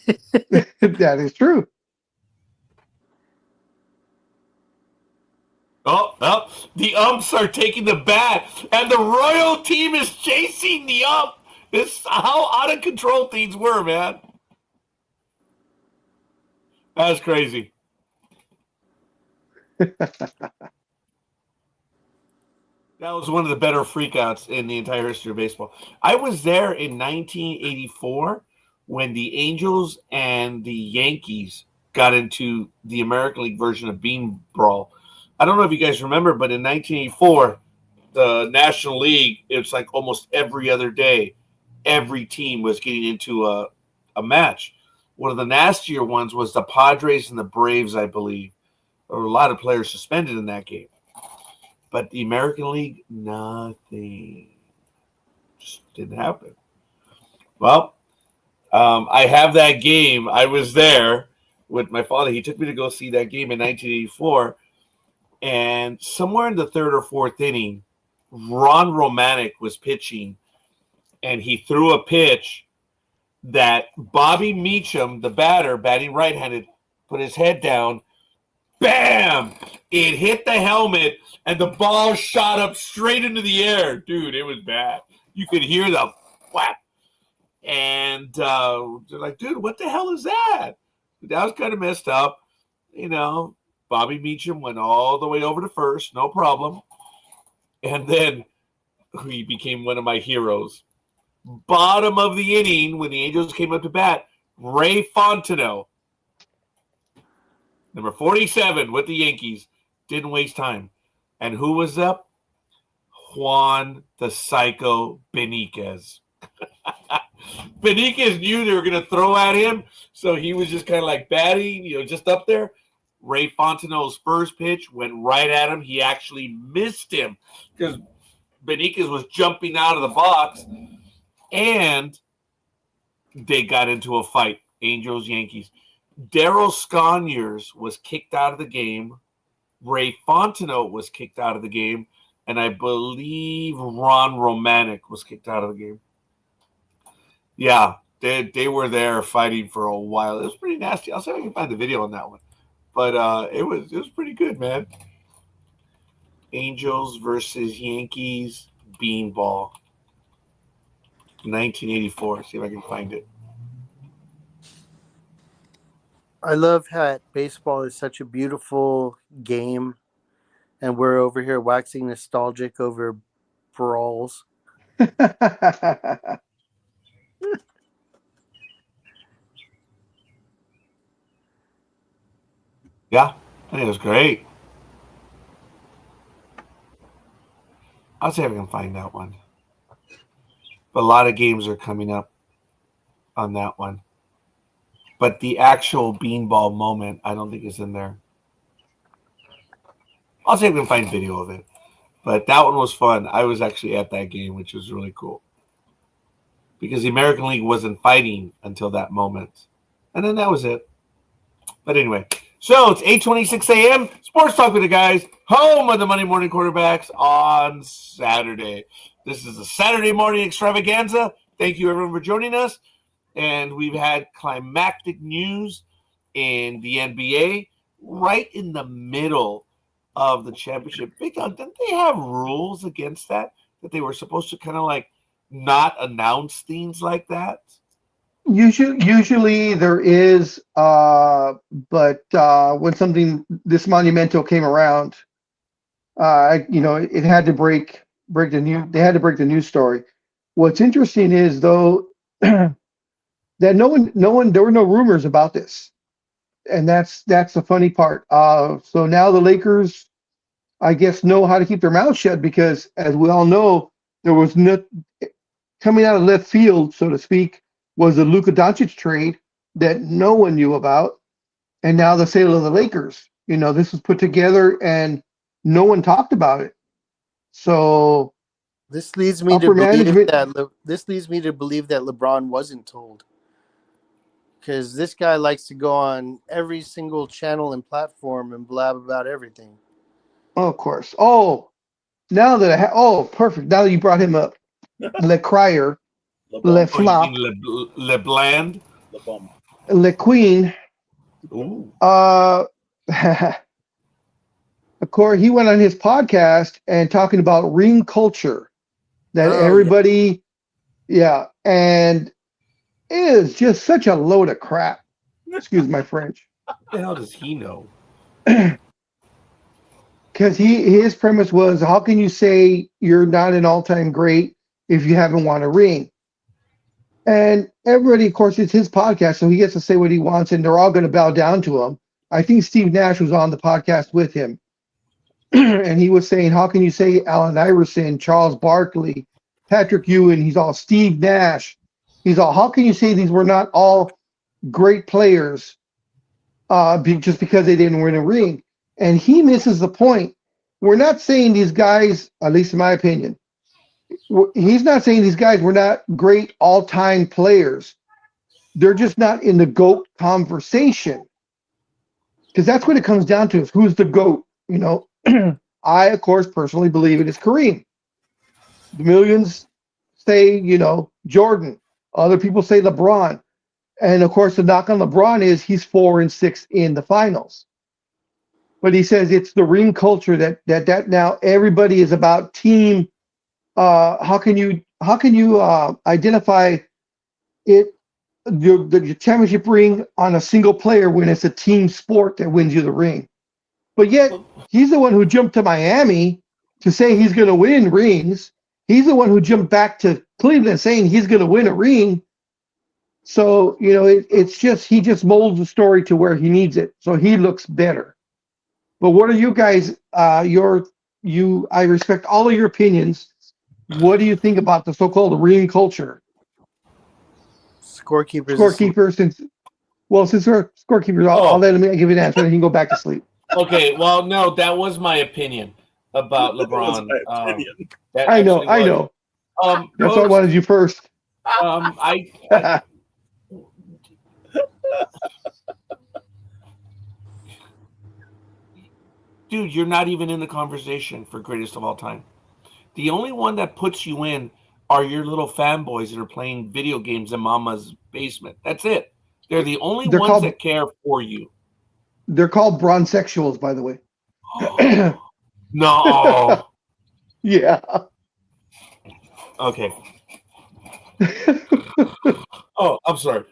That is true. Oh, the umps are taking the bat, and the Royal team is chasing the ump. This is how out of control things were, man. That's crazy. That was one of the better freakouts in the entire history of baseball. I was there in 1984 when the Angels and the Yankees got into the American League version of Bean Brawl. I don't know if you guys remember, but in 1984, the National League, it's like almost every other day, every team was getting into a match. One of the nastier ones was the Padres and the Braves, I believe. There were a lot of players suspended in that game. But the American League, nothing. Just didn't happen. Well, I have that game. I was there with my father. He took me to go see that game in 1984. And somewhere in the third or fourth inning, Ron Romanic was pitching. And he threw a pitch that Bobby Meacham, the batter, batting right-handed, put his head down. Bam! It hit the helmet, and the ball shot up straight into the air. Dude, it was bad. You could hear the whap. And they're like, dude, what the hell is that? That was kind of messed up. You know, Bobby Meacham went all the way over to first, no problem. And then he became one of my heroes. Bottom of the inning, when the Angels came up to bat, Ray Fontenot, number 47 with the Yankees, didn't waste time. And who was up? Juan the Psycho Beniquez. Beniquez knew they were going to throw at him, so he was just kind of like batting, just up there. Ray Fontenot's first pitch went right at him. He actually missed him because Beniquez was jumping out of the box, and they got into a fight. Angels, Yankees. Darryl Sconyers was kicked out of the game. Ray Fontenot was kicked out of the game. And I believe Ron Romanic was kicked out of the game. Yeah, they were there fighting for a while. It was pretty nasty. I'll see if I can find the video on that one. But it was pretty good, man. Angels versus Yankees beanball. 1984. See if I can find it. I love how baseball is such a beautiful game, and we're over here waxing nostalgic over brawls. Yeah, I think it was great. I'll see if I can find that one. But a lot of games are coming up on that one. But the actual beanball moment, I don't think is in there. I'll see if I can find video of it. But that one was fun. I was actually at that game, which was really cool. Because the American League wasn't fighting until that moment. And then that was it. But anyway, so it's 8:26 a.m. Sports Talk with the guys, home of the Monday Morning Quarterbacks on Saturday. This is a Saturday morning extravaganza. Thank you, everyone, for joining us. And we've had climactic news in the NBA right in the middle of the championship. Big Don, didn't they have rules against that? That they were supposed to kind of like not announce things like that? Usually there is, but when something this monumental came around, it had to break the news. They had to break the news story. What's interesting is though that no one, there were no rumors about this, and that's the funny part. So now the Lakers, I guess, know how to keep their mouths shut because, as we all know, there was no coming out of left field, so to speak, was the Luka Doncic trade that no one knew about, and now the sale of the Lakers. This was put together and no one talked about it. So this leads me to believe that LeBron wasn't told, because this guy likes to go on every single channel and platform and blab about everything. Oh, of course. Oh, now that perfect. Now that you brought him up, Le Crier, Le Flop, Le Bland, Le Queen. Ooh. Of course, he went on his podcast and talking about ring culture, that everybody, and it is just such a load of crap. Excuse my French. What the hell does he know? Because his premise was, how can you say you're not an all-time great if you haven't won a ring? And everybody, of course, it's his podcast, so he gets to say what he wants, and they're all going to bow down to him. I think Steve Nash was on the podcast with him, and he was saying, how can you say Allen Iverson, Charles Barkley, Patrick Ewing, he's all Steve Nash. He's all, how can you say these were not all great players just because they didn't win a ring? And he misses the point. We're not saying these guys, at least in my opinion, he's not saying these guys were not great all-time players. They're just not in the GOAT conversation. Because that's what it comes down to, is who's the GOAT. I, of course, personally believe it is Kareem. The millions say, Jordan. Other people say LeBron. And, of course, the knock on LeBron is he's 4-6 in the finals. But he says it's the ring culture that now everybody is about team. How can you identify it, the championship ring on a single player when it's a team sport that wins you the ring? But yet he's the one who jumped to Miami to say he's going to win rings. He's the one who jumped back to Cleveland saying he's going to win a ring. So it's just he just molds the story to where he needs it, so he looks better. But what are you guys? I respect all of your opinions. What do you think about the so-called ring culture? Scorekeepers. Since we're scorekeepers, I'll let him give you an answer and he can go back to sleep. Okay, well, no, that was my opinion about LeBron. I know. That's why I wanted you first. Dude, you're not even in the conversation for greatest of all time. The only one that puts you in are your little fanboys that are playing video games in mama's basement. That's it. They're the only ones that care for you. They're called bronzexuals, by the way. No. Yeah. Okay. Oh, I'm sorry.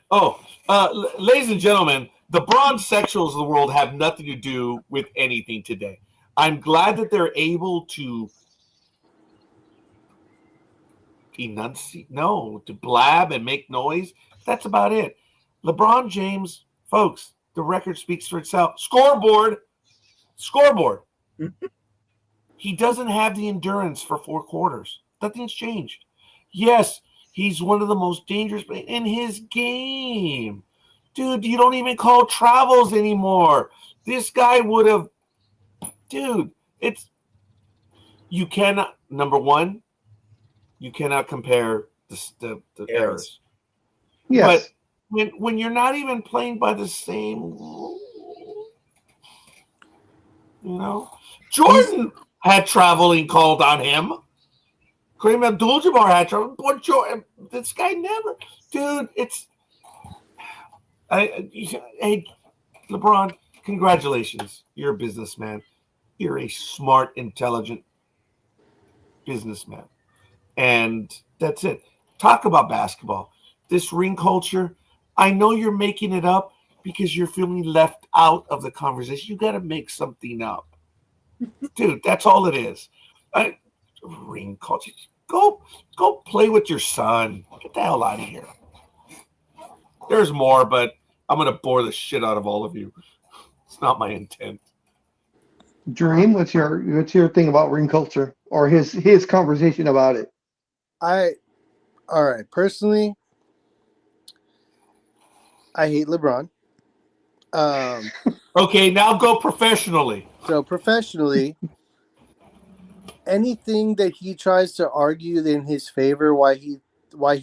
Ladies and gentlemen, The bronze sexuals of the world have nothing to do with anything today. I'm glad that they're able to enunciate, to blab and make noise. That's about it. LeBron James, folks, the record speaks for itself. Scoreboard. He doesn't have the endurance for 4 quarters. Nothing's changed. Yes, he's one of the most dangerous in his game. Dude, you don't even call travels anymore. This guy would have, you cannot, number one, you cannot compare the errors. Yes. But when you're not even playing by the same rule, Jordan had traveling called on him. Kareem Abdul-Jabbar had travel, but this guy never. Dude, hey, LeBron, congratulations. You're a businessman. You're a smart, intelligent businessman. And that's it. Talk about basketball. This ring culture, I know you're making it up because you're feeling left out of the conversation. You got to make something up. Dude, that's all it is. Ring culture. Go play with your son. Get the hell out of here. There's more, but I'm going to bore the shit out of all of you. It's not my intent. Dream, what's your thing about ring culture or his conversation about it? All right. Personally, I hate LeBron. Okay, now go professionally. So professionally, anything that he tries to argue in his favor why he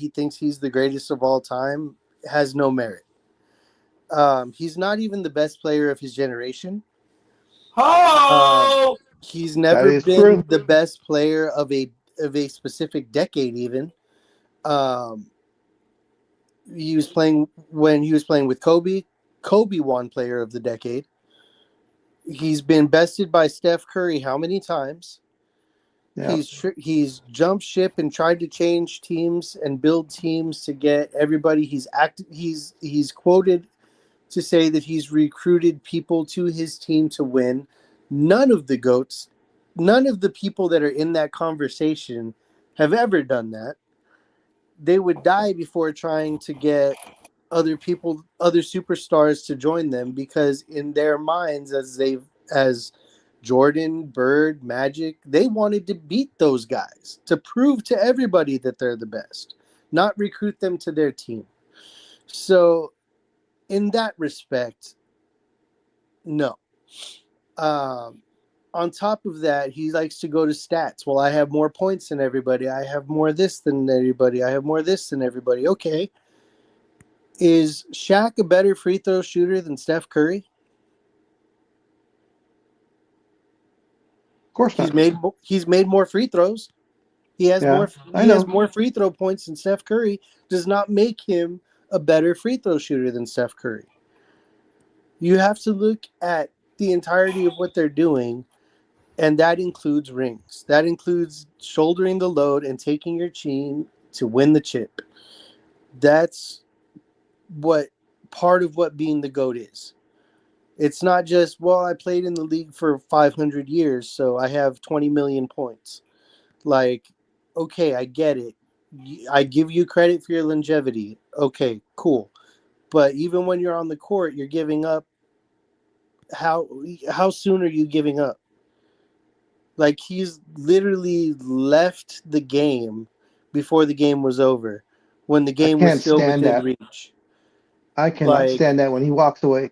thinks he's the greatest of all time has no merit. He's not even the best player of his generation. Oh! He's never been true. the best player of a specific decade even. He was playing when he was playing with Kobe. Kobe won player of the decade. He's been bested by Steph Curry how many times? Yeah. He's jumped ship and tried to change teams and build teams to get everybody. He's quoted to say that he's recruited people to his team to win. None of the GOATs, none of the people that are in that conversation have ever done that. They would die before trying to get other superstars to join them because in their minds, as Jordan, Bird, Magic, they wanted to beat those guys to prove to everybody that they're the best, not recruit them to their team. So in that respect, no. On top of that, he likes to go to stats. Well, I have more points than everybody. I have more this than everybody. I have more this than everybody. Okay. Is Shaq a better free throw shooter than Steph Curry? Of course not. He's made more free throws. He has more free throw points than Steph Curry. Does not make him a better free throw shooter than Steph Curry. You have to look at the entirety of what they're doing, and that includes rings. That includes shouldering the load and taking your team to win the chip. That's what part of what being the GOAT is. It's not just, well, I played in the league for 500 years, so I have 20 million points. Like, okay, I get it. I give you credit for your longevity. Okay, cool. But even when you're on the court, you're giving up. How soon are you giving up? Like, he's literally left the game before the game was over, when the game was still within reach. I cannot stand that when he walks away.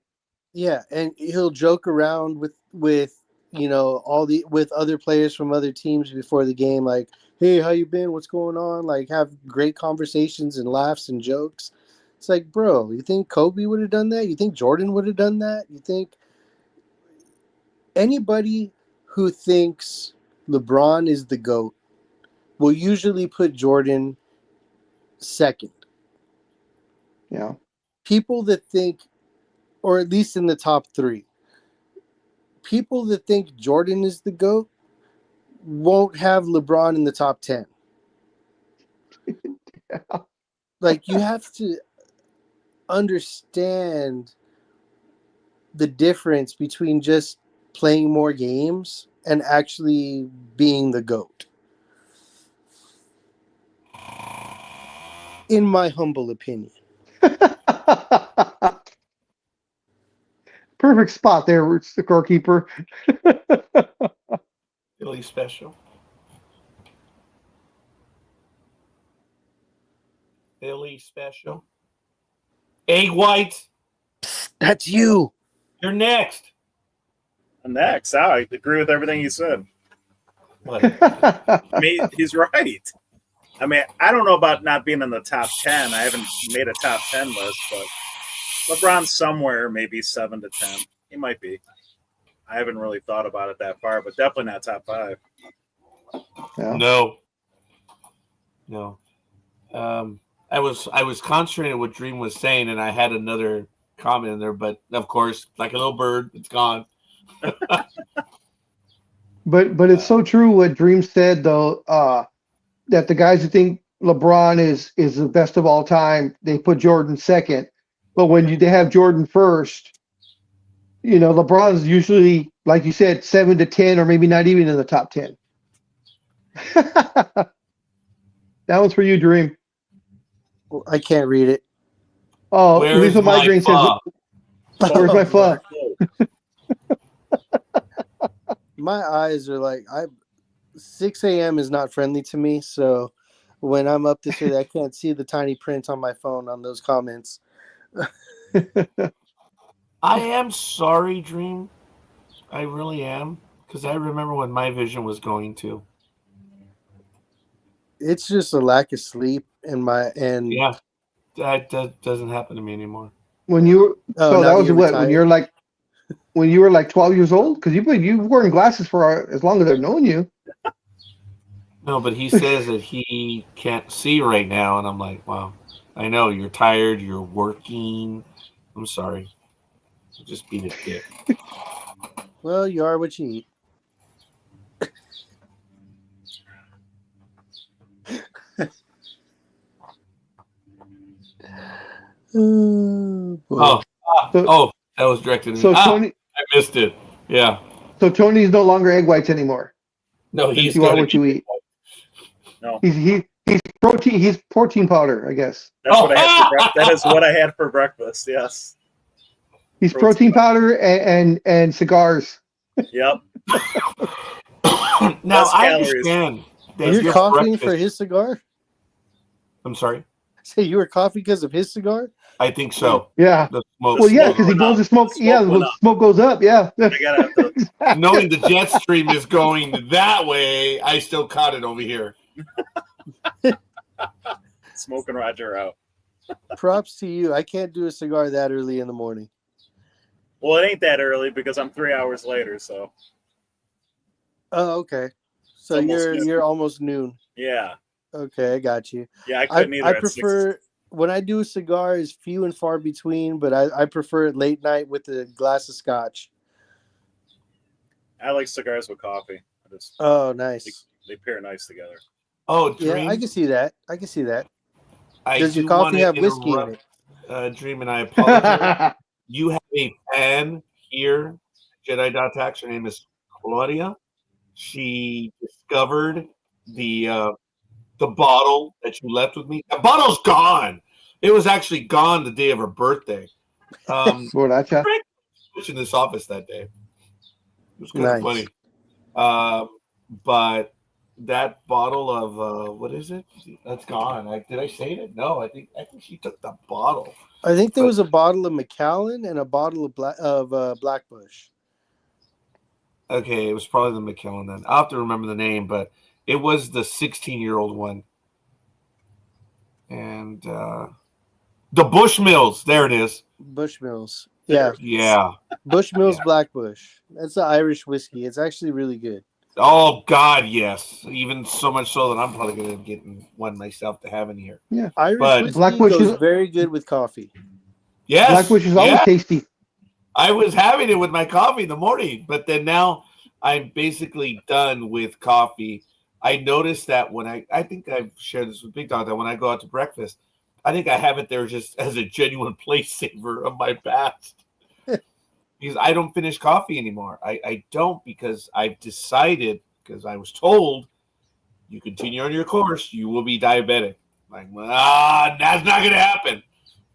Yeah, and he'll joke around with with other players from other teams before the game, like, hey, how you been? What's going on? Like, have great conversations and laughs and jokes. It's like, bro, you think Kobe would have done that? You think Jordan would have done that? You think anybody who thinks LeBron is the GOAT will usually put Jordan second. Yeah. People that think, or at least in the top 3, people that think Jordan is the GOAT won't have LeBron in the top 10. Like, you have to understand the difference between just playing more games and actually being the GOAT. In my humble opinion. Perfect spot there, it's the scorekeeper. Philly special. Philly special. Egg whites. That's you. You're next. Next, I agree with everything you said. What? I mean, he's right. I mean, I don't know about not being in the top 10. I haven't made a top 10 list, but LeBron's somewhere, maybe 7 to 10. He might be. I haven't really thought about it that far, but definitely not top 5. Yeah. No. I was concentrating on what Dream was saying, and I had another comment in there, but of course, like a little bird, it's gone. But it's so true what Dream said though, that the guys who think LeBron is the best of all time, they put Jordan second. But when they have Jordan first, LeBron's usually, like you said, 7 to 10, or maybe not even in the top 10. That one's for you, Dream. Well, I can't read it. Oh, Where's Lethal my Migraine says, pho? where's my pho? My eyes are like 6 a.m. is not friendly to me, so when I'm up this early, I can't see the tiny print on my phone on those comments. I am sorry, Dream. I really am, because I remember when my vision was going to. It's just a lack of sleep Yeah, that doesn't happen to me anymore. When you were, Oh, so now that was you're what, retired? when you were like 12 years old? Because you've wearing glasses for as long as I've known you. No, but he says that he can't see right now, and I'm like, wow, I know you're tired, you're working. I'm sorry. Just being a dick. Well, you are what you eat. Oh, boy. So That was directed at me. Tony, I missed it. Yeah. so Tony's no longer egg whites anymore. No, Since he's you are going what to you be. eat. No, He's protein. He's protein powder, I guess. that's what I had for breakfast. That is what I had for breakfast. Yes. He's protein powder and cigars. Yep. Now Less I calories. understand that You're your coughing breakfast- for his cigar? I'm sorry. Say you were coughing because of his cigar? I think so. Yeah. The smoke. Well, yeah, because he blows the smoke. Yeah, the smoke goes up. Yeah. I gotta have to. Knowing the jet stream is going that way, I still caught it over here. Smoking Roger out. Props to you. I can't do a cigar that early in the morning. Well, it ain't that early because I'm 3 hours later. So Oh, okay. So It's almost noon. you're almost noon. yeah, Okay, I got you. yeah. I couldn't either. I at 6. prefer when I do a cigar is few and far between, but I prefer it late night with a glass of scotch. I like cigars with coffee. Oh, nice. They pair nice together. Oh, Dream. Yeah, I can see that. I can see that. I Does your do coffee wanna have whiskey in interrupt, it? Dream, and I apologize. You have a fan here, Jedi Tax. Her name is Claudia. She discovered the bottle that you left with me. The bottle's gone. It was actually gone the day of her birthday. Borracha. In this office that day. It was kind of Nice. funny. But that bottle of what is it? That's gone. Did I say it? No, I think she took the bottle. I think there was a bottle of Macallan and a bottle of Blackbush. Okay, it was probably the McKellen then. I'll have to remember the name, but it was the 16-year-old one. And the Bushmills, there it is. Bushmills. Yeah. Yeah. Bushmills Yeah. Blackbush. That's an Irish whiskey. It's actually really good. Oh God, yes. Even so much so that I'm probably gonna get one myself to have in here. Yeah. Irish But- whiskey Blackbush goes is- very good with coffee. Yes. Blackbush is always yeah. tasty. I was having it with my coffee in the morning, but then now I'm basically done with coffee. I noticed that when I think I've shared this with Big Dog, that when I go out to breakfast, I think I have it there just as a genuine place saver of my past. because I don't finish coffee anymore. I don't, because I've decided, because I was told, you continue on your course, you will be diabetic. Like, that's not going to happen.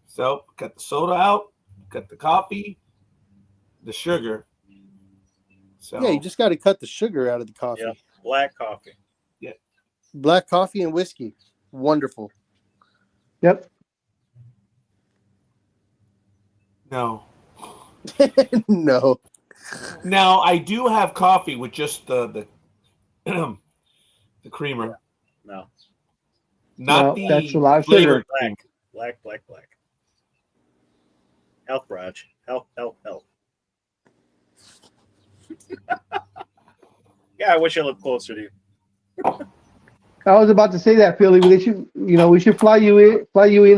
So cut the soda out, cut the coffee, the sugar. So Yeah, you just got to cut the sugar out of the coffee. Yeah, black coffee. Yeah, Black coffee and whiskey. Wonderful. Yep. no. No. Now I do have coffee with just the the creamer, No, not No, that's a the lot of flavored sugar. cream. black. Health, Raj. Health. Yeah, I wish I lived closer to you. I was about to say that, Philly. We should fly you in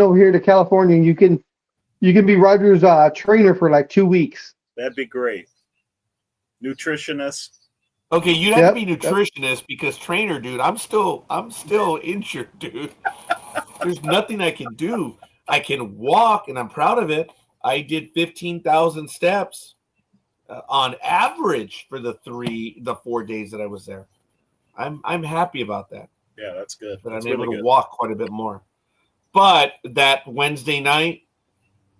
over here to California, and you can be Roger's trainer for like 2 weeks. That'd be great. Nutritionist. Okay, you'd have to Yep, be nutritionist, because trainer, dude, I'm still injured, dude. There's nothing I can do. I can walk, and I'm proud of it. I did 15,000 steps on average for the 4 days that I was there. I'm happy about that. Yeah, that's good. That That's I'm able really to good. walk quite a bit more. But that Wednesday night,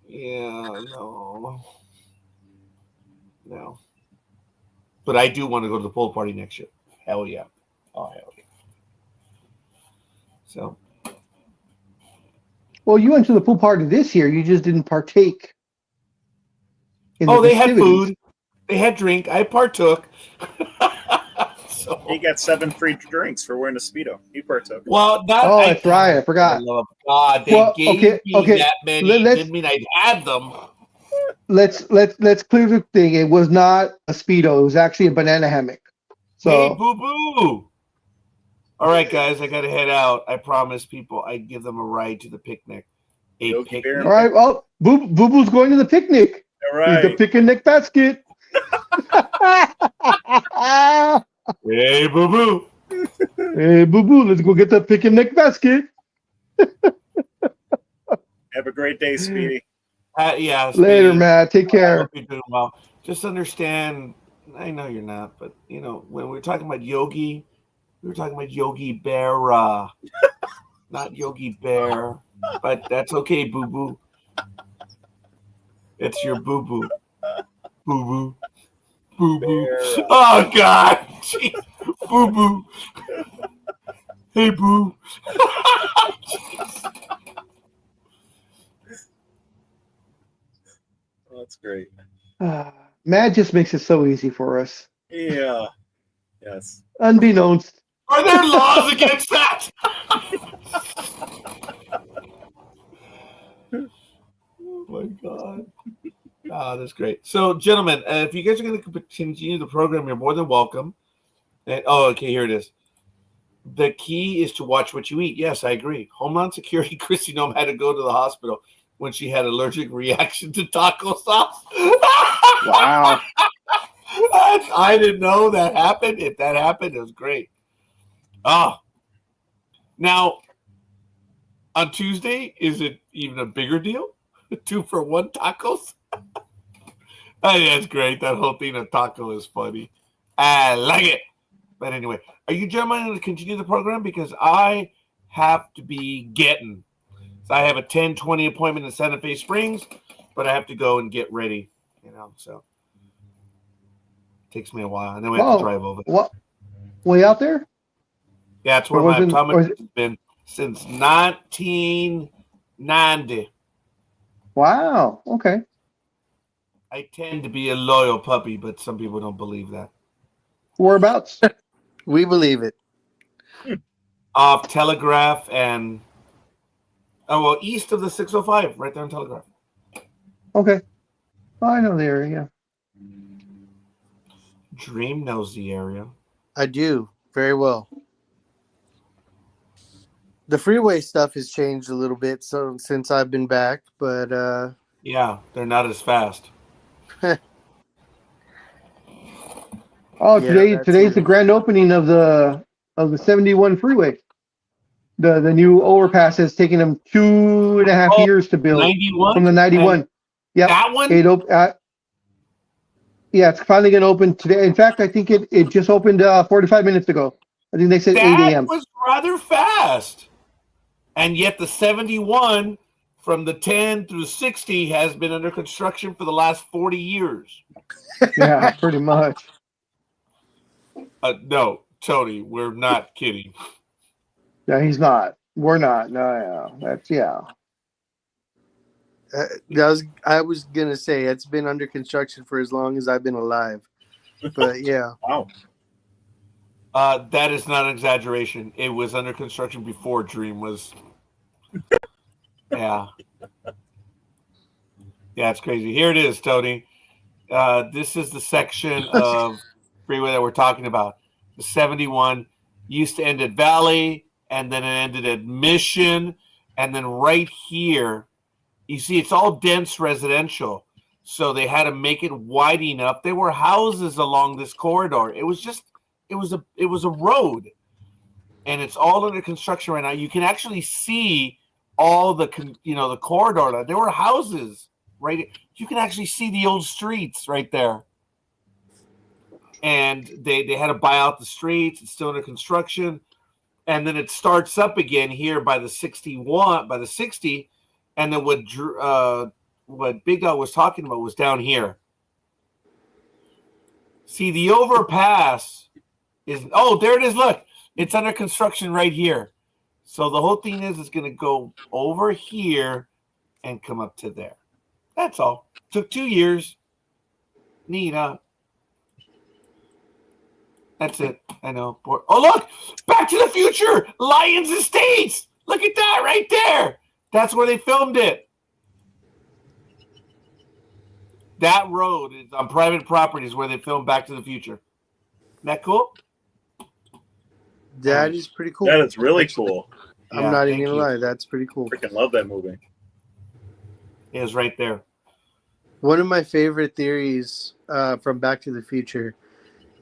no. But I do want to go to the pool party next year. Hell yeah. Oh, hell yeah. So. Well, you went to the pool party this year. You just didn't partake. They had food. They had drink. I partook. So, He got 7 free drinks for wearing a Speedo. He partook. well, that's right. I forgot. Oh, God, they gave me that many. Didn't mean I had them. Let's clear the thing. It was not a Speedo. It was actually a banana hammock. So, Hey, boo-boo. All right, guys, I got to head out. I promised people I'd give them a ride to the picnic. Yogi Bear. all right. Well, Boo Boo's going to the picnic. All He's the right. picnic basket. Hey, boo-boo. Hey, Boo Boo, let's go get the picnic basket. Have a great day, Speedy. Yeah. Later, Speedy. Matt. Take I care. hope you're doing well. Just understand, I know you're not, but, when we were talking about Yogi, we were talking about Yogi Berra, not Yogi Bear. But that's okay, boo-boo. It's your boo-boo. Boo-boo. Boo-boo. Oh, God. Jeez. Boo-boo. Hey, boo. Oh, that's great. Matt just makes it so easy for us. Yeah. Yes. Unbeknownst. Are there laws against that? Oh, my God. That's great. So, gentlemen, if you guys are going to continue the program, you're more than welcome. And, okay, here it is. The key is to watch what you eat. Yes, I agree. Homeland Security Christy Nome had to go to the hospital when she had allergic reaction to taco sauce. Wow. I didn't know that happened. If that happened, it was great. Now, on Tuesday, is it even a bigger deal? 2 for 1 tacos? That's great. That whole thing of taco is funny. I like it. But anyway, are you gentlemen going to continue the program? Because I have to be getting. So I have a 10:20 appointment in Santa Fe Springs, but I have to go and get ready. So it takes me a while. And then we have to drive over. What? Way out there? Yeah, that's where my optometrist has been since 1990. Wow. Okay. I tend to be a loyal puppy, but some people don't believe that. Whereabouts? We believe it. Off Telegraph and east of the 605, right there on Telegraph. Okay. Oh, I know the area. Dream knows the area. I do very well. The freeway stuff has changed a little bit since I've been back, but yeah, they're not as fast. Oh, Yeah, today's the grand opening of the 71 freeway. The new overpass has taken them 2.5 years to build 91 from the 91. Yeah, that one. Yeah, it's finally going to open today. In fact, I think it just opened 45 minutes ago. I think they said 8 That a.m. was rather fast. And yet the 71 from the 10 through 60 has been under construction for the last 40 years. Yeah, pretty much. No, Tony, we're not kidding. Yeah, he's not. We're not. No, yeah. That's, yeah. I was gonna say it's been under construction for as long as I've been alive, but yeah. Wow. That is not an exaggeration. It was under construction before Dream was. Yeah. Yeah, it's crazy. Here it is, Tony. This is the section of freeway that we're talking about. The 71 used to end at Valley, and then it ended at Mission, and then right here, you see, it's all dense residential. So they had to make it wide enough. There were houses along this corridor. It was a road, and it's all under construction right now. You can actually see all the corridor. There were houses right. You can actually see the old streets right there. And they had to buy out the streets. It's still under construction, and then it starts up again here by the 60. And then what Big Dog was talking about was down here. See, the overpass is, there it is. Look, it's under construction right here. So the whole thing is it's going to go over here and come up to there. That's all. Took 2 years. Neat, huh? That's it. I know. Oh, look! Back to the Future! Lions Estates! Look at that right there! That's where they filmed it. That road is on private properties where they filmed Back to the Future. Isn't that cool? That is pretty cool. That is really cool. I'm not even gonna lie. That's pretty cool. Freaking love that movie. It is right there. One of my favorite theories from Back to the Future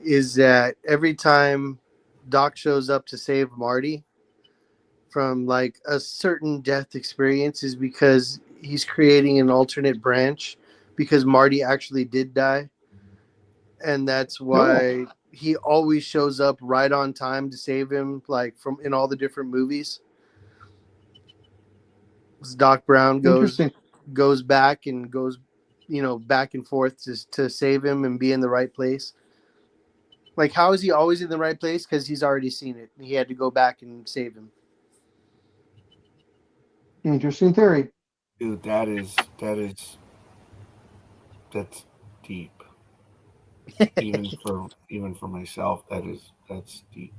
is that every time Doc shows up to save Marty from like a certain death experience is because he's creating an alternate branch because Marty actually did die. And that's why he always shows up right on time to save him, like from in all the different movies. Doc Brown goes back and goes, back and forth to save him and be in the right place. Like, how is he always in the right place? Because he's already seen it. He had to go back and save him. Interesting theory. Dude, that's deep. even for myself, that's deep.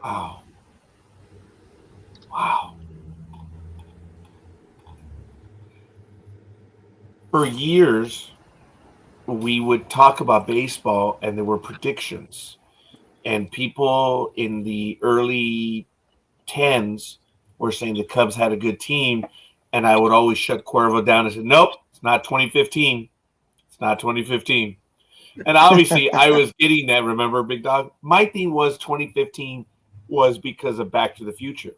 Wow. For years, we would talk about baseball, and there were predictions, and people in the early 10s were saying the Cubs had a good team, and I would always shut Cuervo down and say, nope, it's not 2015. It's not 2015. And obviously, I was getting that, remember, Big Dog? My thing was 2015 was because of Back to the Future.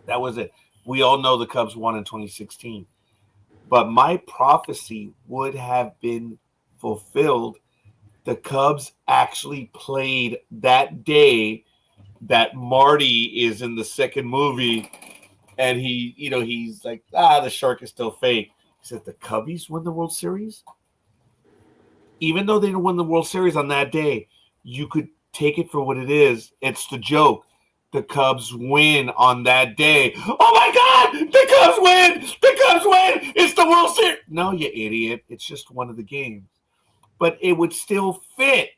That was it. We all know the Cubs won in 2016. But my prophecy would have been fulfilled. The Cubs actually played that day that Marty is in the second movie, and he's like, the shark is still fake. He said, the Cubbies won the World Series? Even though they didn't win the World Series on that day, you could take it for what it is. It's the joke. The Cubs win on that day. Oh my God! The Cubs win! The Cubs win! It's the World Series! No, you idiot. It's just one of the games. But it would still fit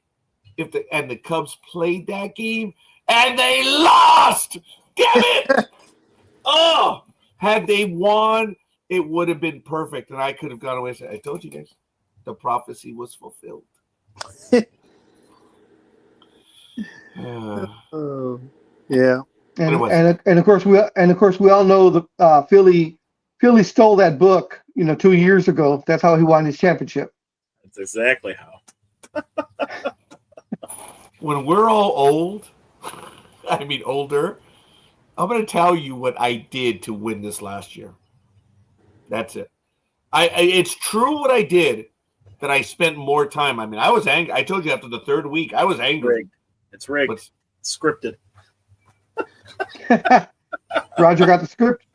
if the Cubs played that game and they lost. Damn it! Oh, had they won, it would have been perfect, and I could have gone away and said, I told you guys, the prophecy was fulfilled. Yeah. And of course we all know the Philly stole that book 2 years ago. That's how he won his championship. That's exactly how. When we're all old, I mean older, I'm going to tell you what I did to win this last year. That's it. It's true what I did, that I spent more time. I mean, I was angry. I told you after the third week, I was angry. Rigged. It's rigged. But It's scripted. Roger got the script.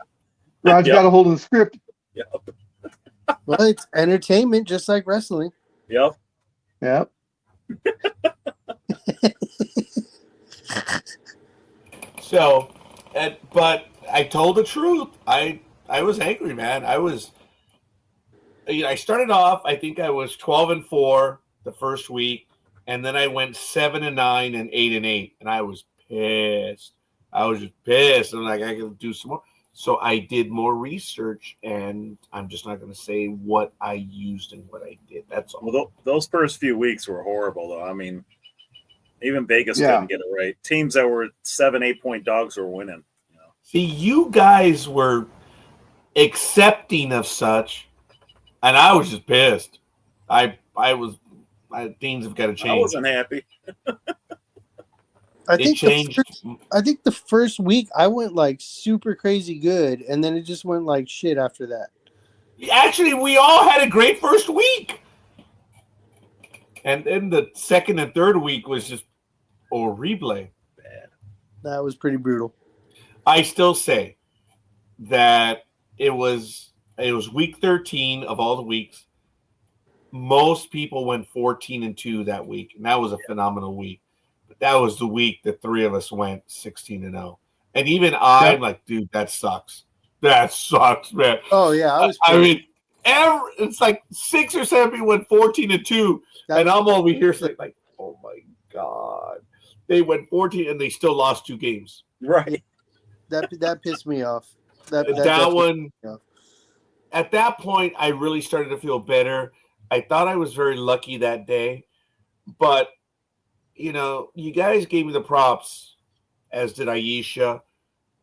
Roger Yep. got a hold of the script. Yep. Well, it's entertainment, just like wrestling. Yep. Yep. So, but I told the truth. I was angry, man. I started off. I think I was 12-4 the first week, and then I went 7-9 and 8-8, and I was pissed. I was just pissed. I'm like, I can do some more. So I did more research, and I'm just not going to say what I used and what I did. That's all. Well, those first few weeks were horrible, though. I mean, even Vegas Yeah. couldn't get it right. Teams that were 7-8 point dogs were winning. You know? See, you guys were accepting of such, and I was just pissed. Things have got to change. I wasn't happy. I It think changed. I think the first week I went like super crazy good, and then it just went like shit after that. Actually, we all had a great first week. And then the second and third week was just horrible. Bad. That was pretty brutal. I still say that it was week 13 of all the weeks. Most people went 14-2 that week, and that was a phenomenal week. But that was the week that three of us went 16-0. And even I'm like, dude, that sucks. That sucks, man. Oh yeah, I mean, it's like 6 or 7 people went 14-2, and I'm over here saying, like, oh my god, they went 14 and they still lost 2 games. Right. that pissed me off. That one. Yeah. At that point, I really started to feel better. I thought I was very lucky that day, but you guys gave me the props, as did Aisha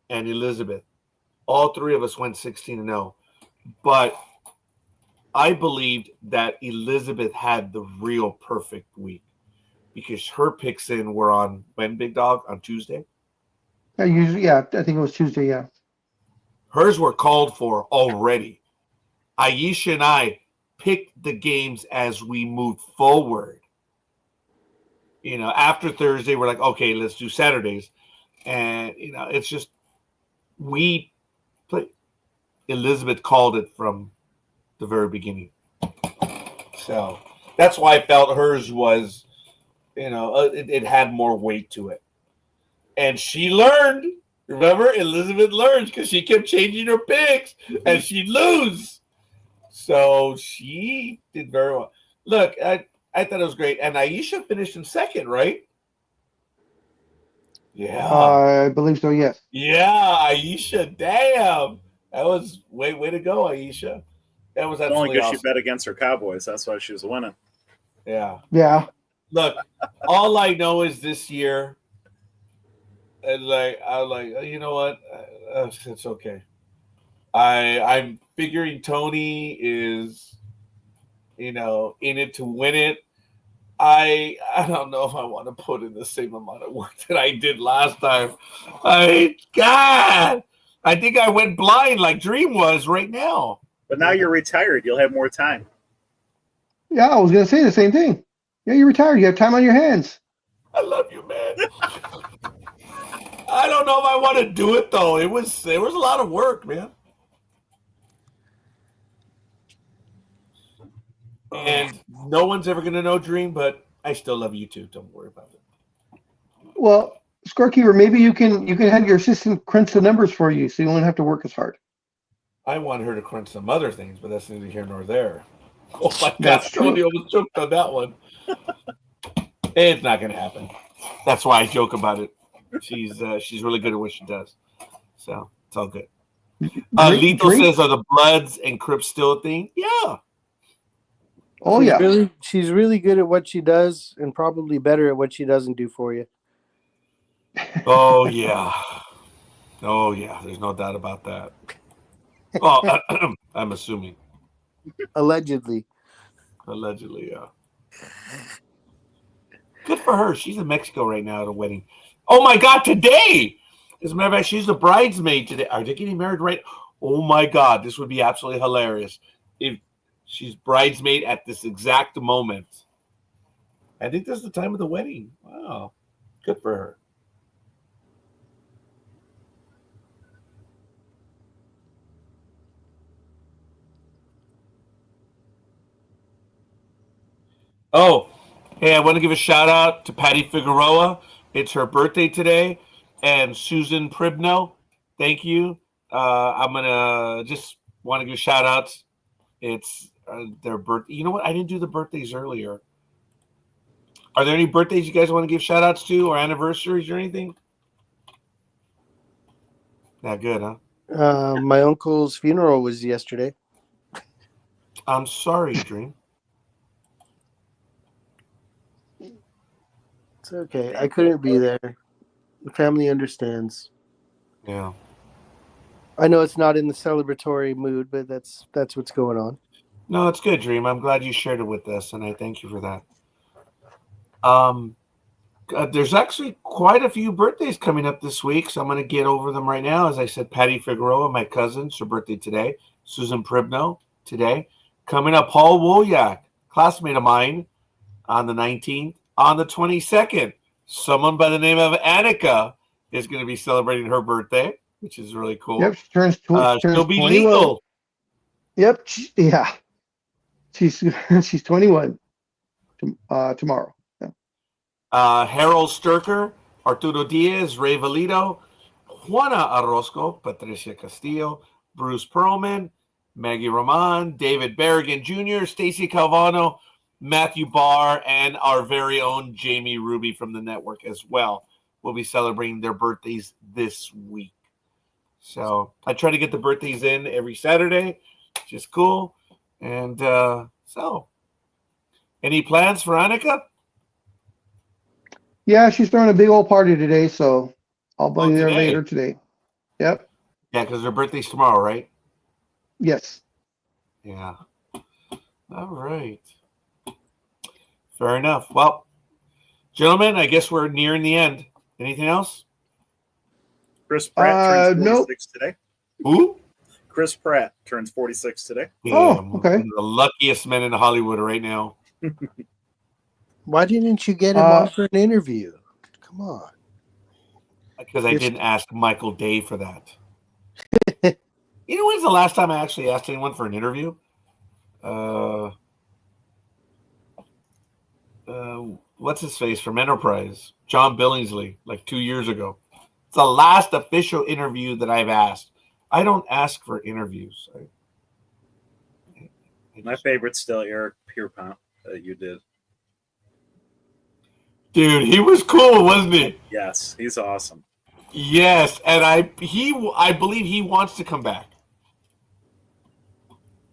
and Elizabeth. All 3 of us went 16-0, but I believed that Elizabeth had the real perfect week because her picks in were on when, Big Dog, on Tuesday. I think it was Tuesday. Yeah. Hers were called for already. Aisha and I picked the games as we moved forward. After Thursday, we're like, okay, let's do Saturdays. And, it's just, we play. Elizabeth called it from the very beginning. So that's why I felt hers was, it had more weight to it. And she learned. Remember, Elizabeth learned because she kept changing her picks and she'd lose. So she did very well. Look, I thought it was great. And Aisha finished in second, right? Yeah. I believe so, yes. Yeah, Aisha, damn. That was way to go, Aisha. That was Only absolutely because awesome. she bet against her Cowboys. That's why she was winning. Yeah. Yeah. Look, all I know is this year, and I was like, you know what? It's okay. I'm figuring Tony is, in it to win it. I don't know if I want to put in the same amount of work that I did last time. God, I think I went blind like Dream was right now. But now you're retired. You'll have more time. Yeah, I was going to say the same thing. Yeah, you're retired. You have time on your hands. I love you, man. I don't know if I want to do it though. There was a lot of work, man. And no one's ever going to know Dream, but I still love you too. Don't worry about it. Well, Scorekeeper, maybe you can have your assistant crunch the numbers for you so you won't have to work as hard. I want her to crunch some other things, but that's neither here nor there. Oh my God, That's true. Tony almost choked on that one. It's not going to happen. That's why I joke about it. She's really good at what she does. So it's all good. Lethal says, are the Bloods and Crips still a thing? Yeah. Oh, yeah. She's really good at what she does and probably better at what she doesn't do for you. Oh, yeah. Oh, yeah. There's no doubt about that. Well, I'm assuming. Allegedly. Allegedly, yeah. Good for her. She's in Mexico right now at a wedding. Oh, my God, today. As a matter of fact, she's the bridesmaid today. Are they getting married right? Oh, my God. This would be absolutely hilarious if she's bridesmaid at this exact moment. I think that's the time of the wedding. Wow. Good for her. Oh, hey, I want to give a shout out to Patty Figueroa. It's her birthday today. And Susan Pribno, thank you. I'm going to just want to give shout outs. It's their birthday. You know what? I didn't do the birthdays earlier. Are there any birthdays you guys want to give shout outs to or anniversaries or anything? Not good, huh? My uncle's funeral was yesterday. I'm sorry, Dream. It's okay. I couldn't be there. The family understands. Yeah. I know it's not in the celebratory mood, but that's what's going on. No, it's good, Dream. I'm glad you shared it with us, and I thank you for that. There's actually quite a few birthdays coming up this week, so I'm going to get over them right now. As I said, Patty Figueroa, my cousin, it's her birthday today. Susan Pribno today. Coming up, Paul Wojak, classmate of mine, on the 19th. On the 22nd, someone by the name of Annika is going to be celebrating her birthday, which is really cool. Yep, she turns she'll be 21. legal. Yep, yeah. She's 21 tomorrow. Yeah. Harold Sturker, Arturo Diaz, Ray Valido, Juana Orozco, Patricia Castillo, Bruce Perlman, Maggie Roman, David Berrigan Jr., Stacy Calvano, Matthew Barr, and our very own Jamie Ruby from the network as well will be celebrating their birthdays this week. So I try to get the birthdays in every Saturday, which is cool. And so, any plans for Annika? Yeah, she's throwing a big old party today, so I'll be there today? later today. Yep. Yeah, because her birthday's tomorrow, right? Yes. Yeah. All right. Fair enough. Well, gentlemen, I guess we're nearing the end. Anything else? Chris Pratt turns 46 nope. today. Who? Chris Pratt turns 46 today. Yeah, Oh, I'm okay. one of the luckiest men in Hollywood right now. Why didn't you get him on for an interview? Come on. Because I didn't ask Michael Day for that. You know when's the last time I actually asked anyone for an interview? What's his face from Enterprise? John Billingsley, like 2 years ago. It's the last official interview that I've asked. I don't ask for interviews. My favorite's still Eric Pierpont that you did. Dude, he was cool, wasn't he? Yes, he's awesome. Yes, and I believe he wants to come back.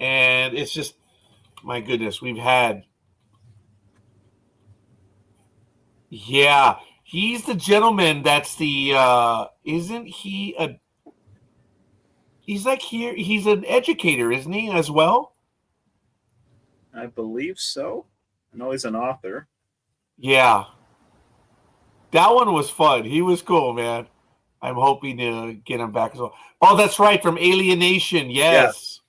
And it's just, my goodness, we've had. Yeah, he's the gentleman that's the, isn't he a, he's like here, he's an educator, isn't he, as well? I believe so. I know he's an author. Yeah. That one was fun. He was cool, man. I'm hoping to get him back as well. Oh, that's right, from Alienation, yes.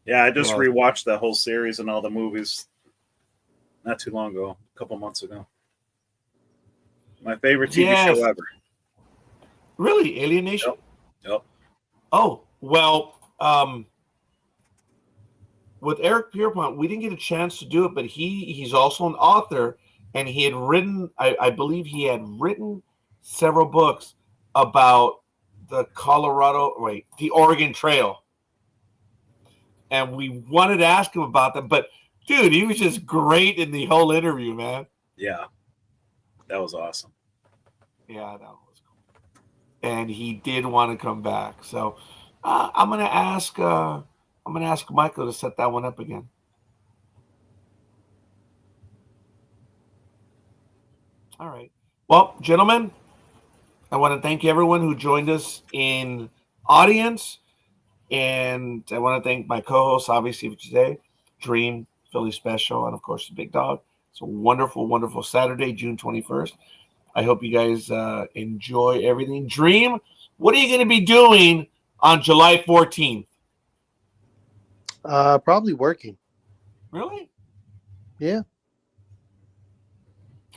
Yeah, I just rewatched that whole series and all the movies not too long ago, a couple months ago. My favorite TV show ever. Really? Alienation? Yep. Oh, well, with Eric Pierpont, we didn't get a chance to do it, but he's also an author, and he had written, I believe he had written several books about the Oregon Trail. And we wanted to ask him about them, but dude, he was just great in the whole interview, man. Yeah. That was awesome. Yeah, that was cool. And he did want to come back. So I'm gonna ask Michael to set that one up again. All right. Well, gentlemen, I want to thank everyone who joined us in audience. And I want to thank my co-hosts, obviously, for today, Dream, Philly Special, and, of course, the Big Dog. It's a wonderful, wonderful Saturday, June 21st. I hope you guys enjoy everything. Dream, what are you going to be doing on July 14th? Probably working. Really? Yeah,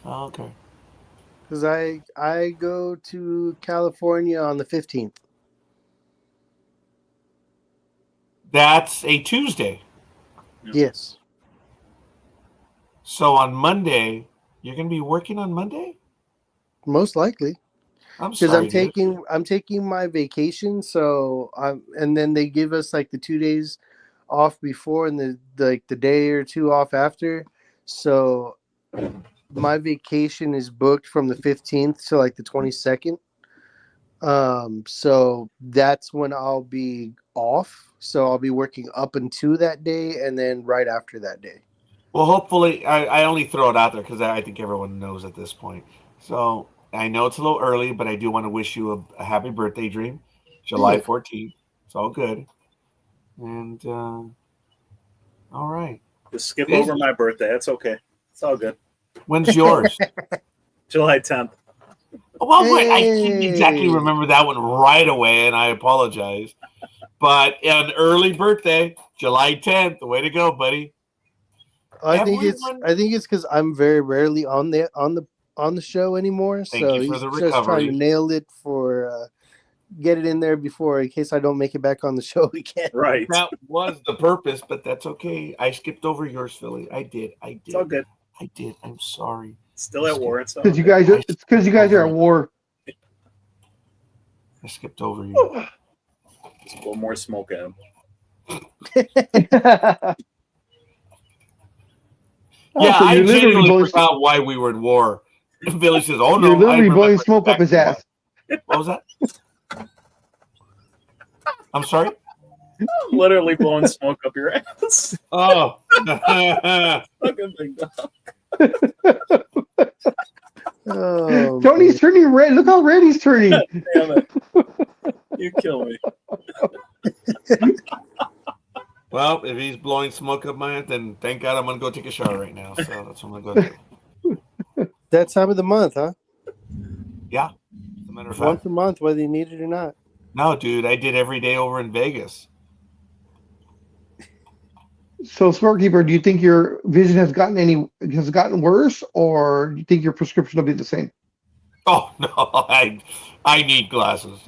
Oh, okay. because I go to California on the 15th. That's a Tuesday. Yes, So on Monday, you're going to be working on Monday? most likely. I'm Because sorry, dude. I'm taking my vacation, so and then they give us like the 2 days off before and the day or two off after. So my vacation is booked from the 15th to like the 22nd. So that's when I'll be off. So I'll be working up until that day and then right after that day. Well, hopefully, I only throw it out there because I think everyone knows at this point. So I know it's a little early, but I do want to wish you a happy birthday, Dream. July 14th. It's all good. And all right. Just skip over my birthday. That's okay. It's all good. When's yours? July 10th. Well, wait, I didn't exactly remember that one right away, and I apologize. But an early birthday, July 10th. Way to go, buddy. I think it's because I'm very rarely on the show anymore. Thank So you for he's the just trying to recovery. nail it for get it in there before in case I don't make it back on the show again. Right. That was the purpose, but that's okay. I skipped over yours, Philly. I did. It's all good. I did. I'm sorry. Still at war. It's Because you guys are. It's because you guys are at war. I skipped over you. Just blow more smoke at him. Yeah, so I you're literally genuinely blowing, forgot why we were at war. Billy says, "Oh no, you're literally I remember blowing smoke up exactly his ass. why." What was that? I'm sorry. Literally blowing smoke up your ass. Oh, Fucking big dog. Oh, Tony's turning red. Look how red he's turning. Damn it. You kill me. well, if he's blowing smoke up my ass, then thank God I'm gonna go take a shower right now. So that's what I'm gonna go do. that time of the month, huh? Yeah, as a matter of Once fact. a month, whether you need it or not. No, dude, I did every day over in Vegas. So, Scorekeeper, do you think your vision has gotten worse, or do you think your prescription will be the same? Oh no, I need glasses.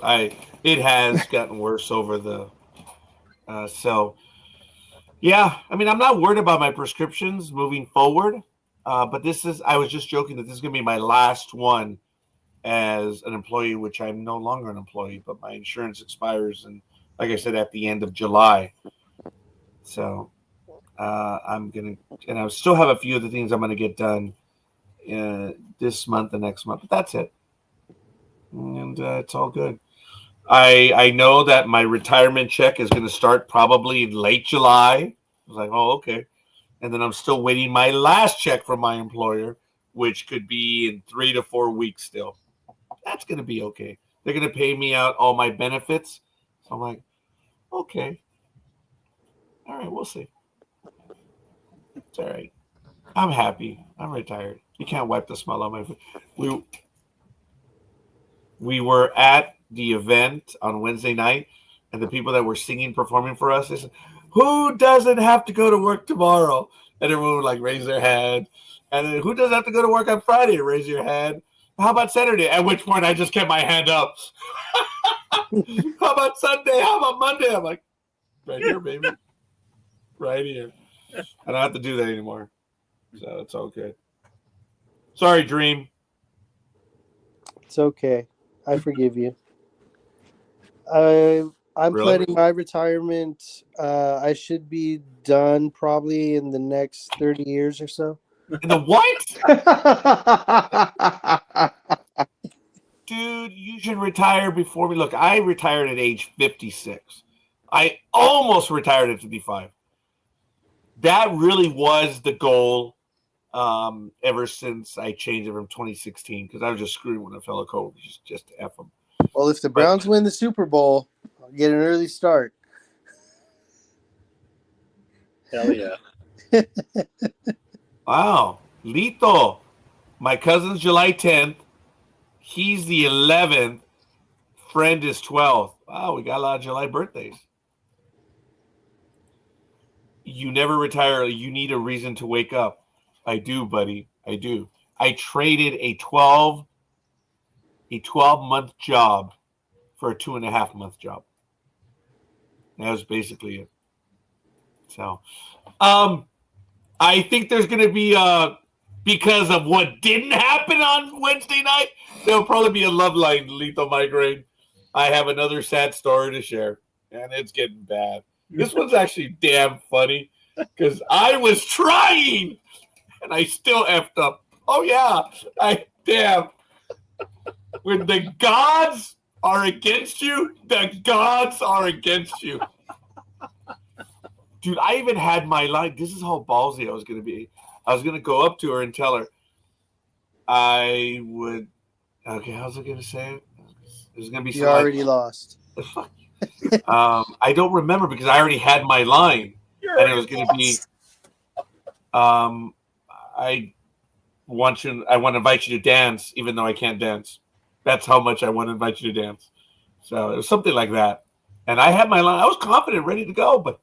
It has gotten worse over the so yeah. I mean, I'm not worried about my prescriptions moving forward, but I was just joking that this is gonna be my last one as an employee, which I'm no longer an employee, but my insurance expires, and like I said, at the end of July. So I'm gonna, and I still have a few of the things I'm gonna get done this month and next month, but that's it, and it's all good. I know that my retirement check is going to start probably in late July. I was like, oh, okay, and then I'm still waiting my last check from my employer, which could be in 3 to 4 weeks still. That's going to be okay. They're going to pay me out all my benefits. So I'm like, okay, all right, we'll see. It's all right. I'm happy. I'm retired. You can't wipe the smile on my face. We were at the event on Wednesday night, and the people that were singing, performing for us, they said, who doesn't have to go to work tomorrow? And everyone would like raise their hand. And then, who doesn't have to go to work on Friday? Raise your hand. How about Saturday? At which point I just kept my hand up. How about Sunday? How about Monday? I'm like, right here, baby. Right here. I don't have to do that anymore. So it's all good. Sorry, Dream. It's okay. I forgive you. I'm Really? planning my retirement. I should be done probably in the next 30 years or so. In the what? Dude, you should retire before me. Look, I retired at age 56. I almost retired at 55. That really was the goal ever since I changed it from 2016, because I was just screwing with a fellow coach just to F them. Well, if the Browns win the Super Bowl, I'll get an early start. Hell yeah. Wow. Lito. My cousin's July 10th. He's the 11th. Friend is 12th. Wow, we got a lot of July birthdays. You never retire. You need a reason to wake up. I do, buddy. I do. I traded a 12-month job for a 2.5-month job. That was basically it. So, I think there's going to be because of what didn't happen on Wednesday night, there'll probably be a love line, Lethal Migraine. I have another sad story to share, and it's getting bad. This one's actually damn funny because I was trying, and I still effed up. Oh, yeah. Damn. When the gods are against you, the gods are against you. Dude, I even had my line. This is how ballsy I was going to be. I was going to go up to her and tell her I would. Okay, how's I going to say it? There's going to be. You already lost. I don't remember because I already had my line, and it was going to be. I want to invite you to dance, even though I can't dance. That's how much I want to invite you to dance. So it was something like that, and I had my line. I was confident, ready to go, but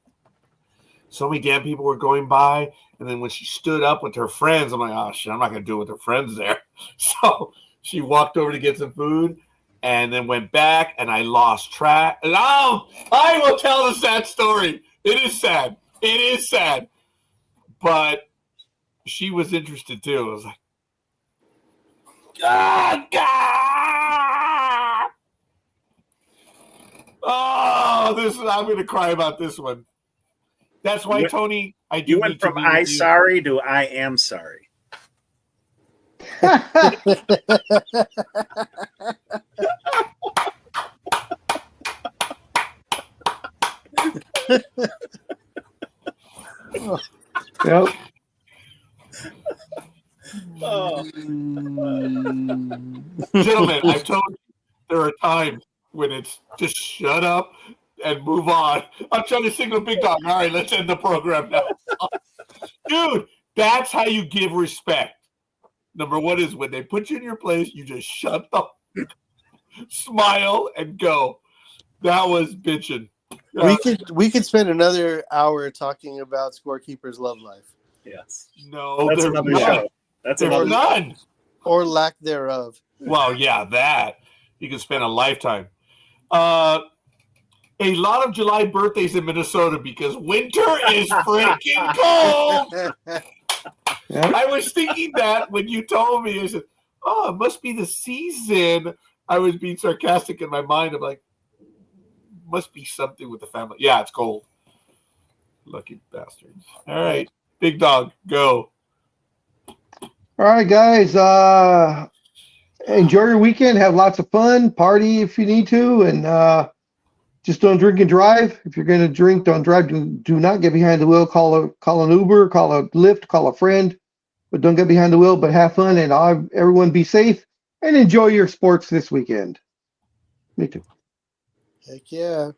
so many damn people were going by. And then when she stood up with her friends, I'm like, oh, shit, I'm not going to do it with her friends there. So she walked over to get some food and then went back, and I lost track. And I will tell the sad story. It is sad. It is sad. But she was interested, too. I was like, God! Oh, I'm going to cry about this one. That's why, Tony, I do. You went from I sorry to I am sorry. Yep. Oh. Gentlemen, I've told you there are times when it's just shut up and move on. I'm trying to signal Big Dog. All right, let's end the program now. Dude, that's how you give respect. Number one is when they put you in your place, you just shut up, smile, and go. That was bitching. We could spend another hour talking about Scorekeeper's love life. Yes. No, That's there's another none. show. That's There's another none. Or lack thereof. Well, yeah, that. You can spend a lifetime. A lot of July birthdays in Minnesota because winter is freaking cold. Yep. I was thinking that when you told me. I said, oh, it must be the season. I was being sarcastic in my mind. I'm like, must be something with the family. Yeah, it's cold. Lucky bastards. All right. Big Dog, go. All right, guys. Enjoy your weekend. Have lots of fun. Party if you need to, and just don't drink and drive. If you're going to drink, don't drive. Do not get behind the wheel. Call an Uber, call a Lyft, call a friend, but don't get behind the wheel. But have fun, and everyone be safe and enjoy your sports this weekend. Me too. Heck yeah.